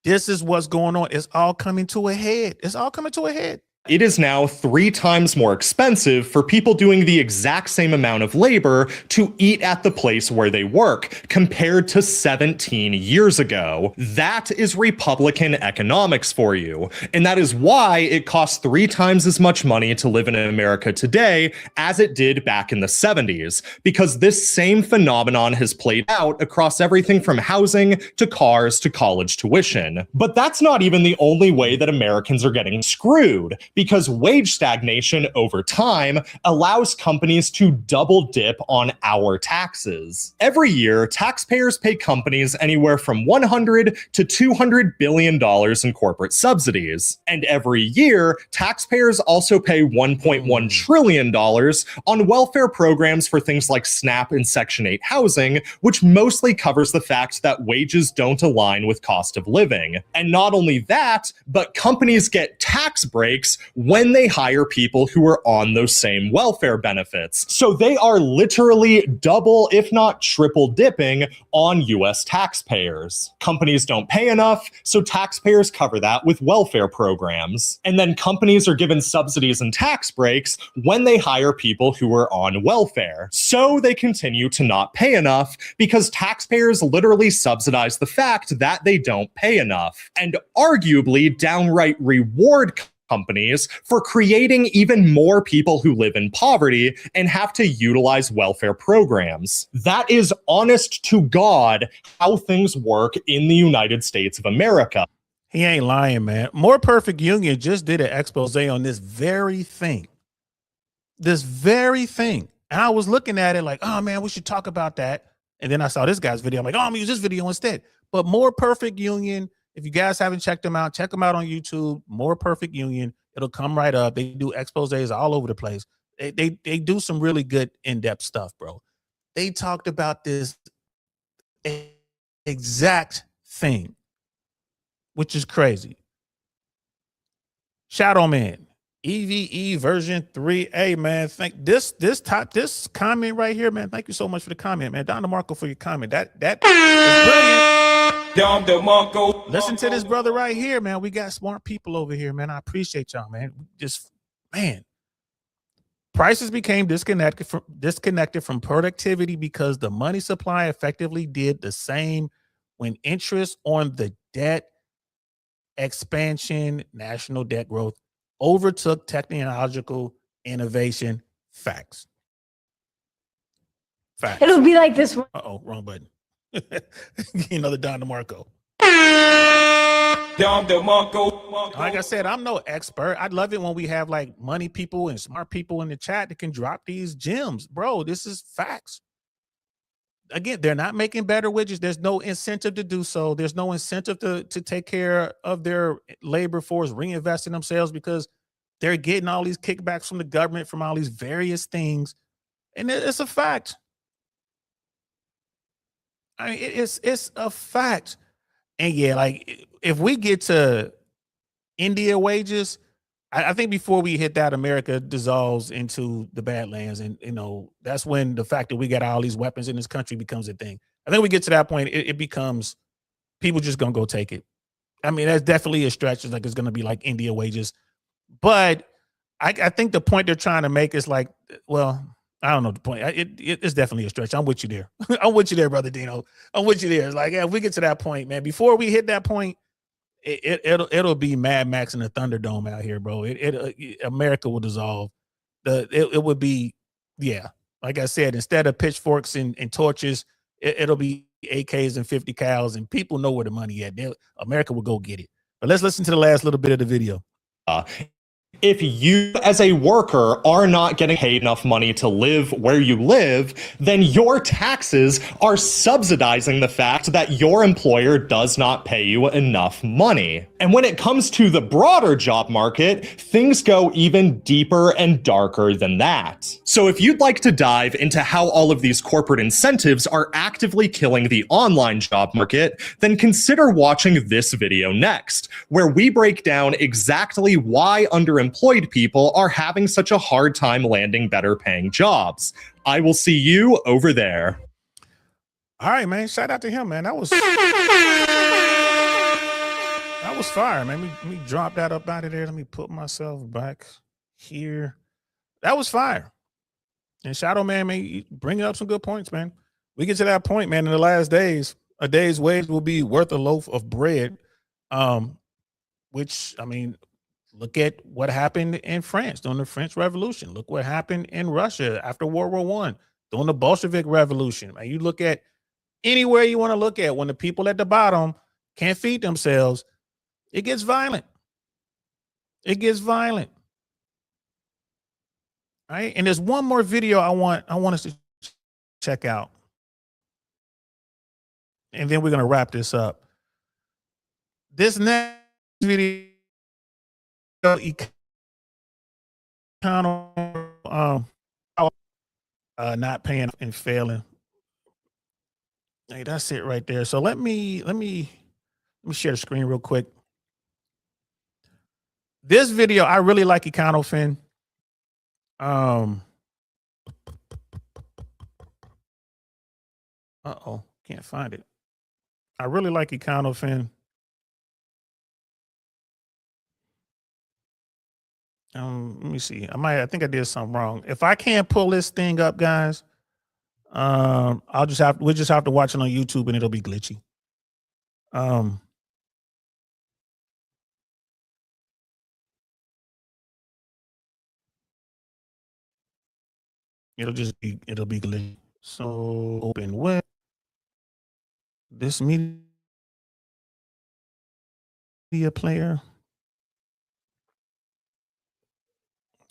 this is what's going on. It's all coming to a head. It's all coming to a head. it is now 3 times more expensive for people doing the exact same amount of labor to eat at the place where they work compared to 17 years ago. That is Republican economics for you. And that is why it costs 3 times as much money to live in America today as it did back in the 70s, because this same phenomenon has played out across everything from housing to cars to college tuition. But that's not even the only way that Americans are getting screwed, because wage stagnation over time allows companies to double dip on our taxes. Every year, taxpayers pay companies anywhere from $100 to $200 billion in corporate subsidies. And every year, taxpayers also pay $1.1 trillion on welfare programs for things like SNAP and Section 8 housing, which mostly covers the fact that wages don't align with cost of living. And not only that, but companies get tax breaks when they hire people who are on those same welfare benefits. So they are literally double, if not triple dipping on US taxpayers. Companies don't pay enough, so taxpayers cover that with welfare programs. And then companies are given subsidies and tax breaks when they hire people who are on welfare. So they continue to not pay enough because taxpayers literally subsidize the fact that they don't pay enough, and arguably downright reward companies for creating even more people who live in poverty and have to utilize welfare programs. That is honest to God how things work in the United States of America. He ain't lying, man. More Perfect Union just did an expose on this very thing. This very thing. And I was looking at it like, oh man, we should talk about that. And then I saw this guy's video. I'm like, oh, I'm gonna use this video instead. But More Perfect Union, if you guys haven't checked them out, check them out on YouTube. More Perfect Union. It'll come right up. They do exposés all over the place. They do some really good in-depth stuff, bro. They talked about this exact thing, which is crazy. Shadow Man, EVE version 3A, man. Thank this comment right here, man. Thank you so much for the comment, man. Don DeMarco for your comment. That is brilliant. Don DeMarco. Listen to this brother right here, man. We got smart people over here, man. I appreciate y'all, man. Just, man. Prices became disconnected from productivity because the money supply effectively did the same when interest on the debt expansion, national debt growth overtook technological innovation. Facts. It'll be like this one. Uh-oh, wrong button. The Don DeMarco. Don DeMarco. Like I said, I'm no expert. I'd love it when we have like money people and smart people in the chat that can drop these gems. Bro, this is facts. Again, they're not making better widgets. There's no incentive to do so. There's no incentive to take care of their labor force, reinvest in themselves, because they're getting all these kickbacks from the government from all these various things. And it's a fact. I mean, it's a fact. And yeah, like if we get to India wages, I think before we hit that, America dissolves into the Badlands. And, that's when the fact that we got all these weapons in this country becomes a thing. I think we get to that point, it becomes people just going to go take it. I mean, that's definitely a stretch. It's like it's going to be like India wages. But I think the point they're trying to make is like, well, I don't know the point. It's definitely a stretch. I'm with you there. I'm with you there, brother Dino. I'm with you there. It's like, yeah, if we get to that point, man, before we hit that point, it'll be Mad Max in the Thunderdome out here, bro. America will dissolve. It would be, yeah. Like I said, instead of pitchforks and torches, it'll be AKs and 50 cows, and people know where the money at. America will go get it. But let's listen to the last little bit of the video. If you as a worker are not getting paid enough money to live where you live, then your taxes are subsidizing the fact that your employer does not pay you enough money. And when it comes to the broader job market, things go even deeper and darker than that. So if you'd like to dive into how all of these corporate incentives are actively killing the online job market, then consider watching this video next, where we break down exactly why underemployed people are having such a hard time landing better paying jobs. I will see you over there. All right, man. Shout out to him, man. That was That was fire, man. Let me drop that up out of there. Let me put myself back here. That was fire. And Shadow Man, man, bringing up some good points, man. We get to that point, man. In the last days, a day's wage will be worth a loaf of bread. Which, I mean, look at what happened in France during the French Revolution. Look what happened in Russia after World War One during the Bolshevik Revolution. Man, you look at anywhere you want to look at, when the people at the bottom can't feed themselves, it gets violent. It gets violent. All right. And there's one more video I want us to check out. And then we're going to wrap this up. This next video, not paying and failing. Hey, that's it right there. So let me share the screen real quick. This video, I really like EconoFin. Can't find it. I really like EconoFin. Let me see. I think I did something wrong. If I can't pull this thing up, we'll just have to watch it on YouTube and it'll be glitchy. It'll be glitchy. So open web. This media player.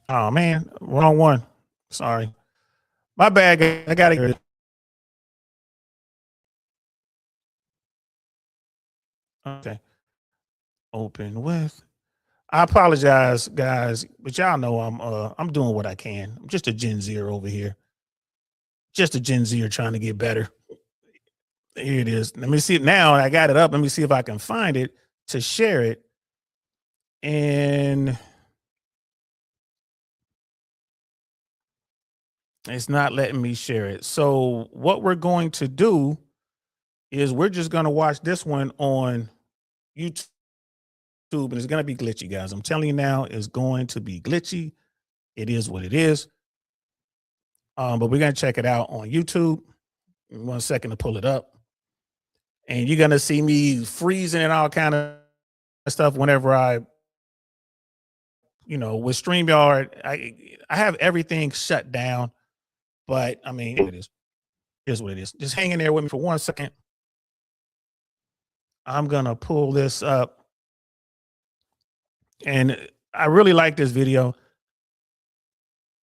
Oh man, wrong one. Sorry. My bad. I gotta hear it. Okay. Open with. I apologize, guys, but y'all know I'm doing what I can. I'm just a Gen Zer over here. Just a Gen Zer trying to get better. Here it is. Let me see it now. I got it up. Let me see if I can find it to share it. And it's not letting me share it. So what we're going to do is we're just going to watch this one on YouTube, and it's going to be glitchy, guys. I'm telling you now, it's going to be glitchy. It is what it is. But we're going to check it out on YouTube. 1 second to pull it up. And you're going to see me freezing and all kind of stuff whenever with StreamYard, I have everything shut down. But I mean, it is. Here's what it is. Just hang in there with me for 1 second. I'm gonna pull this up, and I really like this video.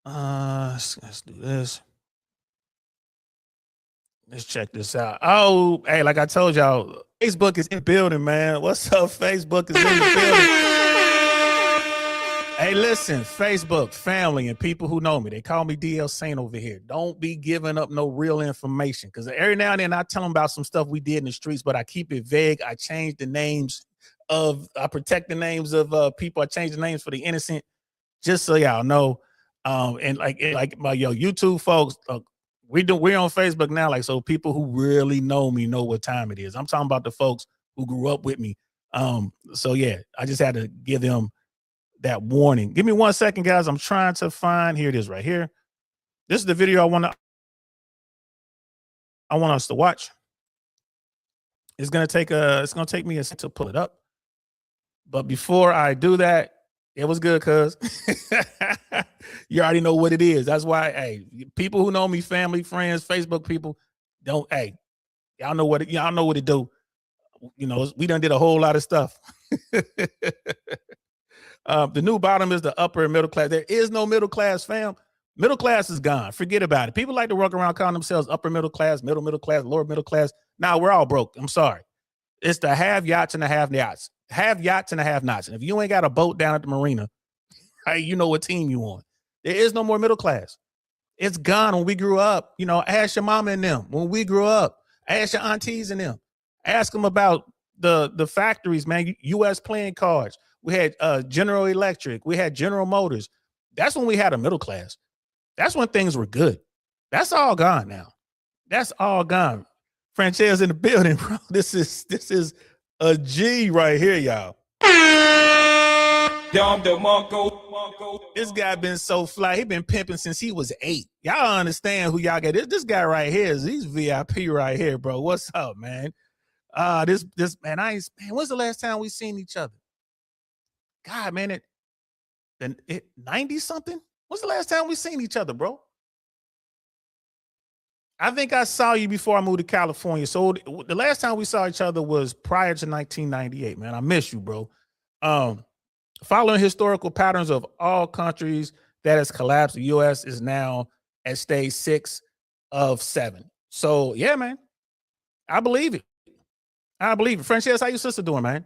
Let's do this. Let's check this out. Oh, hey, like I told y'all, Facebook is in the building, man. What's up? Facebook is in the building. Hey, listen, Facebook, family, and people who know me, they call me DL Saint over here. Don't be giving up no real information, because every now and then I tell them about some stuff we did in the streets, but I keep it vague. I change the names I protect the names of people. I change the names for the innocent, just so y'all know. And like my YouTube folks, we're on Facebook now, like, so people who really know me know what time it is. I'm talking about the folks who grew up with me. So yeah, I just had to give them that warning. Give me 1 second, guys. I'm trying to find. Here it is, right here. This is the video I want us to watch. It's gonna take me a second to pull it up. But before I do that, it was good, cuz you already know what it is. That's why, hey, people who know me, family, friends, Facebook people, y'all know what it do. We done did a whole lot of stuff. The new bottom is the upper and middle class. There is no middle class, fam. Middle class is gone. Forget about it. People like to walk around calling themselves upper middle class, middle class, lower middle class. Now we're all broke. I'm sorry. It's the have yachts and the have yachts. Have yachts and the have nots. And if you ain't got a boat down at the marina, hey, you know what team you on. There is no more middle class. It's gone. When we grew up, ask your mama and them. When we grew up, ask your aunties and them. Ask them about the factories, man. U.S. playing cards. We had General Electric. We had General Motors. That's when we had a middle class. That's when things were good. That's all gone now. That's all gone. Franchise in the building, bro. This is A G right here, y'all. Dom DeMarco. This guy been so fly. He been pimping since he was 8. Y'all understand who y'all got. This guy right here he's VIP right here, bro. What's up, man? This man, when's the last time we seen each other? God, man, it 90 something? When's the last time we seen each other, bro? I think I saw you before I moved to California. So the last time we saw each other was prior to 1998, man. I miss you, bro. Following historical patterns of all countries that has collapsed, the U.S. is now at stage 6 of 7. So, yeah, man, I believe it. I believe it. Frances, how your sister doing, man?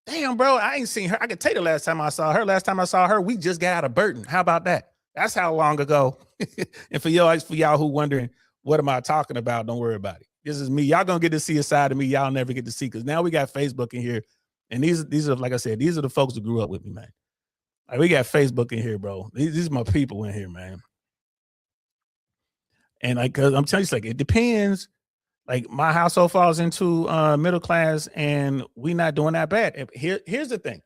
Damn, bro, I ain't seen her. I can tell you the last time I saw her. Last time I saw her, we just got out of Burton. How about that? That's how long ago. And for y'all who wondering, what am I talking about? Don't worry about it. This is me. Y'all gonna get to see a side of me y'all never get to see, because now we got Facebook in here. And these are, like I said, these are the folks who grew up with me, man. Like, we got Facebook in here, bro. These are my people in here, man. And like, cause I'm telling you, like, it depends. Like, my household falls into middle class, and we not doing that bad. Here's the thing.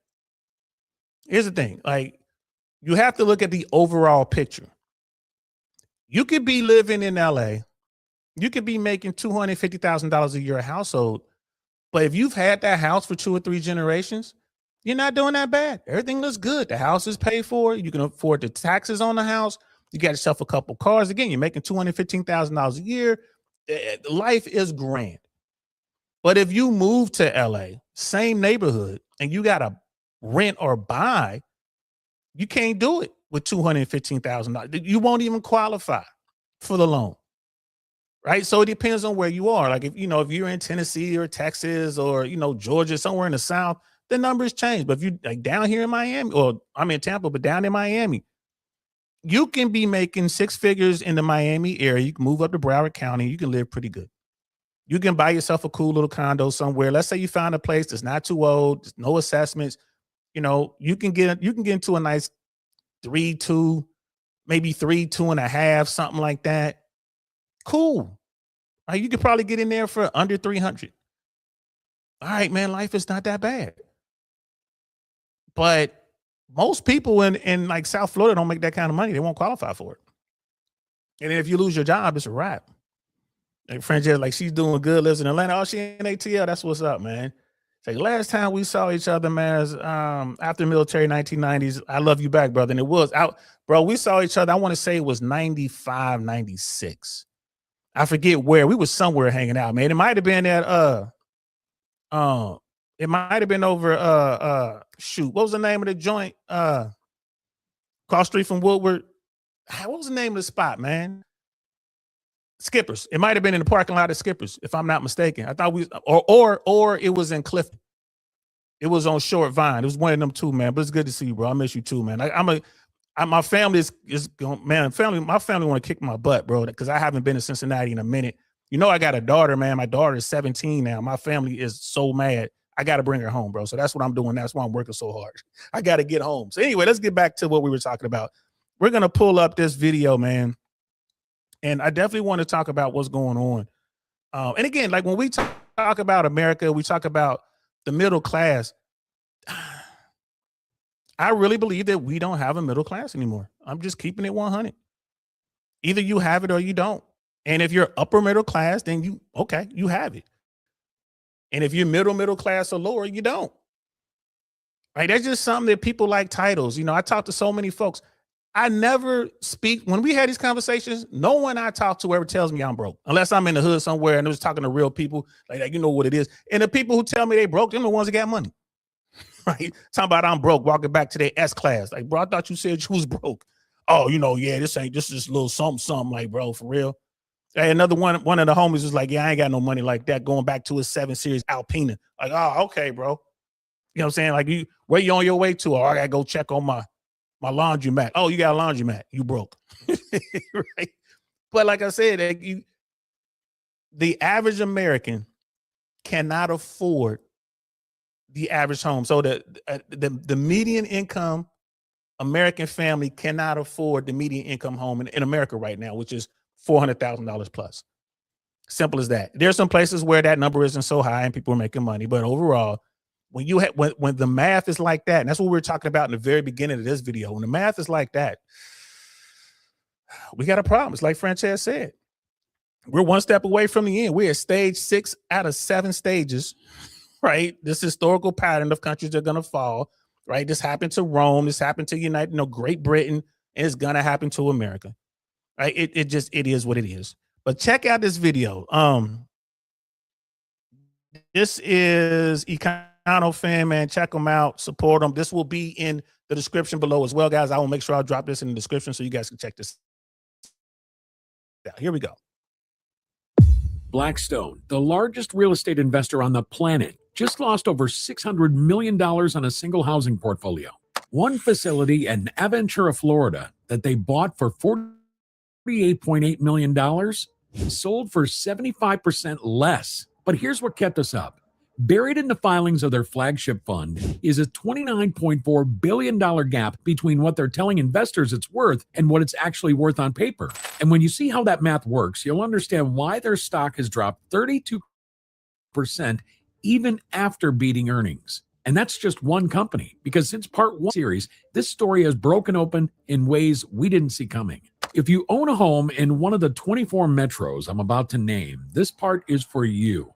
Here's the thing. Like, you have to look at the overall picture. You could be living in LA. You could be making $250,000 a year a household. But if you've had that house for 2 or 3 generations, you're not doing that bad. Everything looks good. The house is paid for. You can afford the taxes on the house. You got yourself a couple cars. Again, you're making $215,000 a year. Life is grand. But if you move to LA, same neighborhood, and you got to rent or buy, you can't do it with $215,000. You won't even qualify for the loan. Right. So it depends on where you are. Like, if you're in Tennessee or Texas or, Georgia, somewhere in the South, the numbers change. But if you like down here in Miami, or I'm in Tampa, but down in Miami, you can be making 6 figures in the Miami area. You can move up to Broward County. You can live pretty good. You can buy yourself a cool little condo somewhere. Let's say you found a place that's not too old, there's no assessments. You can get into a nice 3.2, maybe 3.5, something like that. Cool. You could probably get in there for under 300. All right, man, life is not that bad. But most people in like South Florida don't make that kind of money. They won't qualify for it. And then if you lose your job, it's a wrap. Like, Frances, like, she's doing good, lives in Atlanta. Oh, she in ATL. That's what's up, man. It's like, last time we saw each other, man, after military 1990s. I love you back, brother. And it was out, bro. We saw each other. I want to say it was 95, 96. I forget where. We was somewhere hanging out, man. It might have been at it might have been over shoot, what was the name of the joint? Cross street from Woodward. What was the name of the spot, man? Skippers. It might have been in the parking lot of Skippers, if I'm not mistaken. I thought or it was in Clifton. It was on Short Vine. It was one of them two, man. But it's good to see you, bro. I miss you too, man. My family is going, man. My family want to kick my butt, bro, because I haven't been to Cincinnati in a minute. I got a daughter, man. My daughter is 17 now. My family is so mad. I got to bring her home, bro. So that's what I'm doing. That's why I'm working so hard. I got to get home. So anyway, let's get back to what we were talking about. We're going to pull up this video, man. And I definitely want to talk about what's going on. And again, like, when we talk about America, we talk about the middle class. I really believe that we don't have a middle class anymore. I'm just keeping it 100. Either you have it or you don't. And if you're upper middle class, then you have it. And if you're middle class or lower, you don't. Right? That's just something that people like titles. I talk to so many folks. I never speak, when we had these conversations, no one I talk to ever tells me I'm broke, unless I'm in the hood somewhere and I was talking to real people, like, you know what it is. And the people who tell me they broke, they're the ones that got money. Right? Talking about I'm broke, walking back to their S class. Like, bro, I thought you said you was broke. Oh, yeah, this is just a little something, like, bro, for real. Hey, another one of the homies was like, yeah, I ain't got no money like that, going back to his 7 Series Alpina. Like, oh, okay, bro. You know what I'm saying? Like, where you on your way to? Oh, I gotta go check on my laundromat. Oh, you got a laundromat. You broke. Right? But like I said, the average American cannot afford the average home. So the median income American family cannot afford the median income home in America right now, which is $400,000 plus. Simple as that. There's some places where that number isn't so high and people are making money, but overall, when you have when the math is like that, and that's what we were talking about in the very beginning of this video, when the math is like that, we got a problem. It's like Frances said. We're one step away from the end. We're at stage 6 out of 7 stages, right? This historical pattern of countries that are going to fall, right? This happened to Rome. This happened to Great Britain, and it's going to happen to America, right? It is what it is. But check out this video. This is EconoFin, man. Check them out. Support them. This will be in the description below as well, guys. I will make sure I'll drop this in the description so you guys can check this out. Here we go. Blackstone, the largest real estate investor on the planet, just lost over $600 million on a single housing portfolio. One facility in Aventura, Florida, that they bought for $48.8 million, sold for 75% less. But here's what kept us up. Buried in the filings of their flagship fund is a $29.4 billion gap between what they're telling investors it's worth and what it's actually worth on paper. And when you see how that math works, you'll understand why their stock has dropped 32% even after beating earnings. And that's just one company, because since part 1 series, this story has broken open in ways we didn't see coming. If you own a home in one of the 24 metros I'm about to name, this part is for you.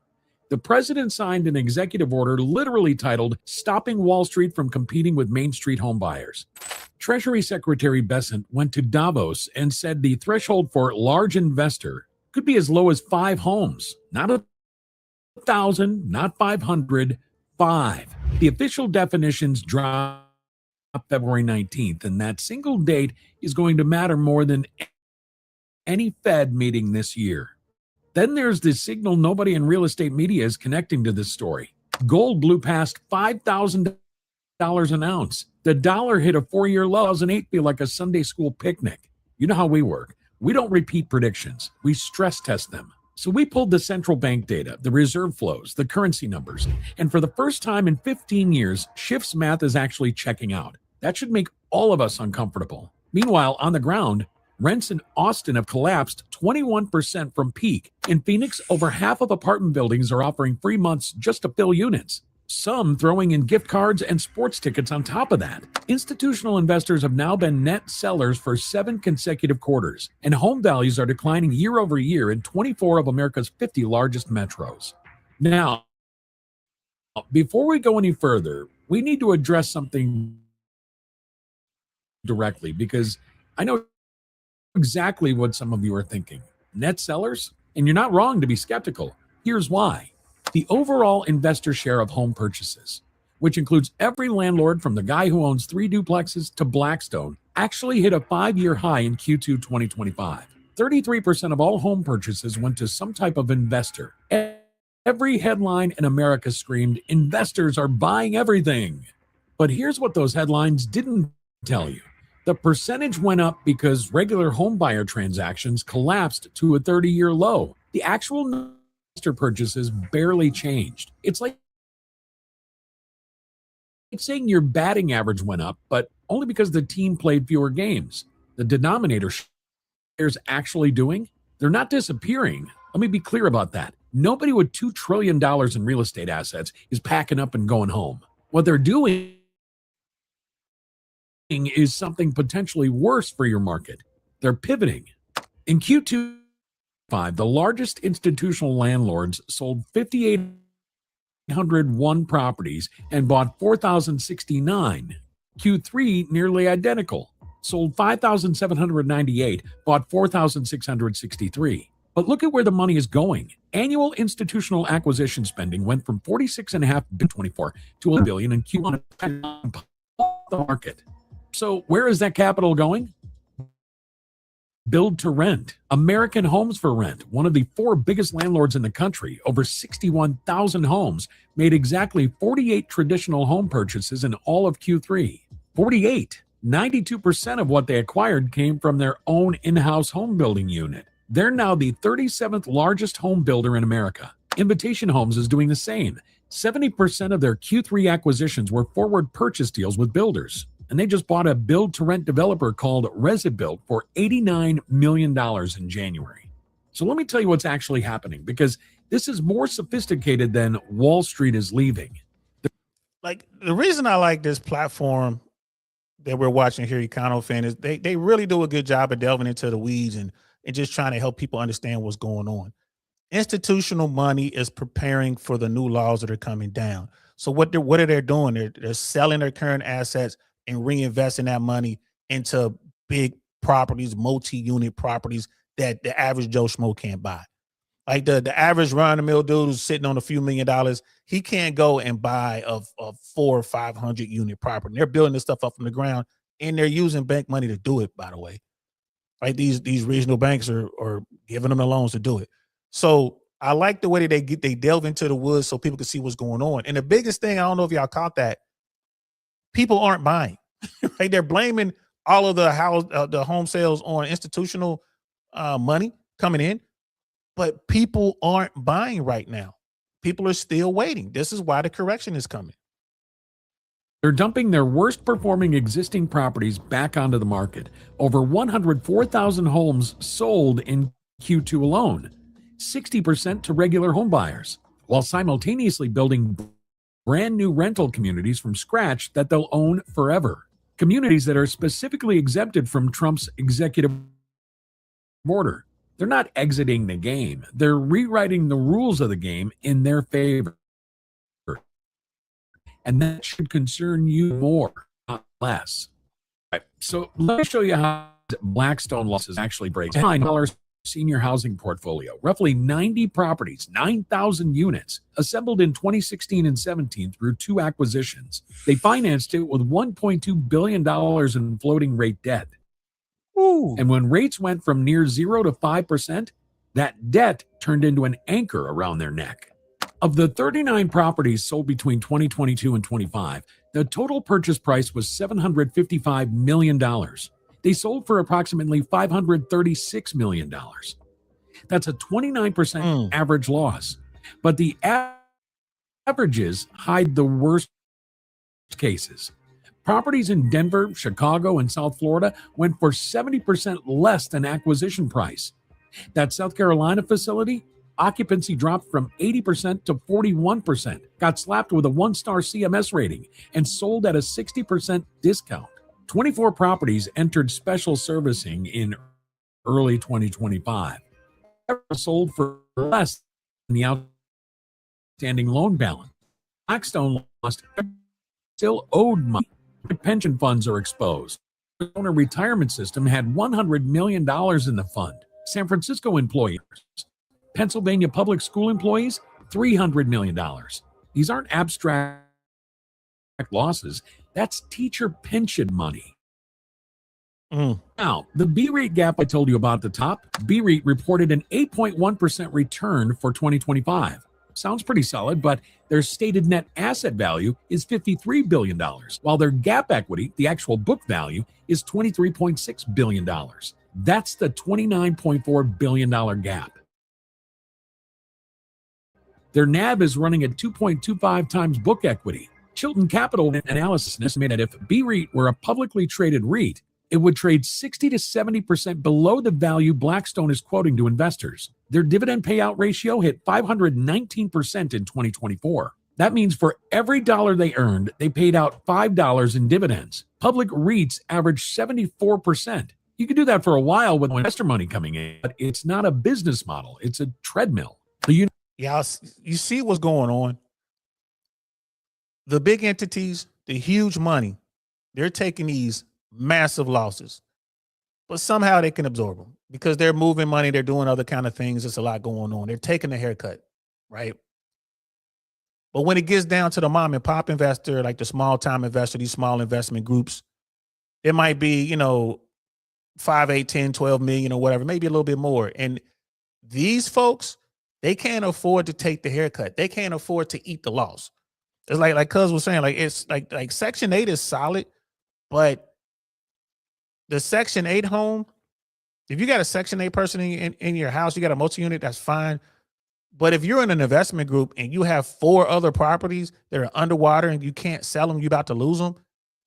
The president signed an executive order literally titled Stopping Wall Street from Competing with Main Street Home Buyers. Treasury Secretary Bessent went to Davos and said the threshold for large investor could be as low as 5 homes, not 1,000, not 500, 5. The official definitions dropped February 19th, and that single date is going to matter more than any Fed meeting this year. Then there's the signal nobody in real estate media is connecting to this story. Gold blew past $5,000 an ounce. The dollar hit a 4-year low. 2008 feel like a Sunday school picnic. You know how we work. We don't repeat predictions. We stress test them. So we pulled the central bank data, the reserve flows, the currency numbers. And for the first time in 15 years, Schiff's math is actually checking out. That should make all of us uncomfortable. Meanwhile, on the ground, rents in Austin have collapsed 21% from peak. In Phoenix, over half of apartment buildings are offering free months just to fill units. Some throwing in gift cards and sports tickets on top of that. Institutional investors have now been net sellers for 7 consecutive quarters, and home values are declining year over year in 24 of America's 50 largest metros. Now, before we go any further, we need to address something directly, because I know exactly what some of you are thinking. Net sellers? And you're not wrong to be skeptical. Here's why. The overall investor share of home purchases, which includes every landlord from the guy who owns 3 duplexes to Blackstone, actually hit a 5-year high in Q2 2025. 33% of all home purchases went to some type of investor. Every headline in America screamed, investors are buying everything. But here's what those headlines didn't tell you. The percentage went up because regular home buyer transactions collapsed to a 30-year low. The actual investor purchases barely changed. It's like saying your batting average went up, but only because the team played fewer games. The denominator shares actually doing? They're not disappearing. Let me be clear about that. Nobody with $2 trillion in real estate assets is packing up and going home. What they're doing is something potentially worse for your market. They're pivoting. In Q2, the largest institutional landlords sold 5,801 properties and bought 4,069. Q3, nearly identical. Sold 5,798, bought 4,663. But look at where the money is going. Annual institutional acquisition spending went from $46.5 billion 24 to $1 billion in Q1 the market. So where is that capital going? Build to rent. American Homes for Rent, one of the 4 biggest landlords in the country, over 61,000 homes, made exactly 48 traditional home purchases in all of Q3. 48. 92% of what they acquired came from their own in-house home building unit. They're now the 37th largest home builder in America. Invitation Homes is doing the same. 70% of their Q3 acquisitions were forward purchase deals with builders. And they just bought a build-to-rent developer called ResiBuilt for $89 million in January. So let me tell you what's actually happening, because this is more sophisticated than Wall Street is leaving. Like, the reason I like this platform that we're watching here, EconoFin, is they really do a good job of delving into the weeds and just trying to help people understand what's going on. Institutional money is preparing for the new laws that are coming down. So what are they doing? They're selling their current assets and reinvesting that money into big properties, multi-unit properties that the average Joe Schmo can't buy. Like the average run-of-the-mill dude who's sitting on a few $1 million, he can't go and buy a 400 or 500 unit property. They're building this stuff up from the ground, and they're using bank money to do it, by the way. Right? These regional banks are giving them the loans to do it. So I like the way that they delve into the woods so people can see what's going on. And the biggest thing, I don't know if y'all caught that, people aren't buying. Right? They're blaming all of the home sales on institutional money coming in. But people aren't buying right now. People are still waiting. This is why the correction is coming. They're dumping their worst performing existing properties back onto the market. Over 104,000 homes sold in Q2 alone, 60% to regular home buyers, while simultaneously building brand new rental communities from scratch that they'll own forever. Communities that are specifically exempted from Trump's executive order. They're not exiting the game. They're rewriting the rules of the game in their favor. And that should concern you more, not less. Right. So let me show you how Blackstone losses actually break down. $9 senior housing portfolio, roughly 90 properties, 9,000 units, assembled in 2016 and 17 through 2 acquisitions. They financed it with $1.2 billion in floating rate debt. Ooh. And when rates went from near 0 to 5%, that debt turned into an anchor around their neck. Of the 39 properties sold between 2022 and 25, the total purchase price was $755 million. They sold for approximately $536 million. That's a 29% average loss. But the averages hide the worst cases. Properties in Denver, Chicago, and South Florida went for 70% less than acquisition price. That South Carolina facility, occupancy dropped from 80% to 41%, got slapped with a 1-star CMS rating, and sold at a 60% discount. 24 properties entered special servicing in early 2025. Sold for less than the outstanding loan balance. Blackstone lost, still owed money. Pension funds are exposed. The owner retirement system had $100 million in the fund. San Francisco employees, Pennsylvania public school employees, $300 million. These aren't abstract losses. That's teacher pension money. Now, the B-REIT gap I told you about at the top, B-REIT reported an 8.1% return for 2025. Sounds pretty solid, but their stated net asset value is $53 billion, while their GAAP equity, the actual book value, is $23.6 billion. That's the $29.4 billion gap. Their NAV is running at 2.25 times book equity. Chilton Capital Analysis estimated that if B-REIT were a publicly traded REIT, it would trade 60 to 70% below the value Blackstone is quoting to investors. Their dividend payout ratio hit 519% in 2024. That means for every dollar they earned, they paid out $5 in dividends. Public REITs average 74%. You can do that for a while with investor money coming in, but it's not a business model. It's a treadmill. Yeah, you see what's going on. The big entities, the huge money, they're taking these massive losses, but somehow they can absorb them because they're moving money. They're doing other kind of things. There's a lot going on. They're taking a haircut, right? But when it gets down to the mom and pop investor, like the small time investor, these small investment groups, it might be, 5, 8, 10, 12 million or whatever, maybe a little bit more. And these folks, they can't afford to take the haircut. They can't afford to eat the loss. It's like Cuz was saying, like it's like Section 8 is solid, but the Section 8 home, if you got a Section 8 person in your house, you got a multi-unit, that's fine. But if you're in an investment group and you have 4 other properties that are underwater and you can't sell them, you're about to lose them,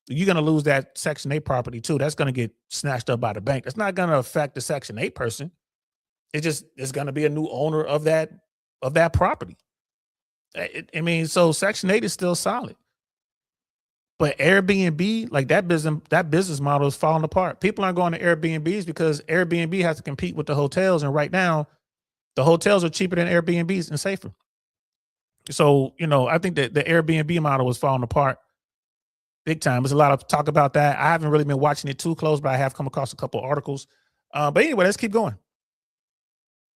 you're going to lose that Section 8 property too. That's going to get snatched up by the bank. That's not going to affect the Section 8 person. it's going to be a new owner of that property. I mean, so Section 8 is still solid. But Airbnb, like that business model is falling apart. People aren't going to Airbnbs because Airbnb has to compete with the hotels. And right now, the hotels are cheaper than Airbnbs and safer. So, I think that the Airbnb model is falling apart big time. There's a lot of talk about that. I haven't really been watching it too close, but I have come across a couple articles. But anyway, let's keep going.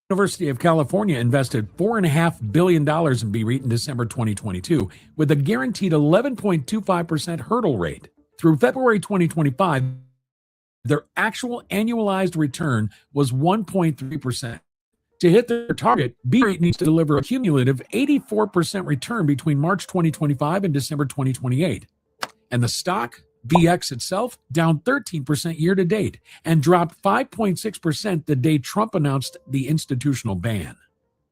University of California invested $4.5 billion in BREIT in December 2022 with a guaranteed 11.25% hurdle rate. Through February 2025, their actual annualized return was 1.3%. To hit their target, BREIT needs to deliver a cumulative 84% return between March 2025 and December 2028. And the stock, BX itself, down 13% year to date and dropped 5.6% the day Trump announced the institutional ban.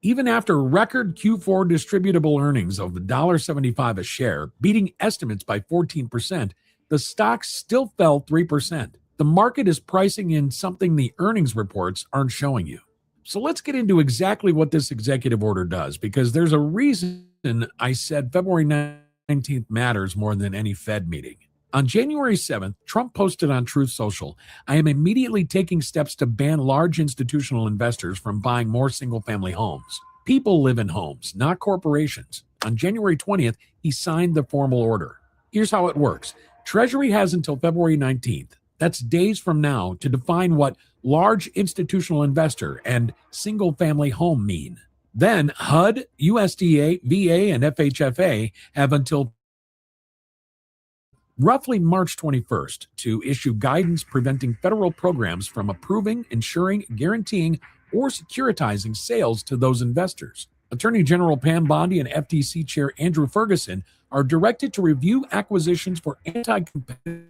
Even after record Q4 distributable earnings of $1.75 a share, beating estimates by 14%, the stock still fell 3%. The market is pricing in something the earnings reports aren't showing you. So let's get into exactly what this executive order does, because there's a reason I said February 19th matters more than any Fed meeting. On January 7th, Trump posted on Truth Social, "I am immediately taking steps to ban large institutional investors from buying more single-family homes. People live in homes, not corporations." On January 20th, he signed the formal order. Here's how it works. Treasury has until February 19th, that's days from now, to define what large institutional investor and single-family home mean. Then HUD, USDA, VA, and FHFA have until roughly March 21st to issue guidance preventing federal programs from approving, insuring, guaranteeing, or securitizing sales to those investors. Attorney General Pam Bondi and FTC Chair Andrew Ferguson are directed to review acquisitions for anti-competitive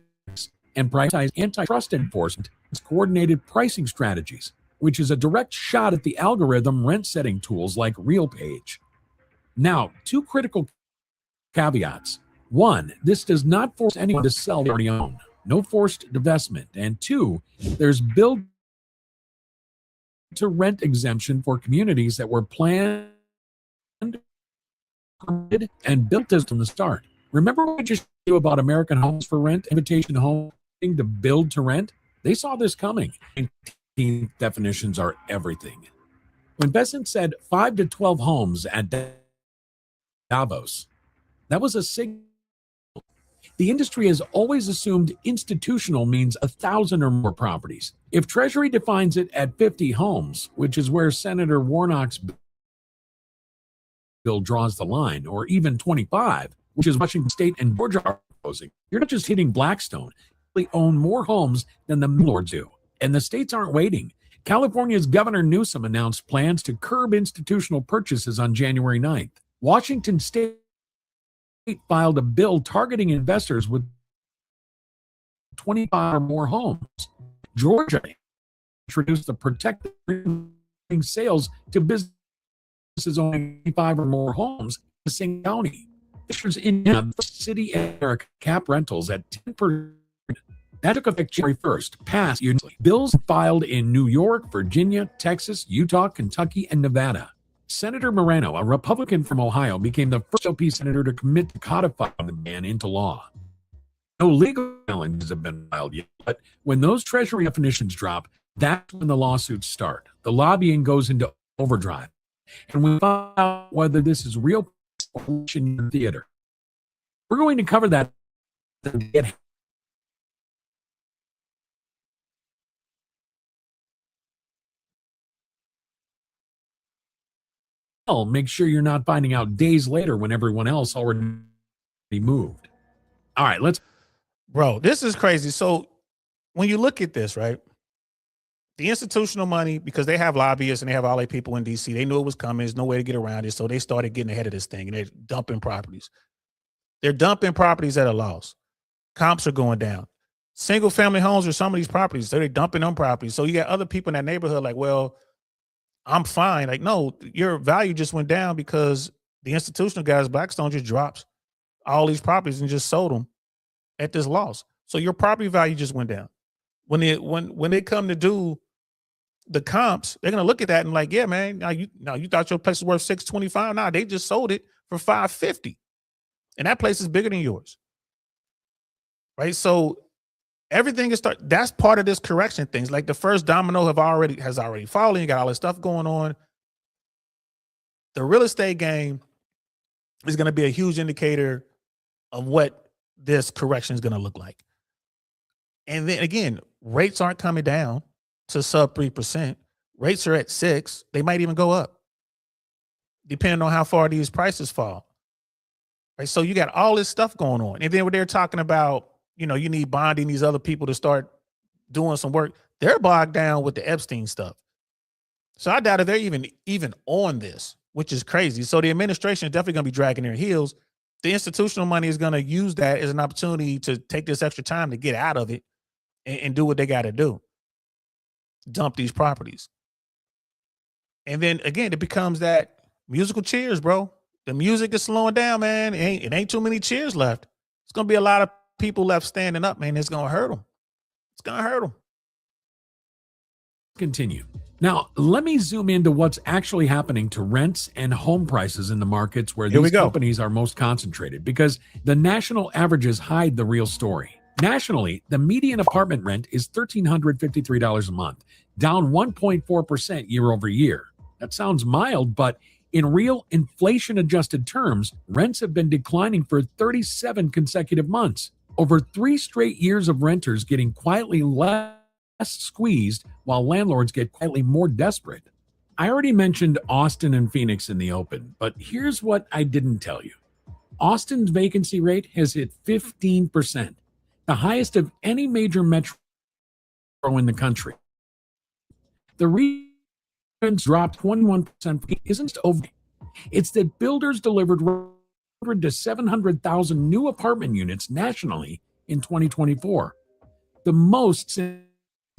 and prioritize antitrust enforcement and coordinated pricing strategies, which is a direct shot at the algorithm rent-setting tools like RealPage. Now, two critical caveats. One, this does not force anyone to sell what they already own. No forced divestment. And two, there's build-to-rent exemption for communities that were planned, permitted, and built as from the start. Remember what I just knew about American Homes for Rent, invitation home to build to rent? They saw this coming. Definitions are everything. When Bessent said 5 to 12 homes at Davos, that was a signal. The industry has always assumed institutional means 1,000 or more properties. If Treasury defines it at 50 homes, which is where Senator Warnock's bill draws the line, or even 25, which is Washington State and Georgia are proposing, you're not just hitting Blackstone. They own more homes than the landlords do. And the states aren't waiting. California's Governor Newsom announced plans to curb institutional purchases on January 9th. Washington State filed a bill targeting investors with 25 or more homes. Georgia introduced the protected sales to businesses owning 25 or more homes in the same county. In the city area cap rentals at 10%. That took effect January 1st, passed unanimously. Bills filed in New York, Virginia, Texas, Utah, Kentucky, and Nevada. Senator Moreno, a Republican from Ohio, became the first OP senator to commit to codifying the ban into law. No legal challenges have been filed yet, but when those Treasury definitions drop, that's when the lawsuits start. The lobbying goes into overdrive. And we find out whether this is real or in theater. We're going to cover that. Make sure you're not finding out days later when everyone else already moved. All right, Bro, this is crazy. So when you look at this, right, the institutional money, because they have lobbyists and they have all their people in DC, they knew it was coming. There's no way to get around it. So they started getting ahead of this thing and they're dumping properties. They're dumping properties at a loss. Comps are going down. Single family homes are some of these properties. So they're dumping them properties. So you got other people in that neighborhood like, well, I'm fine. Like, no, your value just went down because the institutional guys, Blackstone, just drops all these properties and just sold them at this loss. So your property value just went down. When they come to do the comps, they're gonna look at that and like, yeah, man, now you thought your place was worth $625. Nah, they just sold it for $550, and that place is bigger than yours, right? So everything is that's part of this correction things. Like the first domino has already fallen. You got all this stuff going on. The real estate game is going to be a huge indicator of what this correction is going to look like. And then again, rates aren't coming down to sub 3%. Rates are at 6%. They might even go up, depending on how far these prices fall. Right. So you got all this stuff going on. And then when they're talking about, you need bonding these other people to start doing some work, they're bogged down with the Epstein stuff. So I doubt if they're even on this, which is crazy. So the administration is definitely going to be dragging their heels. The institutional money is going to use that as an opportunity to take this extra time to get out of it and do what they got to do. Dump these properties. And then again, it becomes that musical chairs, bro. The music is slowing down, man. It ain't too many chairs left. It's going to be a lot of people left standing up, man. It's going to hurt them. It's going to hurt them. Continue. Now, let me zoom into what's actually happening to rents and home prices in the markets where these companies are most concentrated, because the national averages hide the real story. Nationally, the median apartment rent is $1,353 a month, down 1.4% year over year. That sounds mild, but in real inflation-adjusted terms, rents have been declining for 37 consecutive months. Over 3 straight years of renters getting quietly less squeezed while landlords get quietly more desperate. I already mentioned Austin and Phoenix in the open, but here's what I didn't tell you. Austin's vacancy rate has hit 15%, the highest of any major metro in the country. The rents dropped 21% isn't over. It's that builders delivered 100 to 700,000 new apartment units nationally in 2024, the most since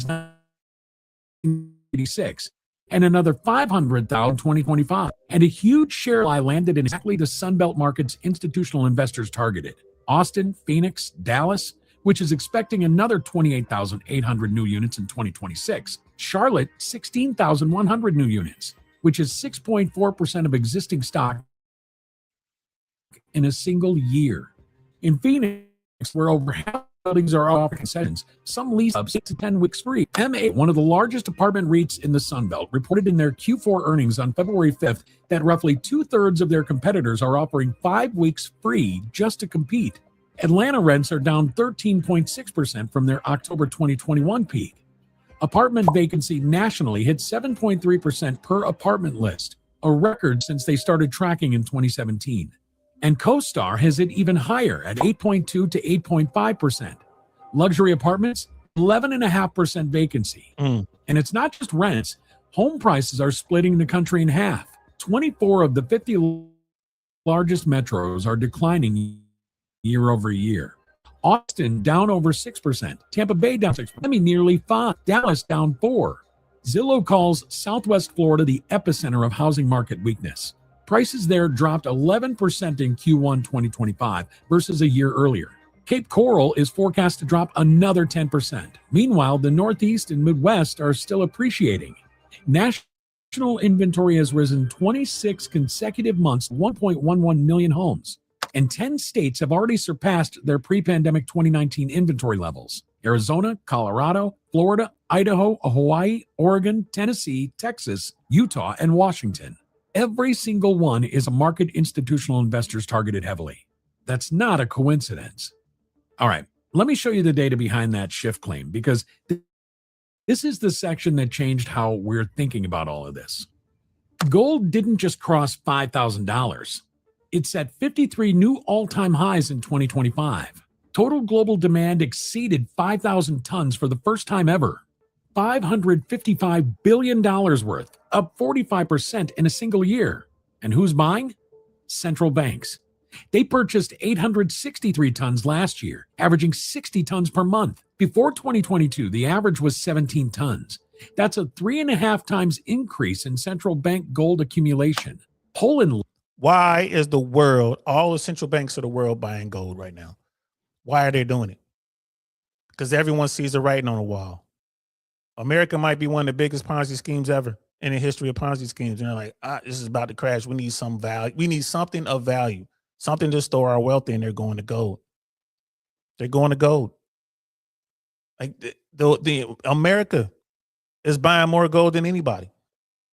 1986, and another 500,000 in 2025. And a huge share landed in exactly the Sunbelt markets institutional investors targeted: Austin, Phoenix, Dallas, which is expecting another 28,800 new units in 2026. Charlotte, 16,100 new units, which is 6.4% of existing stock in a single year. In Phoenix, where over half buildings are offering concessions, some lease up 6 to 10 weeks free. M8, one of the largest apartment REITs in the Sunbelt, reported in their Q4 earnings on February 5th that roughly 2/3 of their competitors are offering 5 weeks free just to compete. Atlanta rents are down 13.6% from their October 2021 peak. Apartment vacancy nationally hit 7.3% per apartment list, a record since they started tracking in 2017. And CoStar has hit even higher at 8.2 to 8.5%. Luxury apartments, 11.5% vacancy. And it's not just rents. Home prices are splitting the country in half. 24 of the 50 largest metros are declining year over year. Austin down over 6%. Tampa Bay down 6%. Miami nearly 5%. Dallas down 4%. Zillow calls Southwest Florida the epicenter of housing market weakness. Prices there dropped 11% in Q1 2025 versus a year earlier. Cape Coral is forecast to drop another 10%. Meanwhile, the Northeast and Midwest are still appreciating. National inventory has risen 26 consecutive months, 1.11 million homes. And 10 states have already surpassed their pre-pandemic 2019 inventory levels: Arizona, Colorado, Florida, Idaho, Hawaii, Oregon, Tennessee, Texas, Utah, and Washington. Every single one is a market institutional investors targeted heavily. That's not a coincidence. All right, let me show you the data behind that shift claim, because this is the section that changed how we're thinking about all of this. Gold didn't just cross $5,000. It set 53 new all-time highs in 2025. Total global demand exceeded 5,000 tons for the first time ever. $555 billion worth, up 45% in a single year. And who's buying? Central banks. They purchased 863 tons last year, averaging 60 tons per month. Before 2022, the average was 17 tons. That's a 3.5 times increase in central bank gold accumulation. Poland. Why is the world, all the central banks of the world, buying gold right now? Why are they doing it? Because everyone sees the writing on the wall. America might be one of the biggest Ponzi schemes ever in the history of Ponzi schemes. And they're like, this is about to crash. We need some value. We need something of value, something to store our wealth in. They're going to gold. They're going to gold. Like the America is buying more gold than anybody.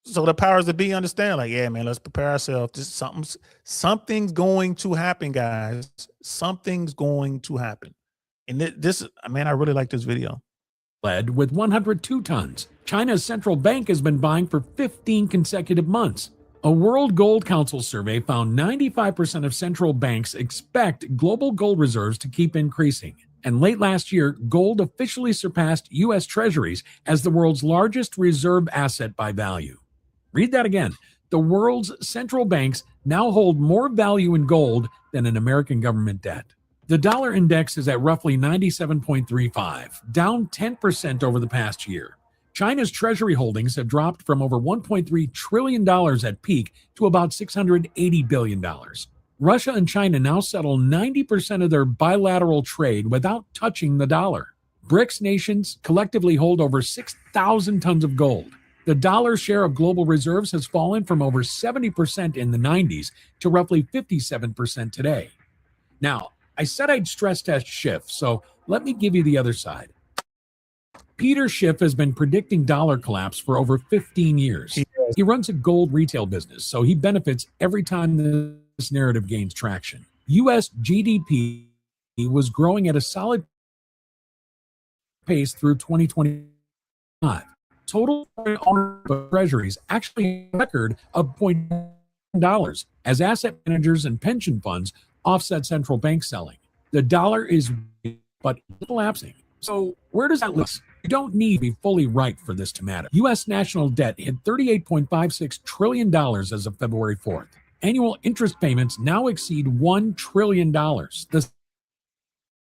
So the powers that be understand, like, yeah, man, let's prepare ourselves. Something's going to happen, guys. Something's going to happen. And this, man, I really like this video. Led with 102 tons. China's central bank has been buying for 15 consecutive months. A World Gold Council survey found 95% of central banks expect global gold reserves to keep increasing. And late last year, gold officially surpassed U.S. Treasuries as the world's largest reserve asset by value. Read that again. The world's central banks now hold more value in gold than in American government debt. The dollar index is at roughly 97.35, down 10% over the past year. China's treasury holdings have dropped from over $1.3 trillion at peak to about $680 billion. Russia and China now settle 90% of their bilateral trade without touching the dollar. BRICS nations collectively hold over 6,000 tons of gold. The dollar's share of global reserves has fallen from over 70% in the 90s to roughly 57% today. Now, I said I'd stress test Schiff, so let me give you the other side. Peter Schiff has been predicting dollar collapse for over 15 years. He runs a gold retail business, so he benefits every time this narrative gains traction. U.S. GDP was growing at a solid pace through 2025. Total ownership of treasuries actually record of $0.1 as asset managers and pension funds offset central bank selling. The dollar is but collapsing. So where does that leave us? You don't need to be fully right for this to matter. U.S. national debt hit $38.56 trillion as of February 4th. Annual interest payments now exceed $1 trillion, the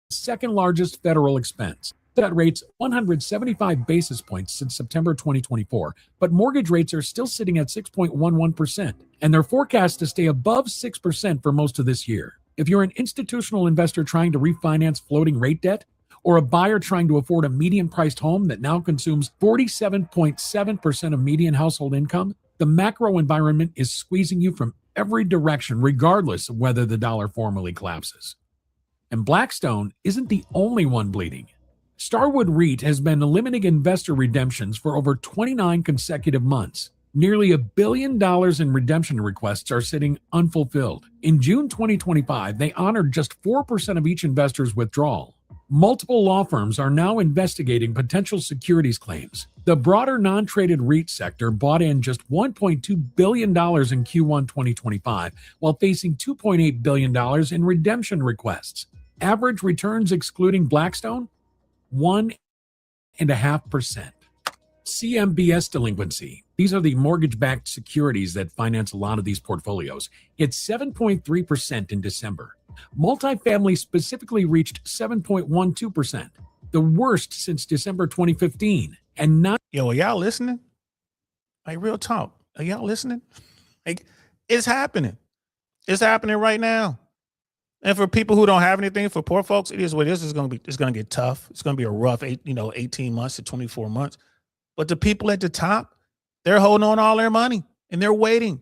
second largest federal expense. That rates 175 basis points since September 2024, but mortgage rates are still sitting at 6.11%, and they're forecast to stay above 6% for most of this year. If you're an institutional investor trying to refinance floating rate debt, or a buyer trying to afford a median-priced home that now consumes 47.7% of median household income, the macro environment is squeezing you from every direction, regardless of whether the dollar formally collapses. And Blackstone isn't the only one bleeding. Starwood REIT has been limiting investor redemptions for over 29 consecutive months. Nearly $1 billion in redemption requests are sitting unfulfilled. In June 2025, they honored just 4% of each investor's withdrawal. Multiple law firms are now investigating potential securities claims. The broader non-traded REIT sector bought in just $1.2 billion in Q1 2025, while facing $2.8 billion in redemption requests. Average returns excluding Blackstone? 1.5%. CMBS delinquency. These are the mortgage-backed securities that finance a lot of these portfolios. It's 7.3% in December. Multifamily specifically reached 7.12%, the worst since December 2015. And not. Yo, are y'all listening? Like, real talk. Are y'all listening? Like, it's happening. It's happening right now. And for people who don't have anything, for poor folks, it is what it is. It's going to get tough. It's going to be a rough 18 months to 24 months. But the people at the top, they're holding on all their money and they're waiting.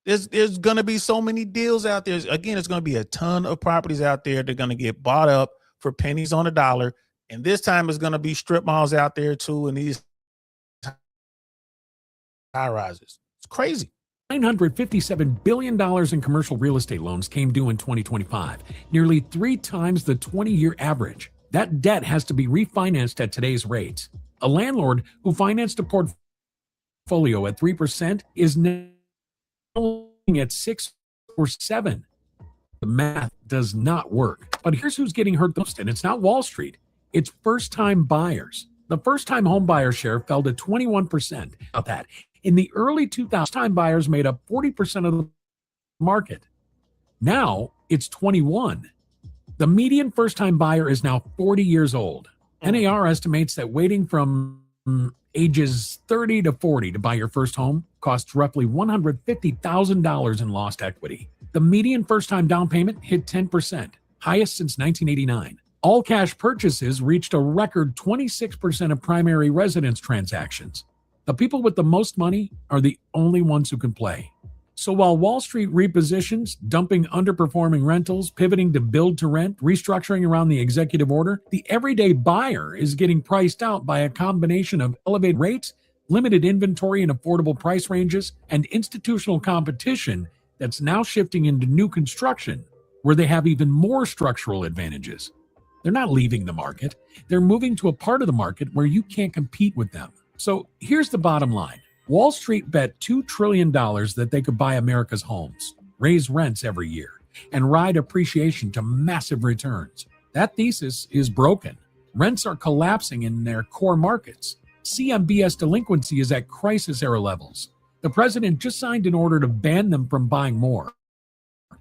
There's going to be so many deals out there. Again, it's going to be a ton of properties out there. They're going to get bought up for pennies on a dollar. And this time it's going to be strip malls out there too. And these high rises. It's crazy. $957 billion in commercial real estate loans came due in 2025, nearly 3 times the 20-year average. That debt has to be refinanced at today's rates. A landlord who financed a portfolio at 3% is now at 6 or 7. The math does not work. But here's who's getting hurt the most, and it's not Wall Street. It's first-time buyers. The first-time home buyer share fell to 21%. About that. In the early 2000s, time buyers made up 40% of the market. Now it's 21. The median first-time buyer is now 40 years old. NAR estimates that waiting from ages 30 to 40 to buy your first home costs roughly $150,000 in lost equity. The median first-time down payment hit 10%, highest since 1989. All cash purchases reached a record 26% of primary residence transactions. The people with the most money are the only ones who can play. So while Wall Street repositions, dumping underperforming rentals, pivoting to build to rent, restructuring around the executive order, the everyday buyer is getting priced out by a combination of elevated rates, limited inventory and affordable price ranges, and institutional competition that's now shifting into new construction, where they have even more structural advantages. They're not leaving the market. They're moving to a part of the market where you can't compete with them. So here's the bottom line. Wall Street bet $2 trillion that they could buy America's homes, raise rents every year, and ride appreciation to massive returns. That thesis is broken. Rents are collapsing in their core markets. CMBS delinquency is at crisis-era levels. The president just signed an order to ban them from buying more.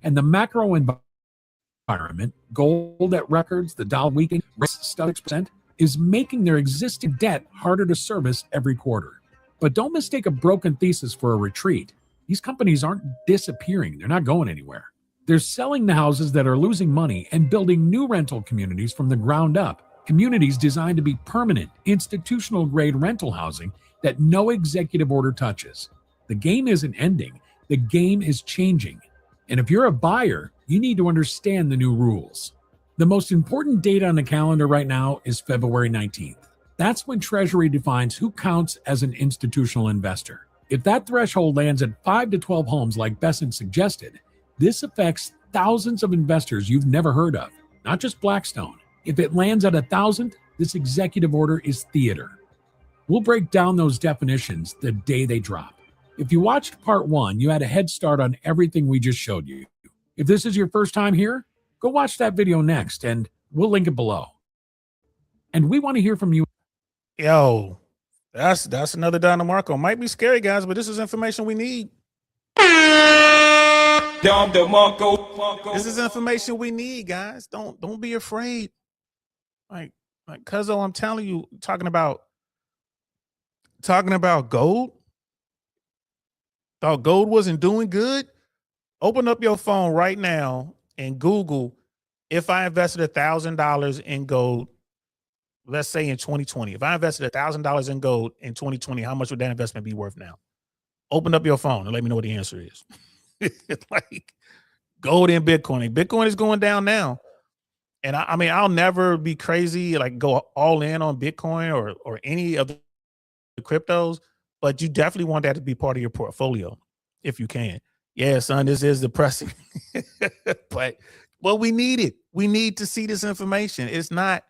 And the macro environment, gold at records, the dollar weakening, stuck percent, is making their existing debt harder to service every quarter. But don't mistake a broken thesis for a retreat. These companies aren't disappearing. They're not going anywhere. They're selling the houses that are losing money and building new rental communities from the ground up. Communities designed to be permanent, institutional-grade rental housing that no executive order touches. The game isn't ending. The game is changing. And if you're a buyer, you need to understand the new rules. The most important date on the calendar right now is February 19th. That's when Treasury defines who counts as an institutional investor. If that threshold lands at 5 to 12 homes like Besant suggested, this affects thousands of investors you've never heard of, not just Blackstone. If it lands at 1,000, this executive order is theater. We'll break down those definitions the day they drop. If you watched part 1, you had a head start on everything we just showed you. If this is your first time here, go watch that video next, and we'll link it below. And we want to hear from you. Yo, that's another Don DeMarco. Might be scary, guys, but this is information we need. Don DeMarco. This is information we need, guys. Don't be afraid. Like Cuzzo, I'm telling you, talking about gold. Thought gold wasn't doing good. Open up your phone right now and Google if I invested $1,000 in gold. Let's say in 2020, if I invested $1,000 in gold in 2020, how much would that investment be worth now? Open up your phone and let me know what the answer is. It's like gold and Bitcoin. Bitcoin is going down now. And I mean, I'll never be crazy, like go all in on Bitcoin or any of the cryptos, but you definitely want that to be part of your portfolio if you can. Yeah, son, this is depressing. but we need it. We need to see this information. It's not.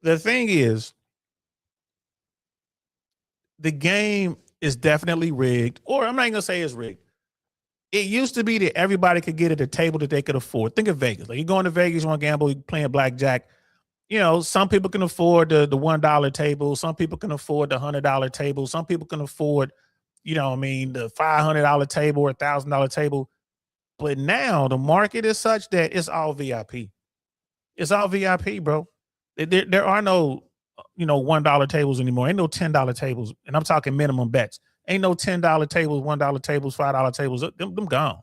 The thing is, the game is definitely rigged, or I'm not going to say it's rigged. It used to be that everybody could get at a table that they could afford. Think of Vegas. Like, you going to Vegas, you want to gamble, you're playing blackjack. You know, some people can afford the $1 table. Some people can afford the $100 table. Some people can afford, the $500 table or $1,000 table. But now the market is such that it's all VIP. It's all VIP, bro. There are no, $1 tables anymore. Ain't no $10 tables. And I'm talking minimum bets. Ain't no $10 tables, $1 tables, $5 tables. Them gone.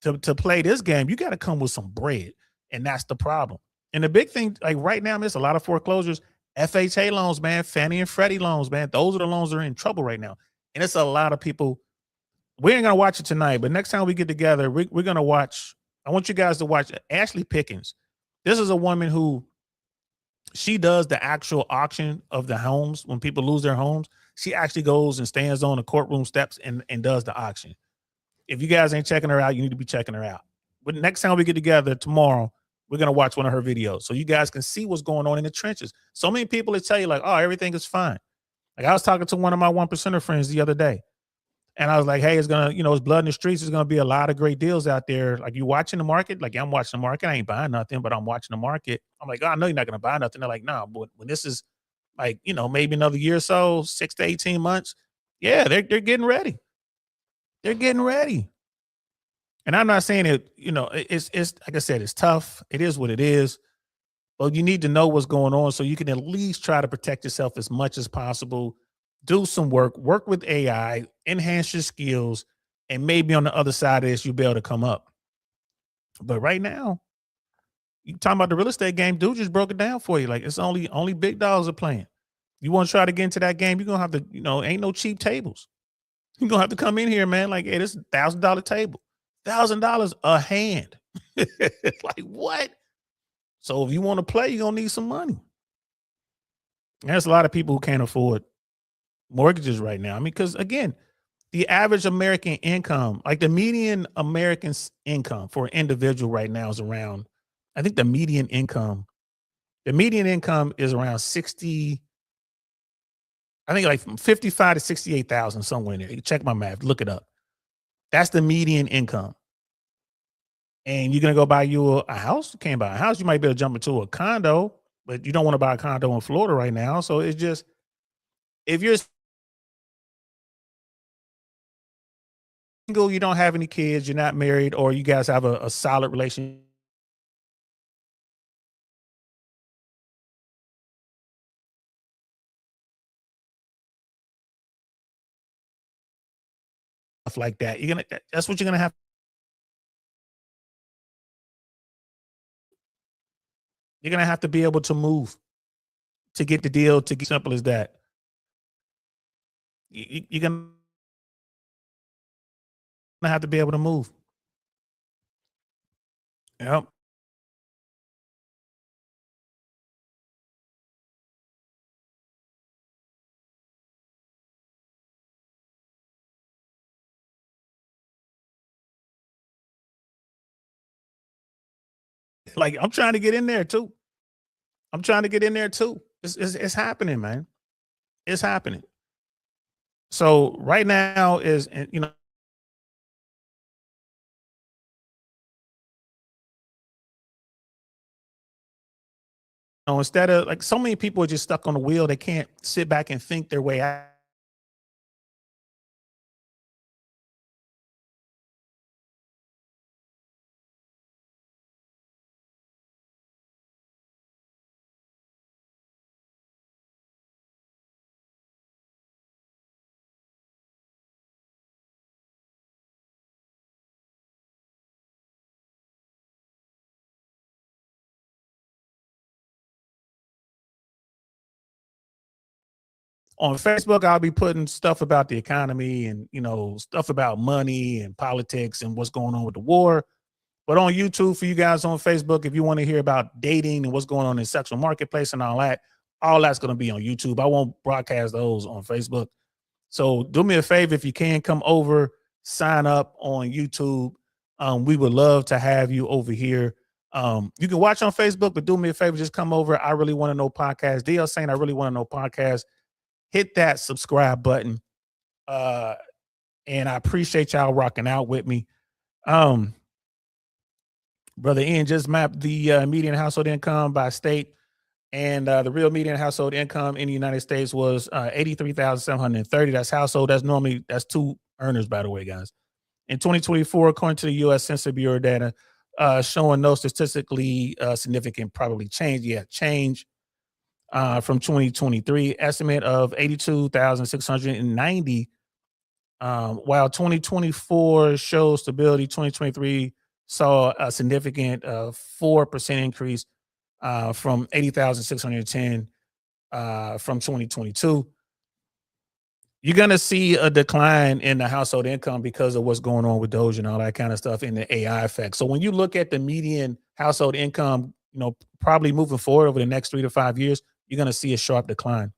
To play this game, you got to come with some bread. And that's the problem. And the big thing, like right now, there's a lot of foreclosures. FHA loans, man, Fannie and Freddie loans, man. Those are the loans that are in trouble right now. And it's a lot of people. We ain't going to watch it tonight, but next time we get together, we're going to watch. I want you guys to watch Ashley Pickens. This is a woman who, she does the actual auction of the homes. When people lose their homes, she actually goes and stands on the courtroom steps and does the auction. If you guys ain't checking her out, you need to be checking her out. But next time we get together tomorrow, we're going to watch one of her videos so you guys can see what's going on in the trenches. So many people that tell you like, oh, everything is fine. Like I was talking to one of my 1%er friends the other day. And I was like, hey, it's going to, it's blood in the streets. There's going to be a lot of great deals out there. Like, you watching the market? Like, yeah, I'm watching the market. I ain't buying nothing, but I'm watching the market. I'm like, oh, I know you're not going to buy nothing. They're like, no, but when this is like, maybe another year or so, 6 to 18 months. Yeah, they're getting ready. They're getting ready. And I'm not saying it, it's like I said, it's tough. It is what it is. But you need to know what's going on so you can at least try to protect yourself as much as possible. Do some work with AI, enhance your skills, and maybe on the other side of this, you'll be able to come up. But right now, You talking about the real estate game, dude just broke it down for you. Like it's only big dogs are playing. You want to try to get into that game, you're gonna have to, ain't no cheap tables. You're gonna have to come in here, man. Like, hey, this is $1,000 table. $1,000 a hand. Like what? So if you want to play, you're gonna need some money. There's a lot of people who can't afford mortgages right now. I mean, because again, the average American income, like the median American's income for an individual right now is around, I think the median income is around 60, I think like 55 to 68,000, somewhere in there. You check my math, look it up. That's the median income. And you're going to go buy you a house? You can't buy a house. You might be able to jump into a condo, but you don't want to buy a condo in Florida right now. So it's just, if you're single, you don't have any kids, you're not married, or you guys have a solid relationship, stuff like that, that's what you're gonna have. You're gonna have to be able to move to get the deal. To get simple as that. You're gonna have to be able to move. Yep. Like I'm trying to get in there too. It's happening, man. It's happening. So right now is, instead of like so many people are just stuck on the wheel, they can't sit back and think their way out. On Facebook, I'll be putting stuff about the economy and, stuff about money and politics and what's going on with the war. But on YouTube, for you guys on Facebook, if you want to hear about dating and what's going on in sexual marketplace and all that's going to be on YouTube. I won't broadcast those on Facebook. So do me a favor, if you can, come over, sign up on YouTube. We would love to have you over here. You can watch on Facebook, but do me a favor, just come over. I Really Want to Know podcast. DL saying I Really Want to Know podcast. Hit that subscribe button. And I appreciate y'all rocking out with me. Brother Ian just mapped the median household income by state. And the real median household income in the United States was $83,730. That's household. That's two earners, by the way, guys. In 2024, according to the U.S. Census Bureau data, showing no statistically significant probably change. Yeah, change from 2023. Estimate of 82,690. While 2024 shows stability, 2023 saw a significant 4% increase from 80,610 from 2022. You're going to see a decline in the household income because of what's going on with Doge and all that kind of stuff in the AI effect. So when you look at the median household income, probably moving forward over the next 3 to 5 years, you're going to see a sharp decline.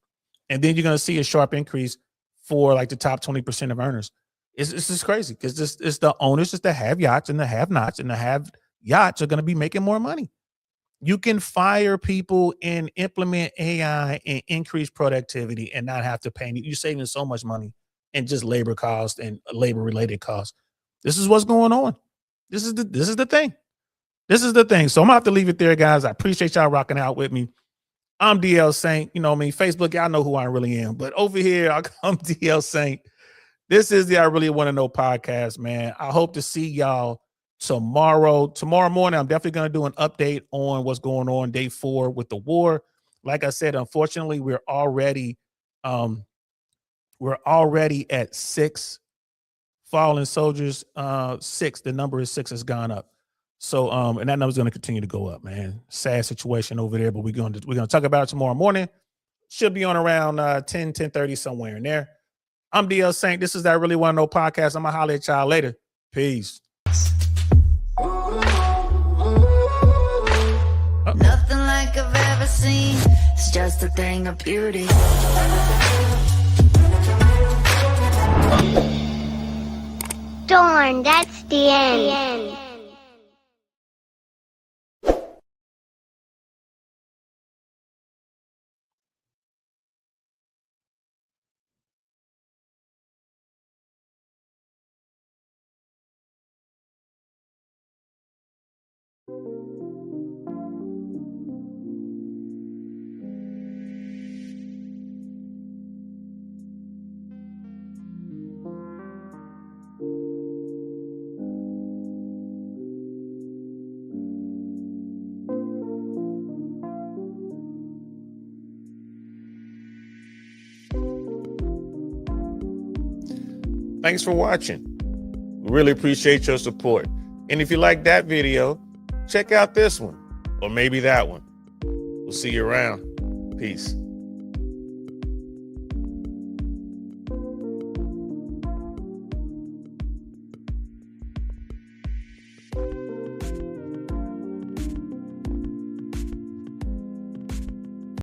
And then you're going to see a sharp increase for like the top 20% of earners. It's just crazy because it's the owners just that have yachts, and the have-nots and the have yachts are going to be making more money. You can fire people and implement AI and increase productivity and not have to pay. You're saving so much money in just labor costs and labor-related costs. This is what's going on. This is the thing. This is the thing. So I'm going to have to leave it there, guys. I appreciate y'all rocking out with me. I'm DL Saint. Facebook, y'all know who I really am. But over here, I'm DL Saint. This is the I Really Want to Know podcast, man. I hope to see y'all tomorrow. Tomorrow morning, I'm definitely going to do an update on what's going on day 4 with the war. Like I said, unfortunately, we're already at 6 fallen soldiers. 6, the number is 6 has gone up. So and that number's going to continue to go up, man. Sad situation over there, but we're going to talk about it tomorrow morning. Should be on around 10:30 somewhere in there. I'm DL Saint. This is that Really Want to Know podcast. I'm gonna holler at y'all later. Peace. Nothing like I've ever seen. It's just a thing of beauty. Darn, that's the end. Thanks for watching. We really appreciate your support. And if you like that video, check out this one or maybe that one. We'll see you around. Peace.